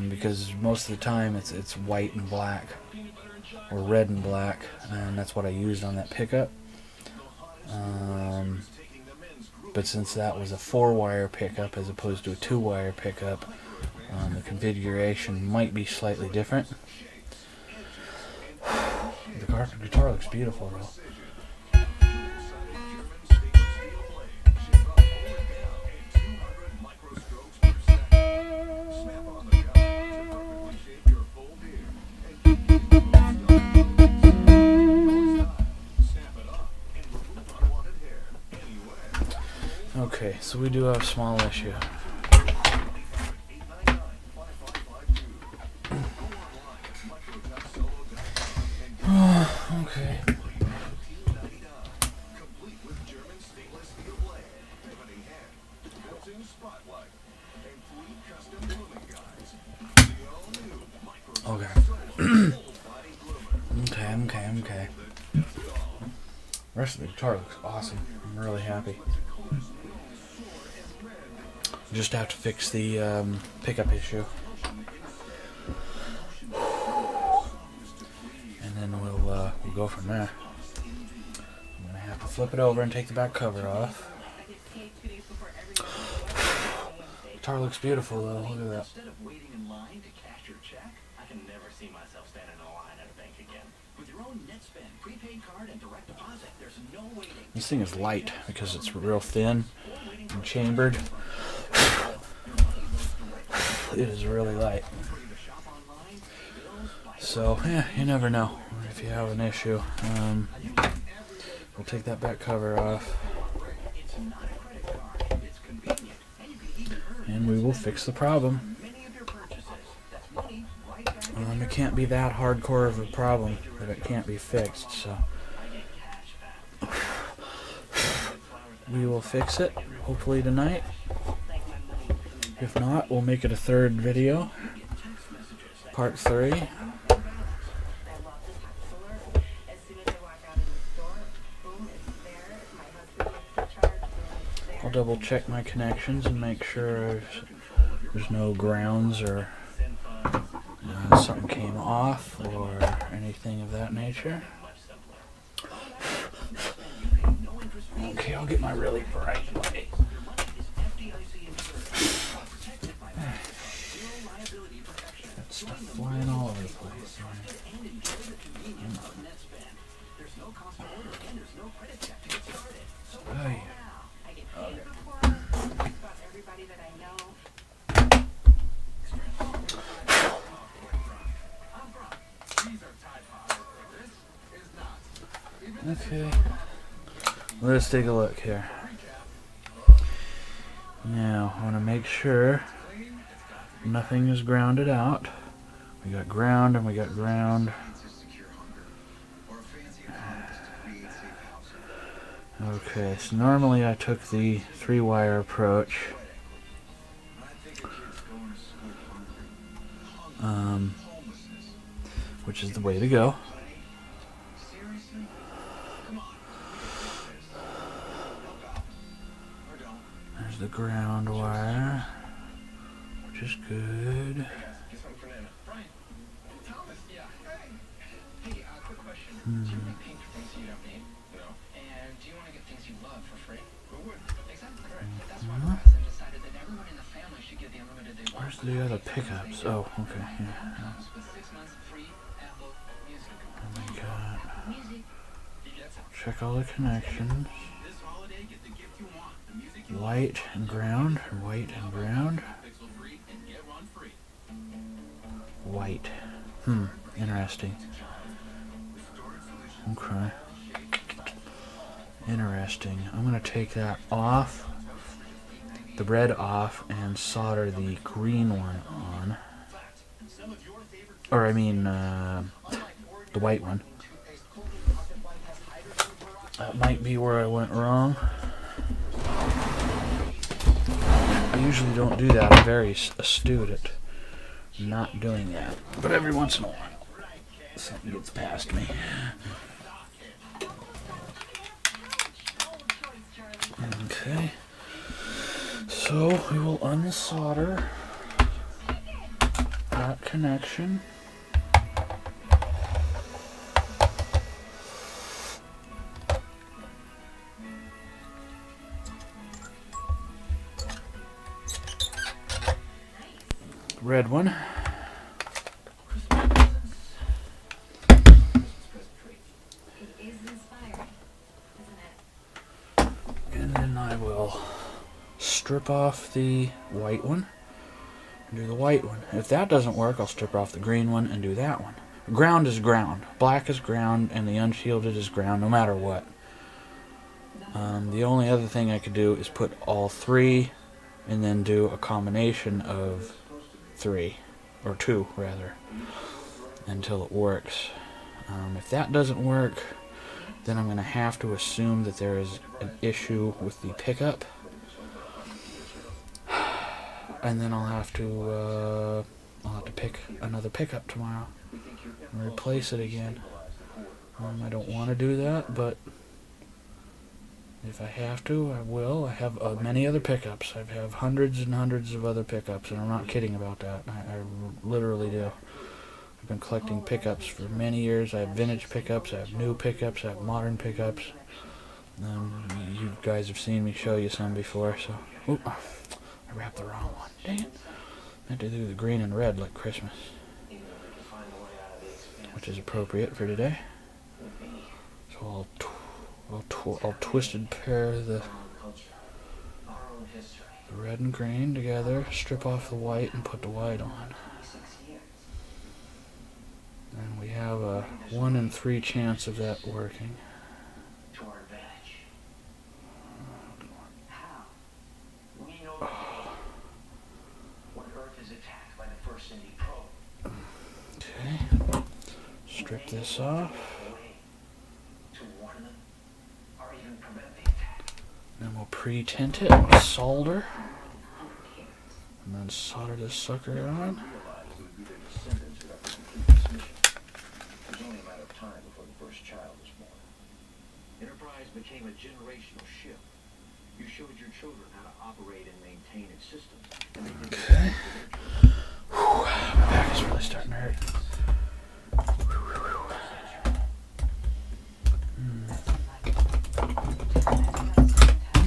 because most of the time it's white and black or red and black, and that's what I used on that pickup. But since that was a 4-wire pickup as opposed to a 2-wire pickup, the configuration might be slightly different. The guitar looks beautiful though. Okay, so we do have a small issue. Okay. Okay. Okay. The rest of the guitar looks awesome. I'm really happy. Just have to fix the pickup issue. And then we'll go from there. I'm gonna have to flip it over and take the back cover off. I get paid 2 days before Guitar looks beautiful though. Look at that. Instead of waiting in line to cash your check, I can never see myself standing in a line at a bank again. With your own NetSpend prepaid card and direct deposit, there's no waiting. This thing is light because it's real thin and chambered. It is really light. So, yeah, you never know if you have an issue. We'll take that back cover off. And we will fix the problem. It can't be that hardcore of a problem that it can't be fixed, so we will fix it, hopefully tonight. If not, we'll make it a third video, part 3. I'll double check my connections and make sure there's no grounds or something came off or anything of that nature. Okay, I'll get my really bright light. That stuff flying all over the place. Oh, yeah. Okay, let's take a look here. Now, I want to make sure nothing is grounded out. We got ground and we got ground. Okay, so normally I took the 3-wire approach. Which is the way to go. There's the ground wire, which is good. Where's the other pickups? Oh, okay, yeah. And we got, check all the connections. White and ground, white and ground. White. Interesting. Okay. Interesting. I'm going to take that off, the red off, and solder the green one on. Or, I mean, the white one. That might be where I went wrong. I usually don't do that. I'm very astute at not doing that. But every once in a while, something gets past me. Okay. So we will unsolder that connection. Red one. And then I will strip off the white one and do the white one. If that doesn't work, I'll strip off the green one and do that one. Ground is ground. Black is ground and the unshielded is ground no matter what. The only other thing I could do is put all 3 and then do a combination of 3, or 2 rather, until it works. If that doesn't work, then I'm going to have to assume that there is an issue with the pickup, and then I'll have to pick another pickup tomorrow and replace it again. I don't want to do that, but if I have to, I will. I have many other pickups. I have hundreds and hundreds of other pickups, and I'm not kidding about that. I literally do. I've been collecting pickups for many years. I have vintage pickups, I have new pickups, I have modern pickups. You guys have seen me show you some before, so... Oop, I I wrapped the wrong one. Dang it. I had to do the green and red like Christmas. Which is appropriate for today. So I'll twisted pair the red and green together, strip off the white and put the white on. And we have a 1 in 3 chance of that working. To our advantage. How? We know the day when Earth is attacked by the first Indy probe. Okay. Strip this off. To warn them, or even prevent the attack. Then we'll pre-tint it with solder. And then solder this sucker on. It was only a matter of time before the first child was born. Enterprise became a generational ship. You showed your children how to operate and maintain its systems. And they did Okay. Whew, my back is really starting to hurt.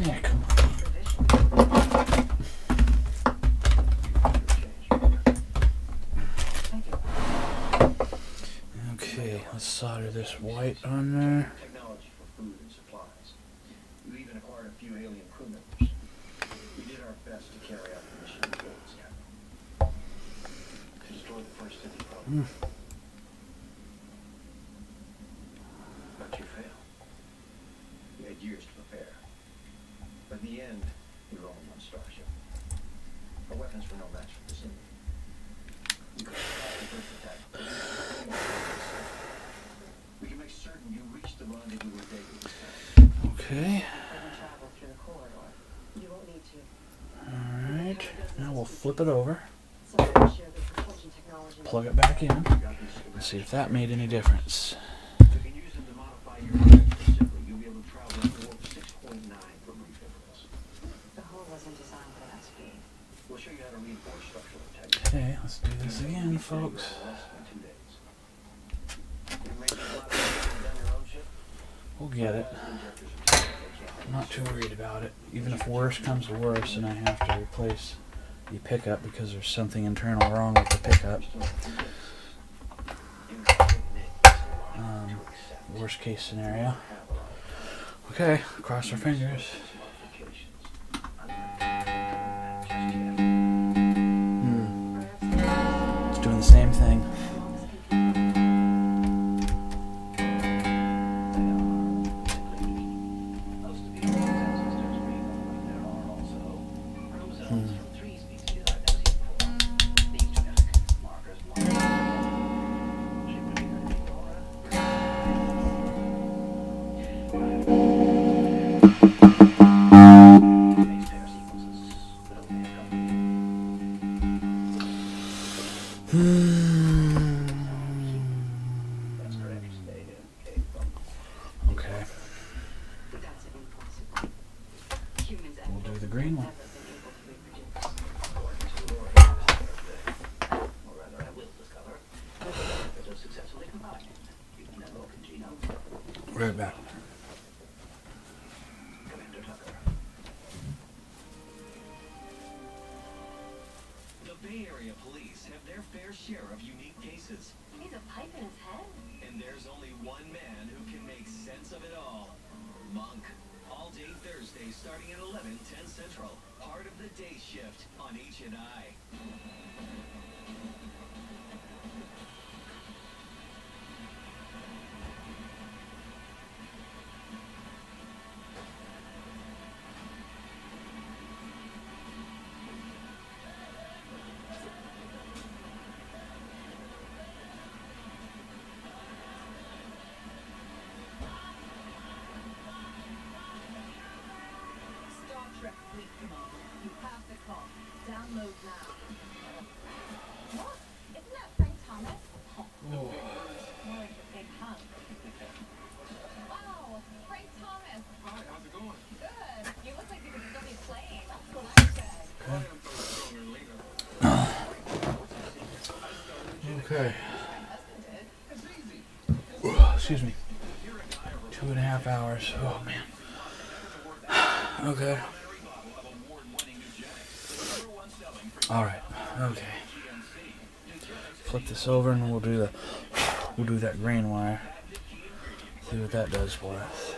Yeah, come on. Okay, let's solder this white on there. Technology for food and supplies. We even acquired a few alien crew members. We did our best to carry out the mission to its capital. To destroy the first city probe. But you failed. You had years to prepare. But in the end, we were only one starship. Our weapons were no match for this enemy. We could stop the first attack. We can make certain you reach the rendezvous with David this time. Okay. Travel through the corridor. You won't need to. Alright. Now we'll flip it over. Someone share the propulsion technology. Plug it back in. And see if that made any difference. If you can use them to modify your weapons specifically, you'll be able to travel at warp 6.9 for brief intervals. The hull wasn't designed for that speed. We'll show you how to reinforce structural integrity. Okay, let's do this again, folks. Less than 2 days. You can make a lot of things on your own ship. We'll get it. I'm not too worried about it. Even if worse comes to worse and I have to replace the pickup because there's something internal wrong with the pickup. Worst case scenario. Okay, cross our fingers. It's doing the same thing. Okay. We'll do the green one. Right back. The Bay Area police have their fair share of unique cases. He's a pipe in his head. And there's only one man who can make sense of it all. Monk. All day Thursday starting at 11:10 Central. Part of the day shift on H&I. Star Trek Fleet Commander, you have the call. Download now. What? Isn't that Frank Thomas? Oh. More like a big hunk. Wow, Frank Thomas. Hi, how's it going? Good. You look like you could still be playing. That's what I said. I am stronger later. Okay. My husband did. It's easy. Excuse me. 2.5 hours. Oh man. Okay. Alright, okay. Flip this over and we'll do that green wire. See what that does for us.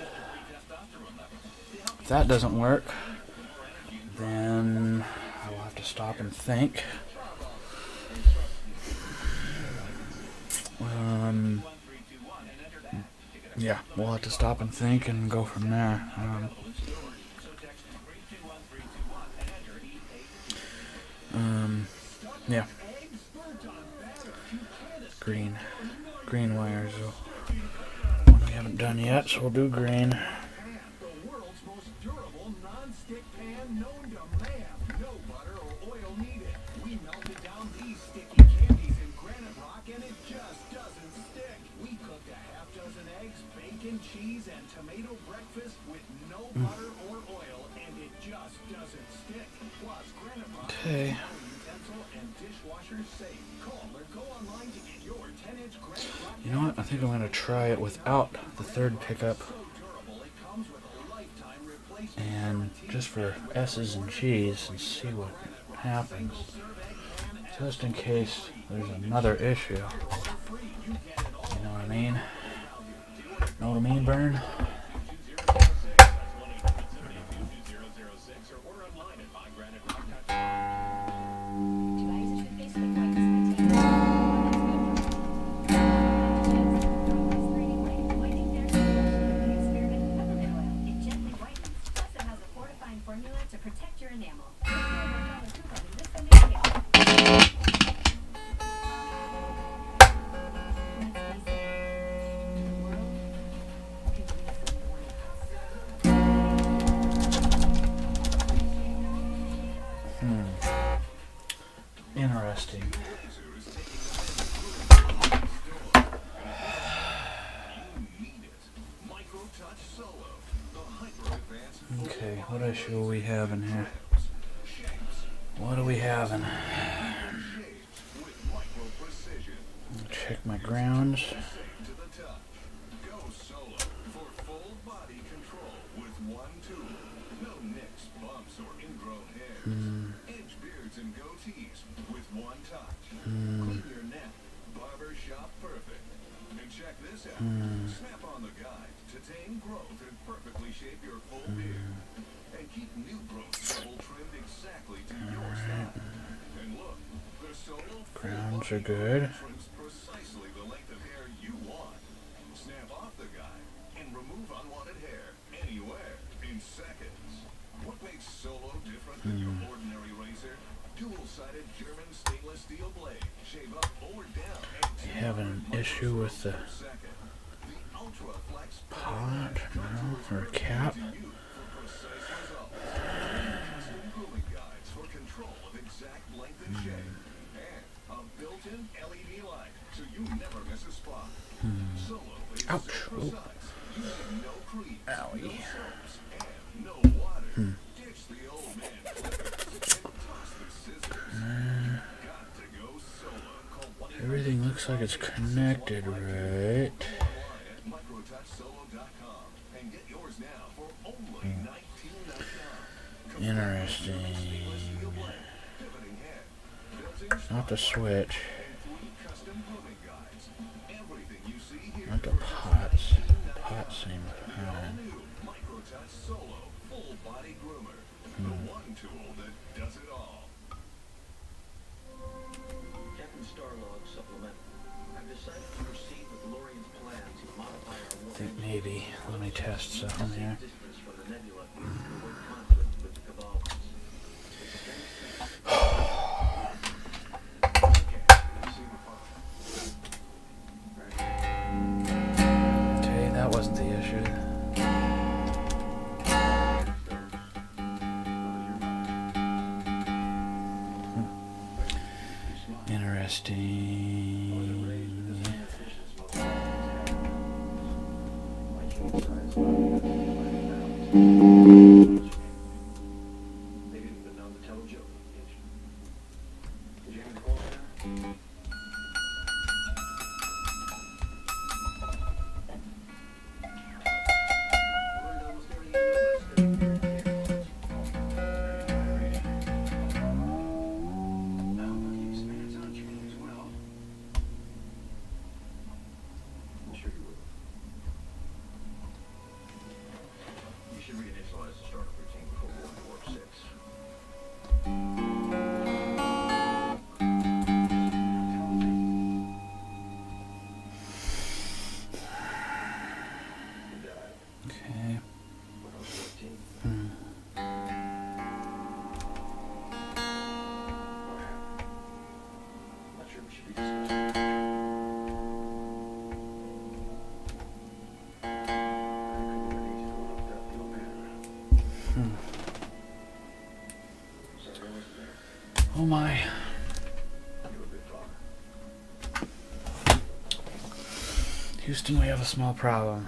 If that doesn't work, then I will have to stop and think. Yeah, we'll have to stop and think and go from there. Yeah. Green wires. One we haven't done yet, so we'll do green. The world's most durable non-stick pan known to man. No butter or oil needed. We melted down these sticky candies in granite rock and it just doesn't stick. We cooked a half dozen eggs, bacon, cheese, and tomato breakfast with no butter or oil and it just doesn't stick. Plus, granite rock is utensil and dishwasher safe. Call or go online to get your 10-inch granite rock. You know what? I think I'm going to try it without the third pickup. And just for S's and G's and see what happens. Just in case there's another issue. You know what I mean? Know what I mean, Burn? Interesting. Okay, what issue do we have in here? What do we have in? Check my grounds. Snap on the guide to tame growth and perfectly shape your full beard. And keep new growth stubble trimmed exactly to your style. And look, the solo Grounds are good. trims precisely the length of hair you want. Snap off the guide and remove unwanted hair anywhere in seconds. What makes Solo different than your ordinary razor? Dual-sided German stainless steel blade. Shave up or down. You have an issue with the pot, no, or cap. Ouch. Oh. Owie. Everything looks like it's connected, right? Interesting. Not the switch. Not the pots. Pot seems fine. Captain Starlog supplement. I've decided to proceed with Lorian's plan to modify our I think maybe. Let me test something here. distance from the nebula to avoid conflict with the Cabal. Okay, that wasn't the issue. Interesting. They didn't even know to tell a joke. Did you have any calls now? Learned almost everything you know about Houston, we have a small problem.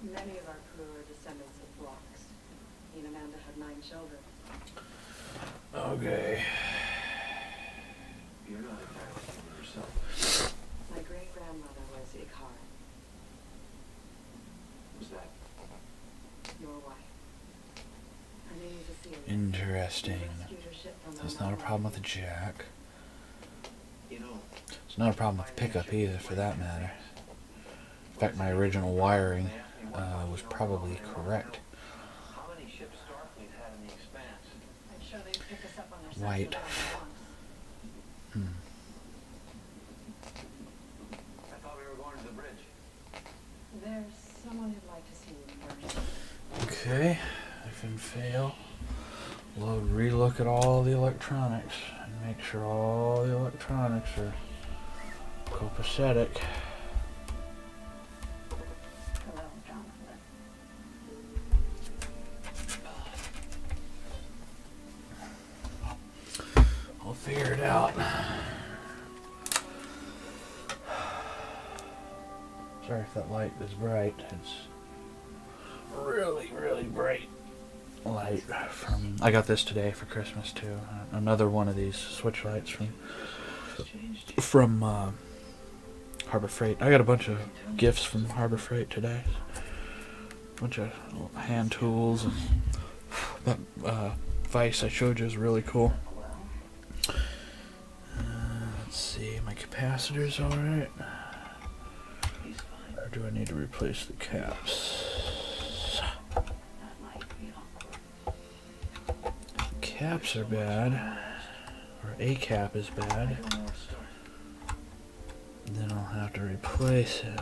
Many of our crew are descendants of blocks. He and Amanda had 9 children. Okay. You're not entirely human yourself. My great-grandmother was Ikar, Who's that? your wife. Her name is Cecilia. Interesting. Rescued her ship from That's not a problem with the jack. You know, It's not a problem with the pickup either, for that matter. In fact, my original wiring was probably correct. how many ships Starfleet had in the Expanse? I'm sure they picked us up on their White. I thought we were going to the bridge. There's someone who'd like to see you first. Okay, if and fail, we'll relook at all the electronics and make sure all the electronics are copacetic. Hello, Jonathan. I'll figure it out. Sorry if that light is bright. It's really, really bright light from. I got this today for Christmas too. Another one of these switch lights from Harbor Freight. I got a bunch of gifts from Harbor Freight today. A bunch of hand tools, and that vise I showed you is really cool. Let's see, my capacitor's alright. Or do I need to replace the caps? Caps are bad, or a cap is bad. Then I'll have to replace it.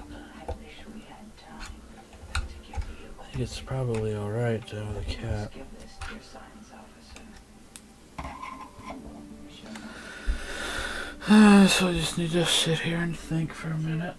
I think it's probably alright though, the cap. So I just need to sit here and think for a minute.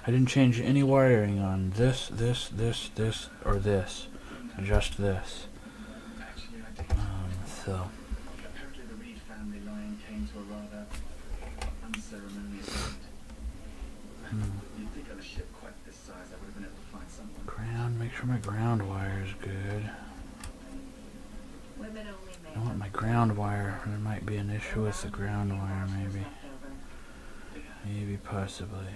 I didn't change any wiring on this, or this. Just this. So. Apparently the Reed family line came to a rather unceremonious end. You'd think on a ship quite this size I would have been able to find someone. Ground, make sure my ground wire is good. I want my ground wire. There might be an issue with the ground wire, maybe. Maybe, possibly.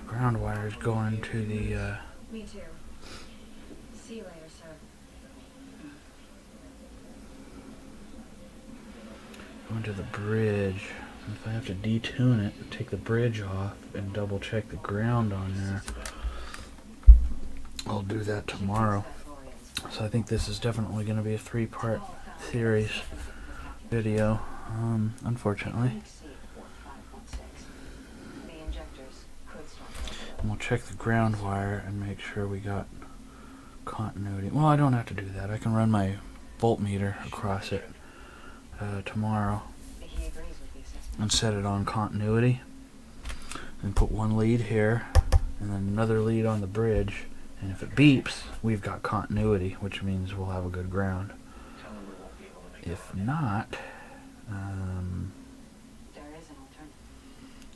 Ground wire is going to the, Me too. See you later, sir. going to the bridge. If I have to detune it, take the bridge off and double check the ground on there, I'll do that tomorrow. So I think this is definitely going to be a 3-part series video, unfortunately. And we'll check the ground wire and make sure we got continuity. Well, I don't have to do that. I can run my voltmeter across it tomorrow and set it on continuity and put one lead here and then another lead on the bridge, and if it beeps, we've got continuity, which means we'll have a good ground. If not,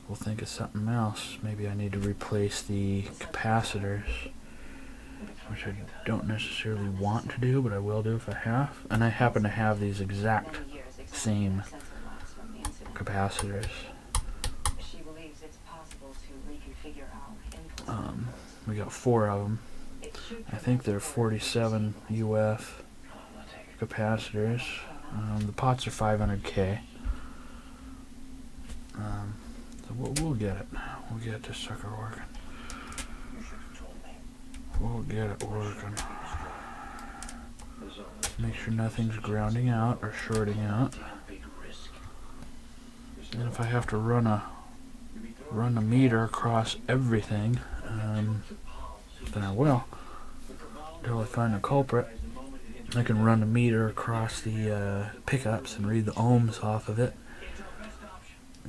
we'll think of something else. Maybe I need to replace the capacitors, which I don't necessarily want to do, but I will do if I have. And I happen to have these exact same capacitors. She believes it's possible to reconfigure our input. We got 4 of them. I think they're 47 UF capacitors. The pots are 500K. So we'll get it. We'll get this sucker working. We'll get it working. Make sure nothing's grounding out or shorting out. And if I have to run a meter across everything, then I will. Until I find a culprit. I can run a meter across the pickups and read the ohms off of it.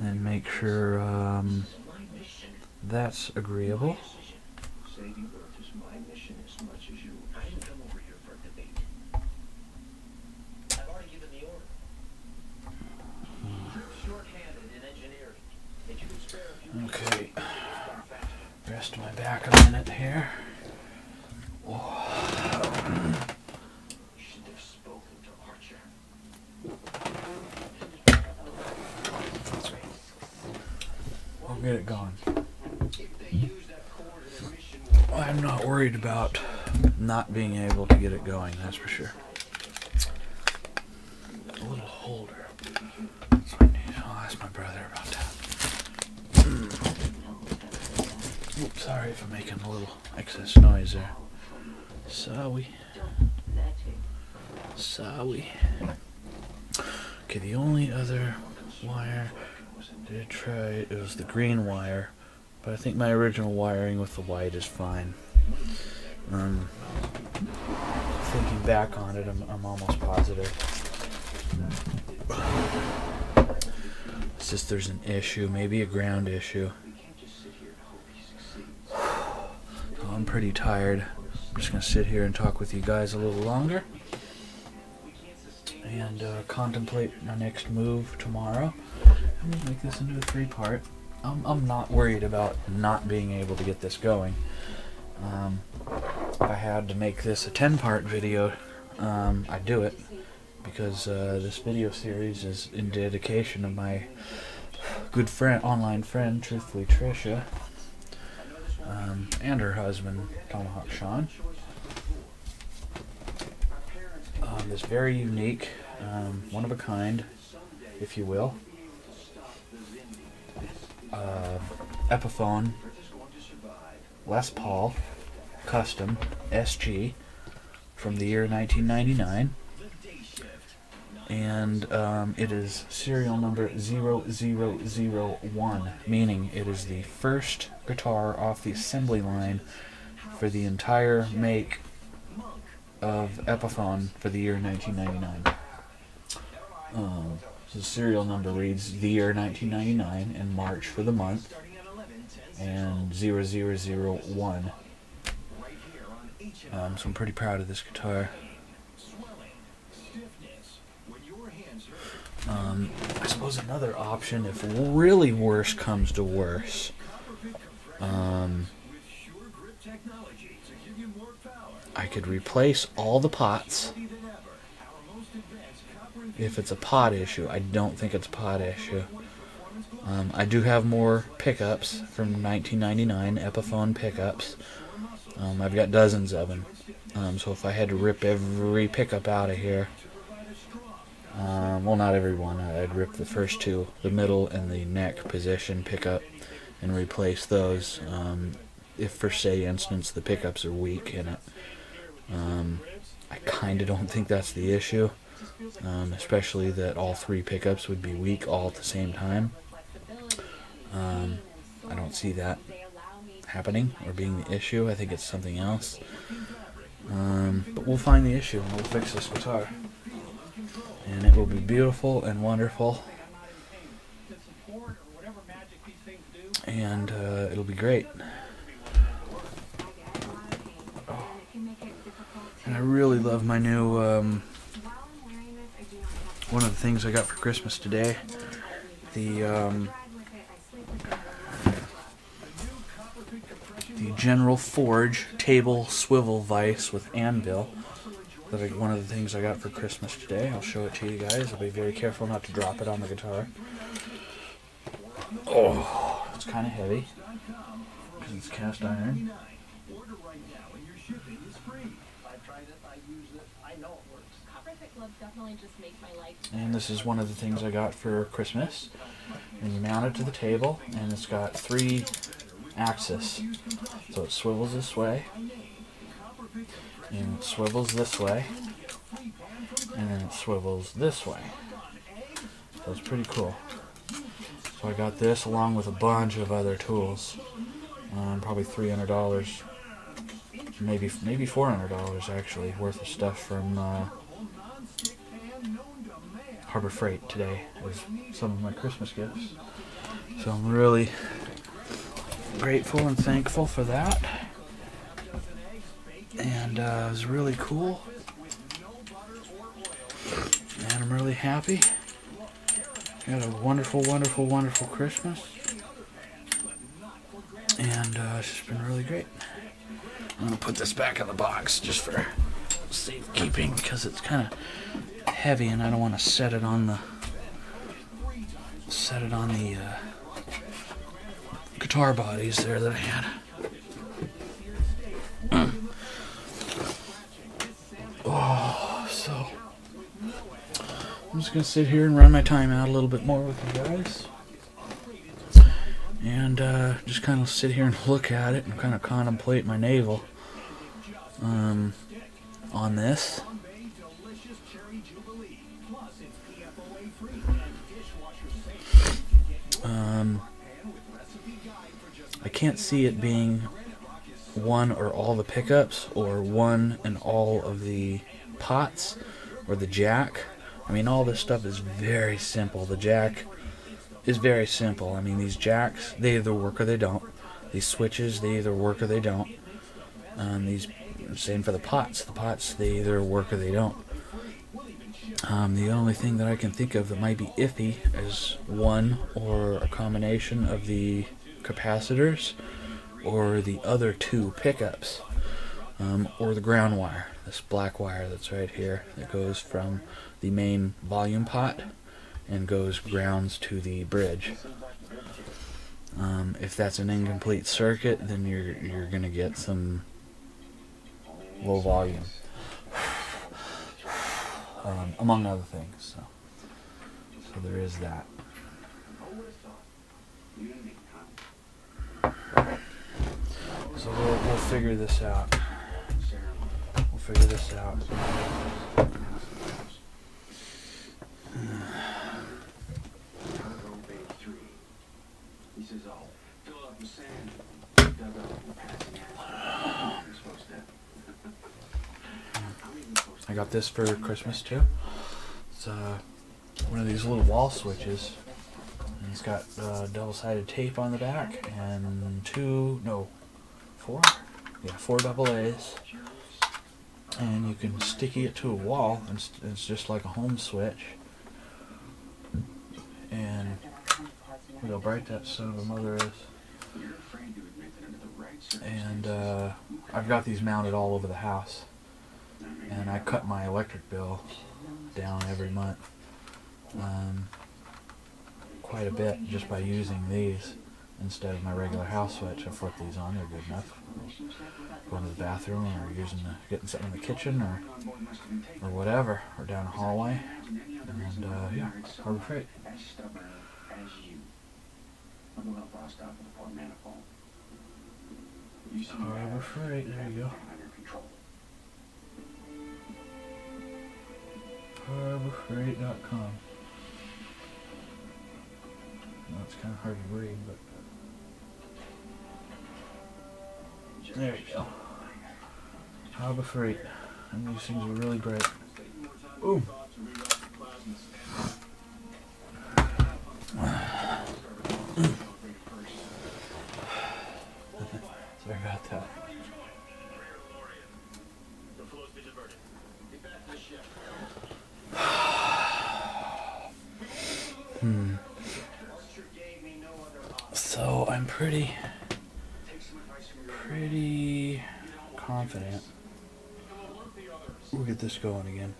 And make sure that's agreeable. Okay, rest my back a minute here. We'll get it going. I'm not worried about not being able to get it going, that's for sure. A little holder. That's what I need. I'll ask my brother about that. Oops, sorry if I'm making a little excess noise there. Sorry. Okay, the only other wire I did try, it was the green wire, but I think my original wiring with the white is fine. Thinking back on it, I'm almost positive. It's just there's an issue, maybe a ground issue. I'm pretty tired. I'm just going to sit here and talk with you guys a little longer and contemplate my next move tomorrow. I'm going to make this into a 3-part. I'm not worried about not being able to get this going. If I had to make this a 10-part video, I'd do it, because this video series is in dedication of my good friend, online friend, truthfully Trisha, and her husband, Tomahawk Sean. This very unique, one of a kind, if you will, Epiphone Les Paul Custom SG from the year 1999, and it is serial number 0001, meaning it is the first guitar off the assembly line for the entire make of Epiphone for the year 1999. The serial number reads the year 1999 and March for the month, and 0001. So I'm pretty proud of this guitar. I suppose another option, if really worse comes to worse, I could replace all the pots. If it's a pot issue, I don't think it's a pot issue. I do have more pickups from 1999, Epiphone pickups. I've got dozens of them. So if I had to rip every pickup out of here, well, not every one, I'd rip the first 2, the middle and the neck position pickup, and replace those. If for say instance the pickups are weak in it. I kind of don't think that's the issue, especially that all 3 pickups would be weak all at the same time. I don't see that happening or being the issue. I think it's something else. But we'll find the issue and we'll fix this guitar. And it will be beautiful and wonderful. And it'll be great. And I really love my new, one of the things I got for Christmas today, the General Forge table swivel vise with anvil. One of the things I got for Christmas today. I'll show it to you guys. I'll be very careful not to drop it on the guitar. Oh, it's kind of heavy because it's cast iron. Order right now and your shipping is free. I've tried it, I use it, I know it works. Copper-thick gloves definitely just make my life. And this is one of the things I got for Christmas. And you mount it to the table, and it's got 3 axes. So it swivels this way, and it swivels this way, and then it swivels this way. So it's pretty cool. So I got this along with a bunch of other tools. Probably $300, maybe $400 actually worth of stuff from Harbor Freight today as some of my Christmas gifts. So I'm really grateful and thankful for that. And it was really cool. And I'm really happy. Had a wonderful, wonderful, wonderful Christmas. And it's just been really great. I'm going to put this back in the box just for safekeeping because it's kind of heavy and I don't want to set it on the guitar bodies there that I had. So I'm just going to sit here and run my time out a little bit more with you guys. And just kind of sit here and look at it and kind of contemplate my navel on this. I can't see it being one or all the pickups or one and all of the pots or the jack. I mean, all this stuff is very simple. The jack is very simple. I mean, these jacks, they either work or they don't. These switches, they either work or they don't. Same for the pots. The pots, they either work or they don't. The only thing that I can think of that might be iffy is one or a combination of the capacitors or the other 2 pickups, or the ground wire, this black wire that's right here that goes from the main volume pot and goes grounds to the bridge. If that's an incomplete circuit, then you're gonna get some low volume, among other things. So there is that. So we'll figure this out. We'll figure this out. He says, "Oh, fill it up with sand, dug up and passing it." You're supposed to. I got this for Christmas too. It's one of these little wall switches. And it's got double-sided tape on the back and 4 double A's. And you can sticky it to a wall, and it's just like a home switch. And look how bright that son of a mother is. And I've got these mounted all over the house. And I cut my electric bill down every month quite a bit just by using these instead of my regular house switch. I flip these on, they're good enough. Going to the bathroom or getting something in the kitchen or whatever, or down the hallway. And yeah, Harbor Freight. As stubborn as you. Look a little bossed up with a poor manifold. You see Harbor Freight, there you go. under control. HarborFreight.com. Well, it's kind of hard to read, but there you go. Harbor Freight. And these things are really great. Ooh. Sorry about that. So I'm pretty confident we'll get this going again.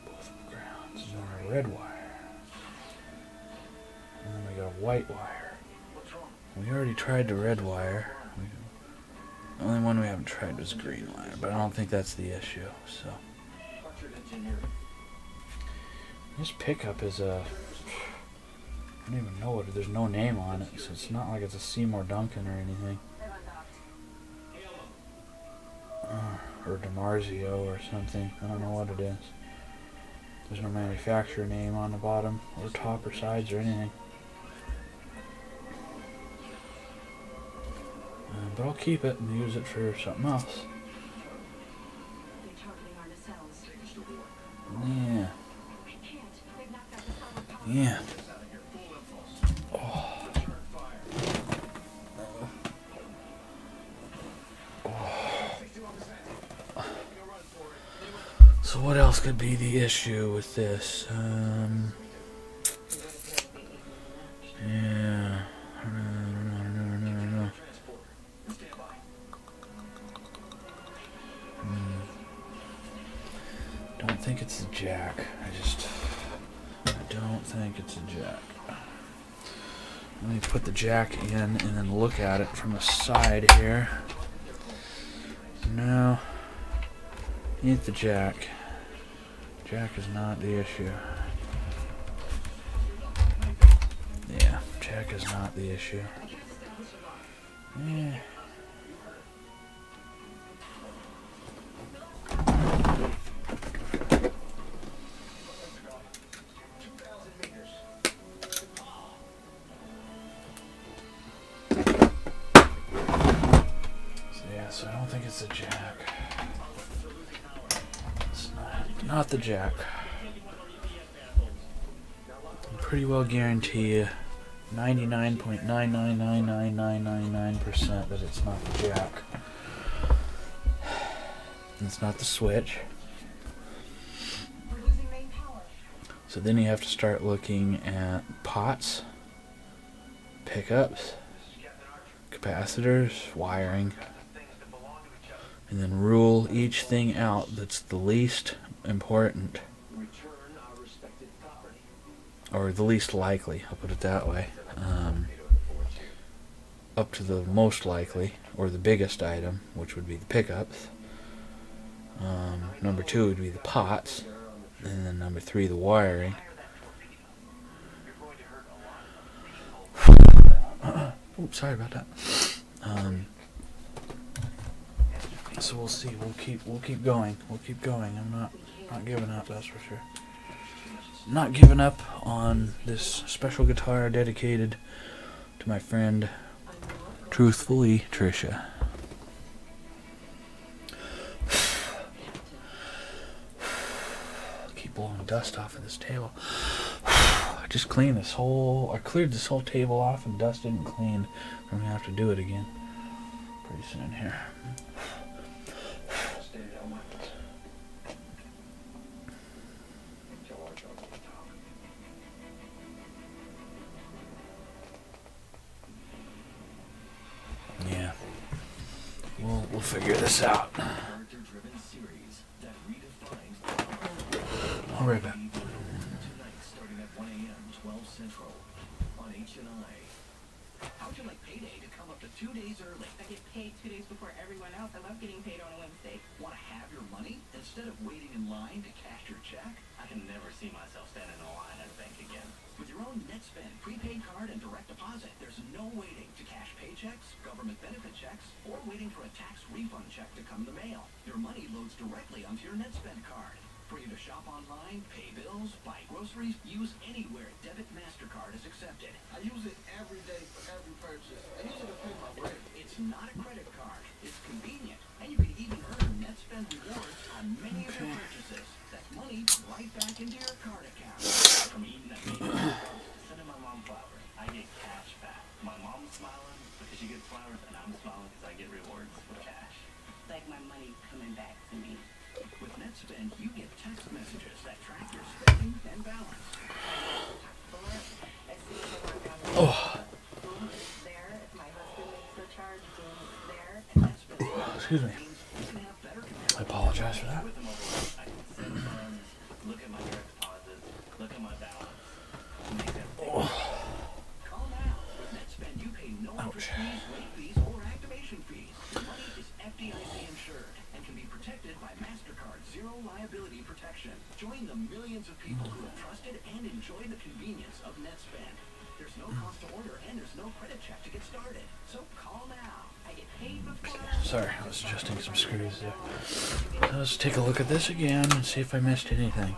Both grounds is on a red wire. And then white wire. We already tried the red wire. The only one we haven't tried was green wire, but I don't think that's the issue. So this pickup is a, I don't even know what, there's no name on it, so it's not like it's a Seymour Duncan or anything. Or DiMarzio or something. I don't know what it is. There's no manufacturer name on the bottom or top or sides or anything. But I'll keep it and use it for something else. Yeah. Yeah. Oh. So what else could be the issue with this? Yeah. Don't think it's a jack. I don't think it's a jack. Let me put the jack in and then look at it from the side here. No. Ain't the jack. Jack is not the issue. Yeah, jack is not the issue. Yeah. So I don't think it's a jack. It's not the jack. I pretty well guarantee you 99.9999999% that it's not the jack. It's not the switch. So then you have to start looking at pots, pickups, capacitors, wiring, and then rule each thing out that's the least important, or the least likely, I'll put it that way, up to the most likely, or the biggest item, which would be the pickups. Number 2 would be the pots, and then number 3 the wiring. Oops, sorry about that. So we'll see. We'll keep going. We'll keep going. I'm not giving up. That's for sure. Not giving up on this special guitar dedicated to my friend, truthfully, Trisha. Keep blowing dust off of this table. I just cleaned this whole. I cleared this whole table off, and dust didn't clean. I'm gonna have to do it again pretty soon here. Yeah, we'll figure this out. I'll be back. Starting at 1 a.m., 12 Central, on H&I. How would you like payday to come up to 2 days early? I get paid 2 days before everyone else. I love getting paid on a Wednesday. Want to have your money instead of waiting in line to cash your check? I can never see myself standing in a line at a bank again. With your own NetSpend prepaid card and direct deposit, there's no waiting to cash paychecks, government benefit checks, or waiting for a tax refund check to come in the mail. Your money loads directly onto your NetSpend card. For you to shop online, pay bills, buy groceries, use anywhere debit MasterCard is accepted. I use it every day for every purchase. I use it to pay my rent. It's not a credit card. It's convenient. And you can even earn NetSpend rewards on many of your purchases. That's money right back into your card account. From eating at me, sending my mom flowers, I get cash back. My mom's smiling because she gets flowers, and I'm smiling because I get rewards for cash. Like my money coming back to me. With NetSpend, you get text messages that track your spending and balance. Oh. Excuse me. I apologize for that. With them overall, I can send funds, look at my direct deposits, look at my balance, make everything. Call now reliability protection. Join the millions of people who have trusted and enjoyed the convenience of NetSpend. There's no cost to order and there's no credit check to get started. So call now. I get paid before. Sorry, I was adjusting some screws there. Let's take a look at this again and see if I missed anything.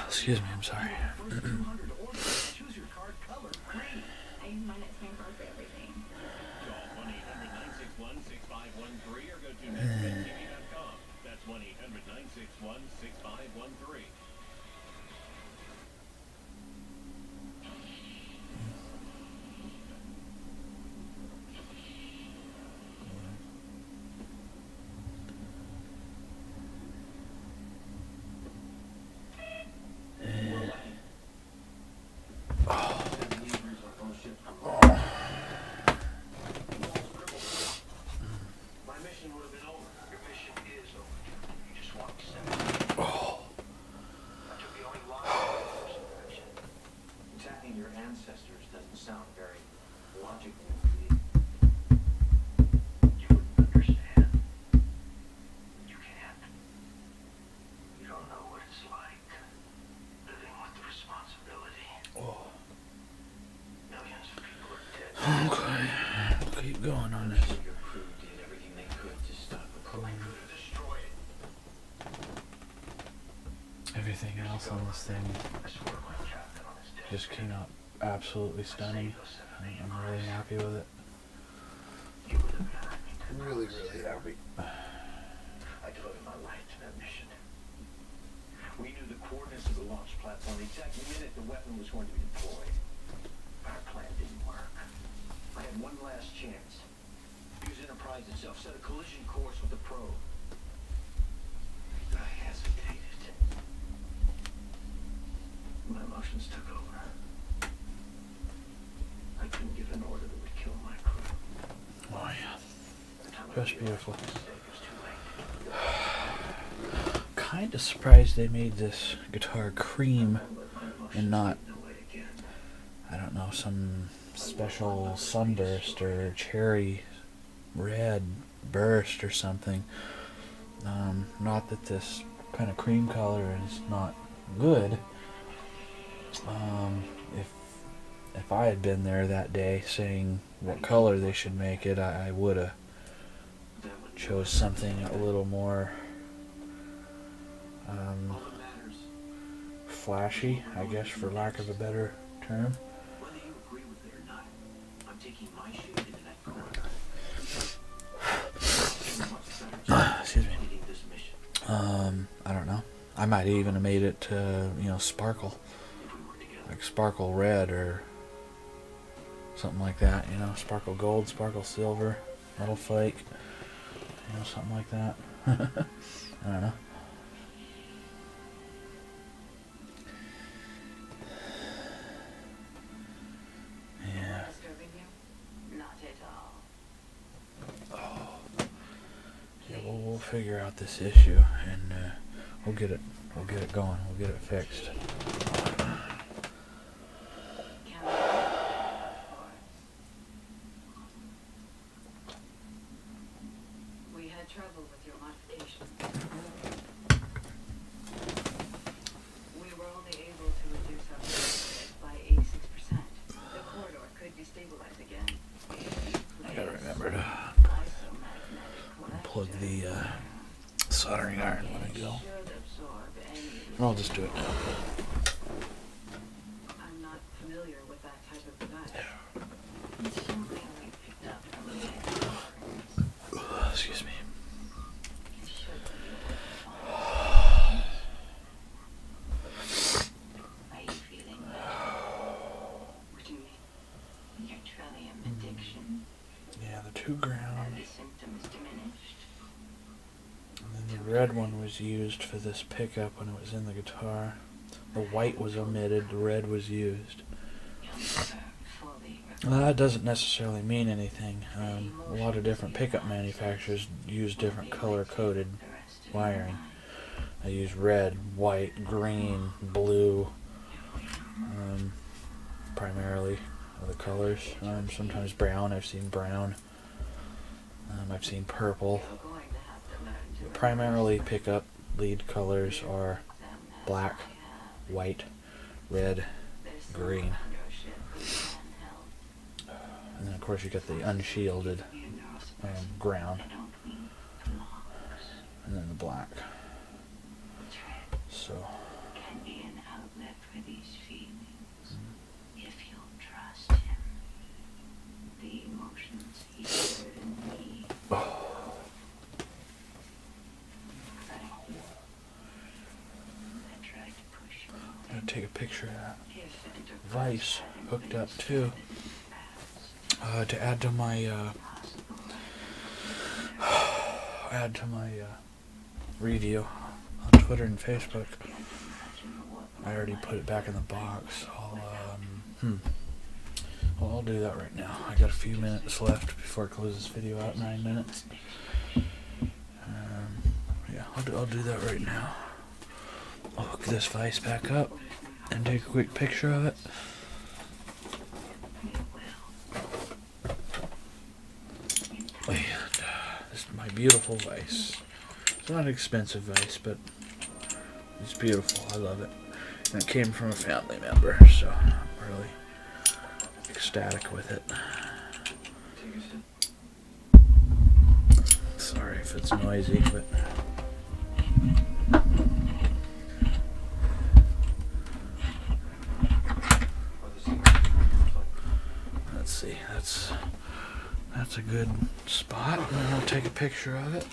Excuse me, I'm sorry. Choose your card color green. I use my NetSpend card for everything. Call 1-800-961-6513 or go to netspendtv.com. That's 1-800-961-6513. My mission would have been over. Your mission is over. You just walked 7 I took the only logical course of action. Attacking your ancestors doesn't sound very logical. You wouldn't understand. You can't. You don't know what it's like living with the responsibility. Millions of people are dead. Okay, keep going on this. Your crew did everything they could to stop the I could have destroyed it. Everything else on this thing I swear my captain on his death. just came out absolutely stunning. I'm really happy with it. You would have had me to Really happy. I devoted my life to that mission. We knew the coordinates of the launch platform, the exact minute the weapon was going to be deployed. Our plan didn't work. I had one last chance. Use Enterprise itself, set a collision course with the probe. I hesitated. My emotions took over. I couldn't give an order that would kill my crew. Oh yeah, The time I just realized beautiful. my mistake, it was too late. Kind of surprised they made this guitar cream and not, I don't know, some special sunburst or cherry red burst or something. Not that this kind of cream color is not good. If I had been there that day saying what color they should make it, I would have chose something a little more flashy, I guess, for lack of a better term. Whether you agree with it or not, I'm taking my ship into that corridor. Excuse me. Completing this mission. I don't know. I might even have made it, sparkle. Like sparkle red or something like that, sparkle gold, sparkle silver, metal flake, something like that. I don't know. Yeah. Disturbing you? Not at all. Yeah, we'll figure out this issue and we'll get it going. We'll get it fixed. We had trouble with your modification. We were only able to reduce our rate by 86%. The corridor could destabilize again. I gotta remember to plug the soldering iron when I go. Or I'll just do it now. I'm not familiar with that type of device. Excuse me. Are you feeling better? What do you mean? Your trillium addiction. Yeah, the 2 ground. The symptoms diminished. And then the red one was used for this pickup when it was in the guitar. The white was omitted, the red was used. That doesn't necessarily mean anything. A lot of different pickup manufacturers use different color-coded wiring. I use red, white, green, blue, primarily are the colors. Sometimes brown, I've seen brown. I've seen purple. You're going to have to learn to Primarily pickup lead colors are black, white, red, green. And then of course you get the unshielded ground. And then the black. So Can be an outlet for these feelings if you'll trust him. The emotions he shared in me. I tried to push you. I'm gonna take a picture of that vice hooked up too. To add to my review on Twitter and Facebook. I already put it back in the box. I'll do that right now. I got a few minutes left before I close this video out. 9 minutes. Yeah, I'll do that right now. I'll hook this vise back up and take a quick picture of it. This is my beautiful vise. It's not an expensive vise, but it's beautiful. I love it. And it came from a family member, so I'm really ecstatic with it. Sorry if it's noisy, but let's see. That's a good spot, and then I'll take a picture of it.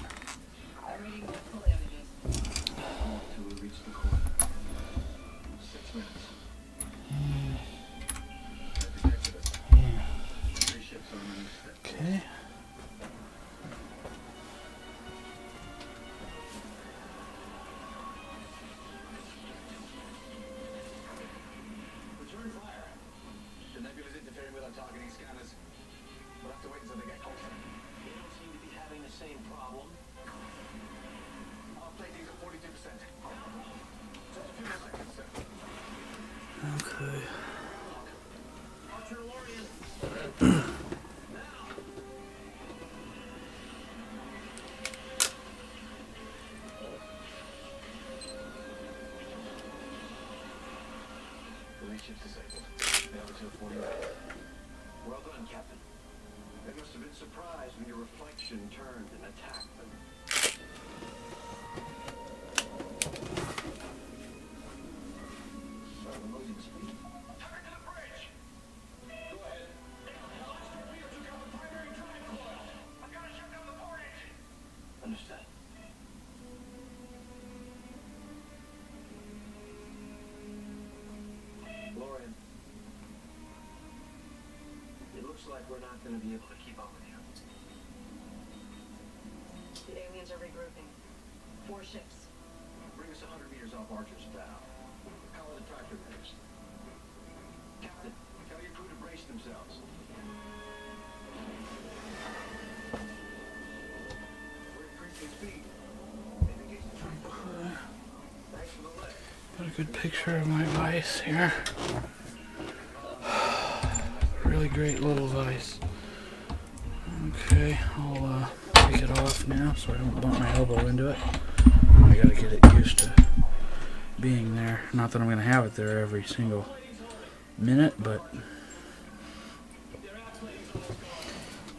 Okay. Return fire. The nebula's interfering with our targeting scanners. We'll have to wait until they get closer. They don't seem to be having the same problem. Our plating's at 42%. Just a few more seconds, sir. Okay. Archer Lorian. Ship's disabled. Now to 40. Well done, Captain. They must have been surprised when your reflection turned and attacked them. So, we're losing speed. Turn to the bridge! Go ahead. The last torpedo took out the primary drive coil. I've got to shut down the port engine. Understood. Lorian, it looks like we're not going to be able to keep up with you. The aliens are regrouping. 4 ships. Bring us 100 meters off Archer's bow. Cover the tractor base. Captain, tell your crew to brace themselves. We're increasing speed. They've engaged the tractor. Thanks for the leg. Got a good picture of my vise here. Really great little vise. Okay, I'll take it off now so I don't bump my elbow into it. I gotta get it used to being there. Not that I'm gonna have it there every single minute, but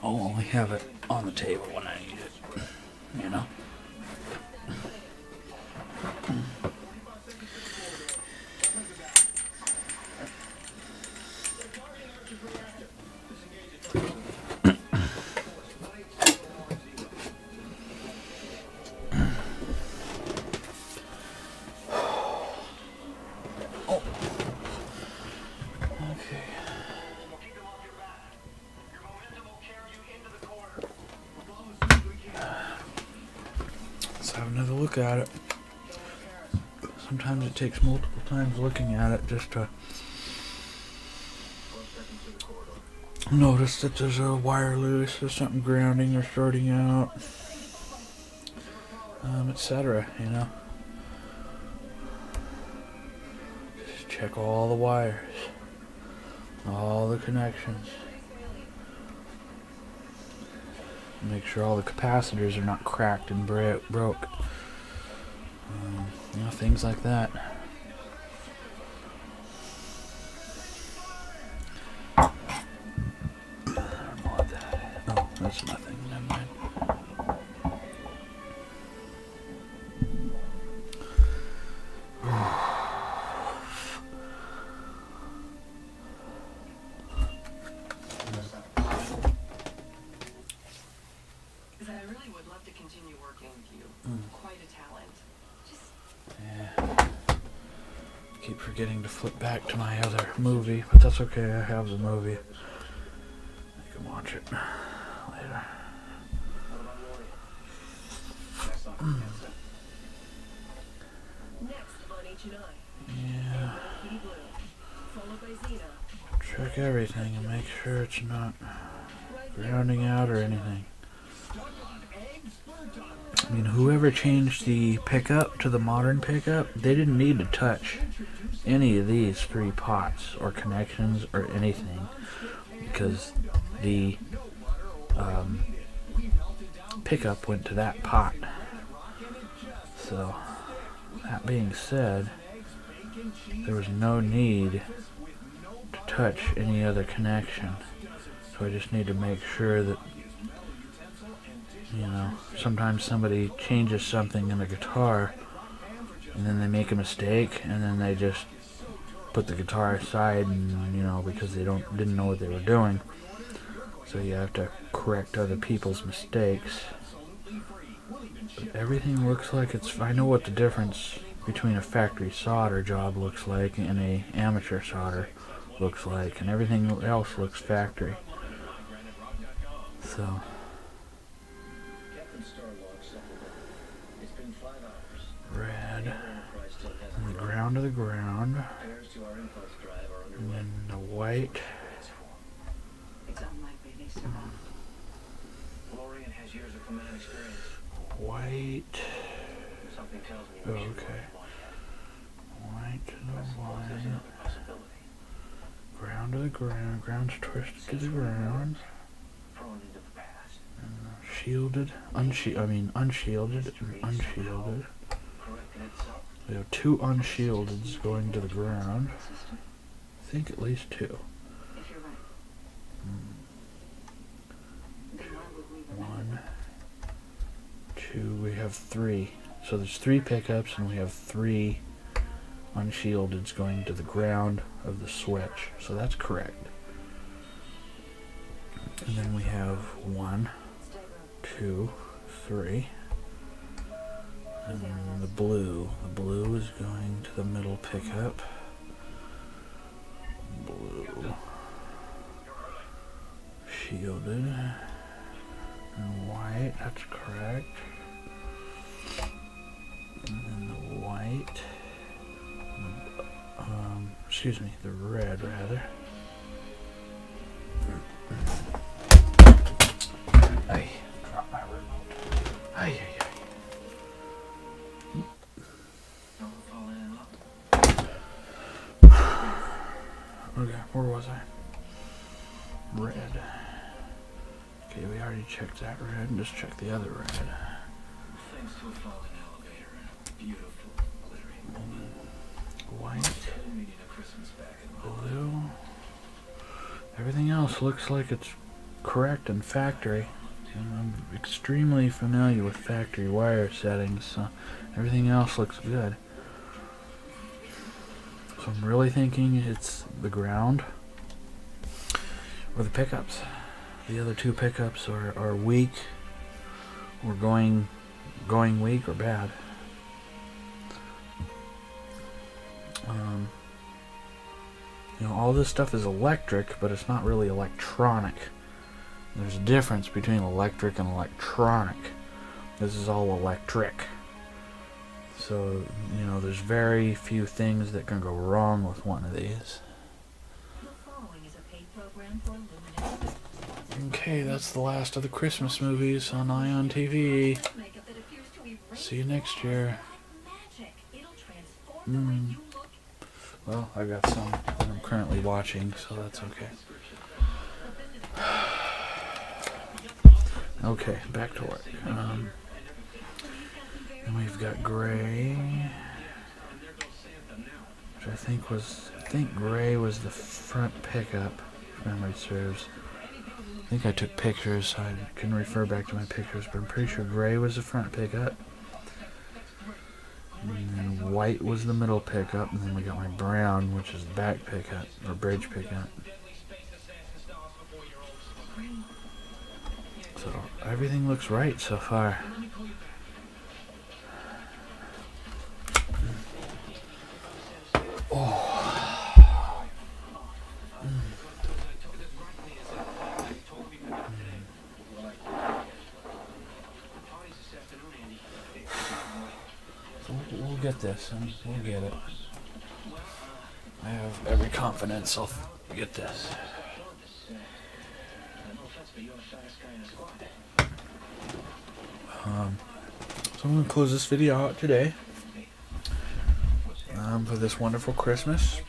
I'll only have it on the table when I need it, you know? Let's have another look at it. Sometimes it takes multiple times looking at it just to notice that there's a wire loose, there's something grounding or starting out, etc. You know. Just check all the wires, all the connections. Make sure all the capacitors are not cracked and broke. You know, things like that. I don't know what that is. Oh, that's nothing. Never mind. I really would love to continue working with you. Quite a talent. Just yeah. Keep forgetting to flip back to my other movie, but that's okay. I have the movie. I can watch it later. Yeah. Check everything and make sure it's not grounding out or anything. I mean, whoever changed the pickup to the modern pickup, they didn't need to touch any of these 3 pots or connections or anything, because the pickup went to that pot. So, that being said, there was no need to touch any other connection. So I just need to make sure that, you know, sometimes somebody changes something in the guitar and then they make a mistake and then they just put the guitar aside, and you know, because they didn't know what they were doing. So you have to correct other people's mistakes. But everything looks like it's, I know what the difference between a factory solder job looks like and a amateur solder looks like, and everything else looks factory. So red, and the ground to the ground, and then the white. It's unlikely they survive. Lorian has years of command experience. White. Something tells me Oh, we should okay. White. White to the white. Ground to the ground. Ground's twisted to the ground. Thrown into the past. And shielded, unshielded, and unshielded. We have 2 unshieldeds going to the ground. I think at least 2. If you're right, then why would we 1, 2, we have 3. So there's 3 pickups and we have 3 unshieldeds going to the ground of the switch. So that's correct. And then we have 1, 2, 3. And then the blue. The blue is going to the middle pickup. Blue. Shielded. And white, that's correct. And then the white. Excuse me, the red rather. Ay, drop my remote. Ay, ay, ay. Okay, where was I? Red. Okay, we already checked that red. Just check the other red. Thanks to a falling elevator and a beautiful glittering White. meeting a Christmas bag in Blue. Everything else looks like it's correct and factory. And I'm extremely familiar with factory wire settings, so everything else looks good. So I'm really thinking it's the ground or the pickups. The other 2 pickups are weak or going weak or bad. You know, all this stuff is electric, but it's not really electronic. There's a difference between electric and electronic. This is all electric. So, you know, there's very few things that can go wrong with one of these. The following is a paid program for Illuminati. Okay, that's the last of the Christmas movies on Ion TV. Makeup that appears to erase See you next year. magic. It'll transform the way you look. Well, I've got some that I'm currently watching, so that's okay. Okay, back to work. And we've got gray, which I think gray was the front pickup, if memory serves. I think I took pictures, so I can refer back to my pictures, but I'm pretty sure gray was the front pickup. And then white was the middle pickup, and then we got my brown, which is the back pickup, or bridge pickup. So everything looks right so far. We'll get this, and we'll get it. I have every confidence I'll get this. So I'm going to close this video out today for this wonderful Christmas.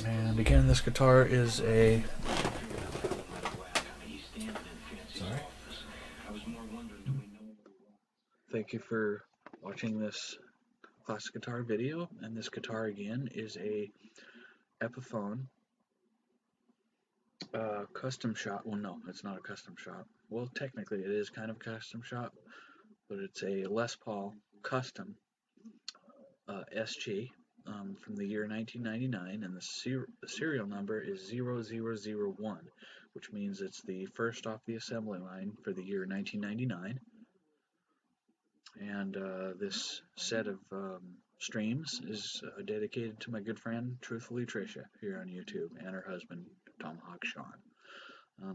And again, this guitar is a... Sorry. Thank you for watching this classic guitar video. And this guitar again is a Epiphone custom shop. Well, no, it's not a custom shop. Well, technically it is kind of a custom shop, but it's a Les Paul custom SG from the year 1999, and the serial number is 0001, which means it's the first off the assembly line for the year 1999. And this set of streams is dedicated to my good friend, Truthfully Tricia, here on YouTube, and her husband, Tomahawk Sean.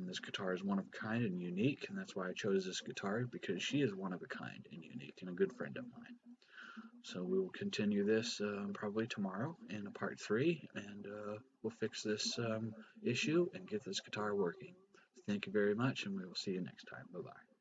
This guitar is one of a kind and unique, and that's why I chose this guitar, because she is one of a kind and unique, and a good friend of mine. So we will continue this probably tomorrow in a part 3, and we'll fix this issue and get this guitar working. Thank you very much, and we will see you next time. Bye-bye.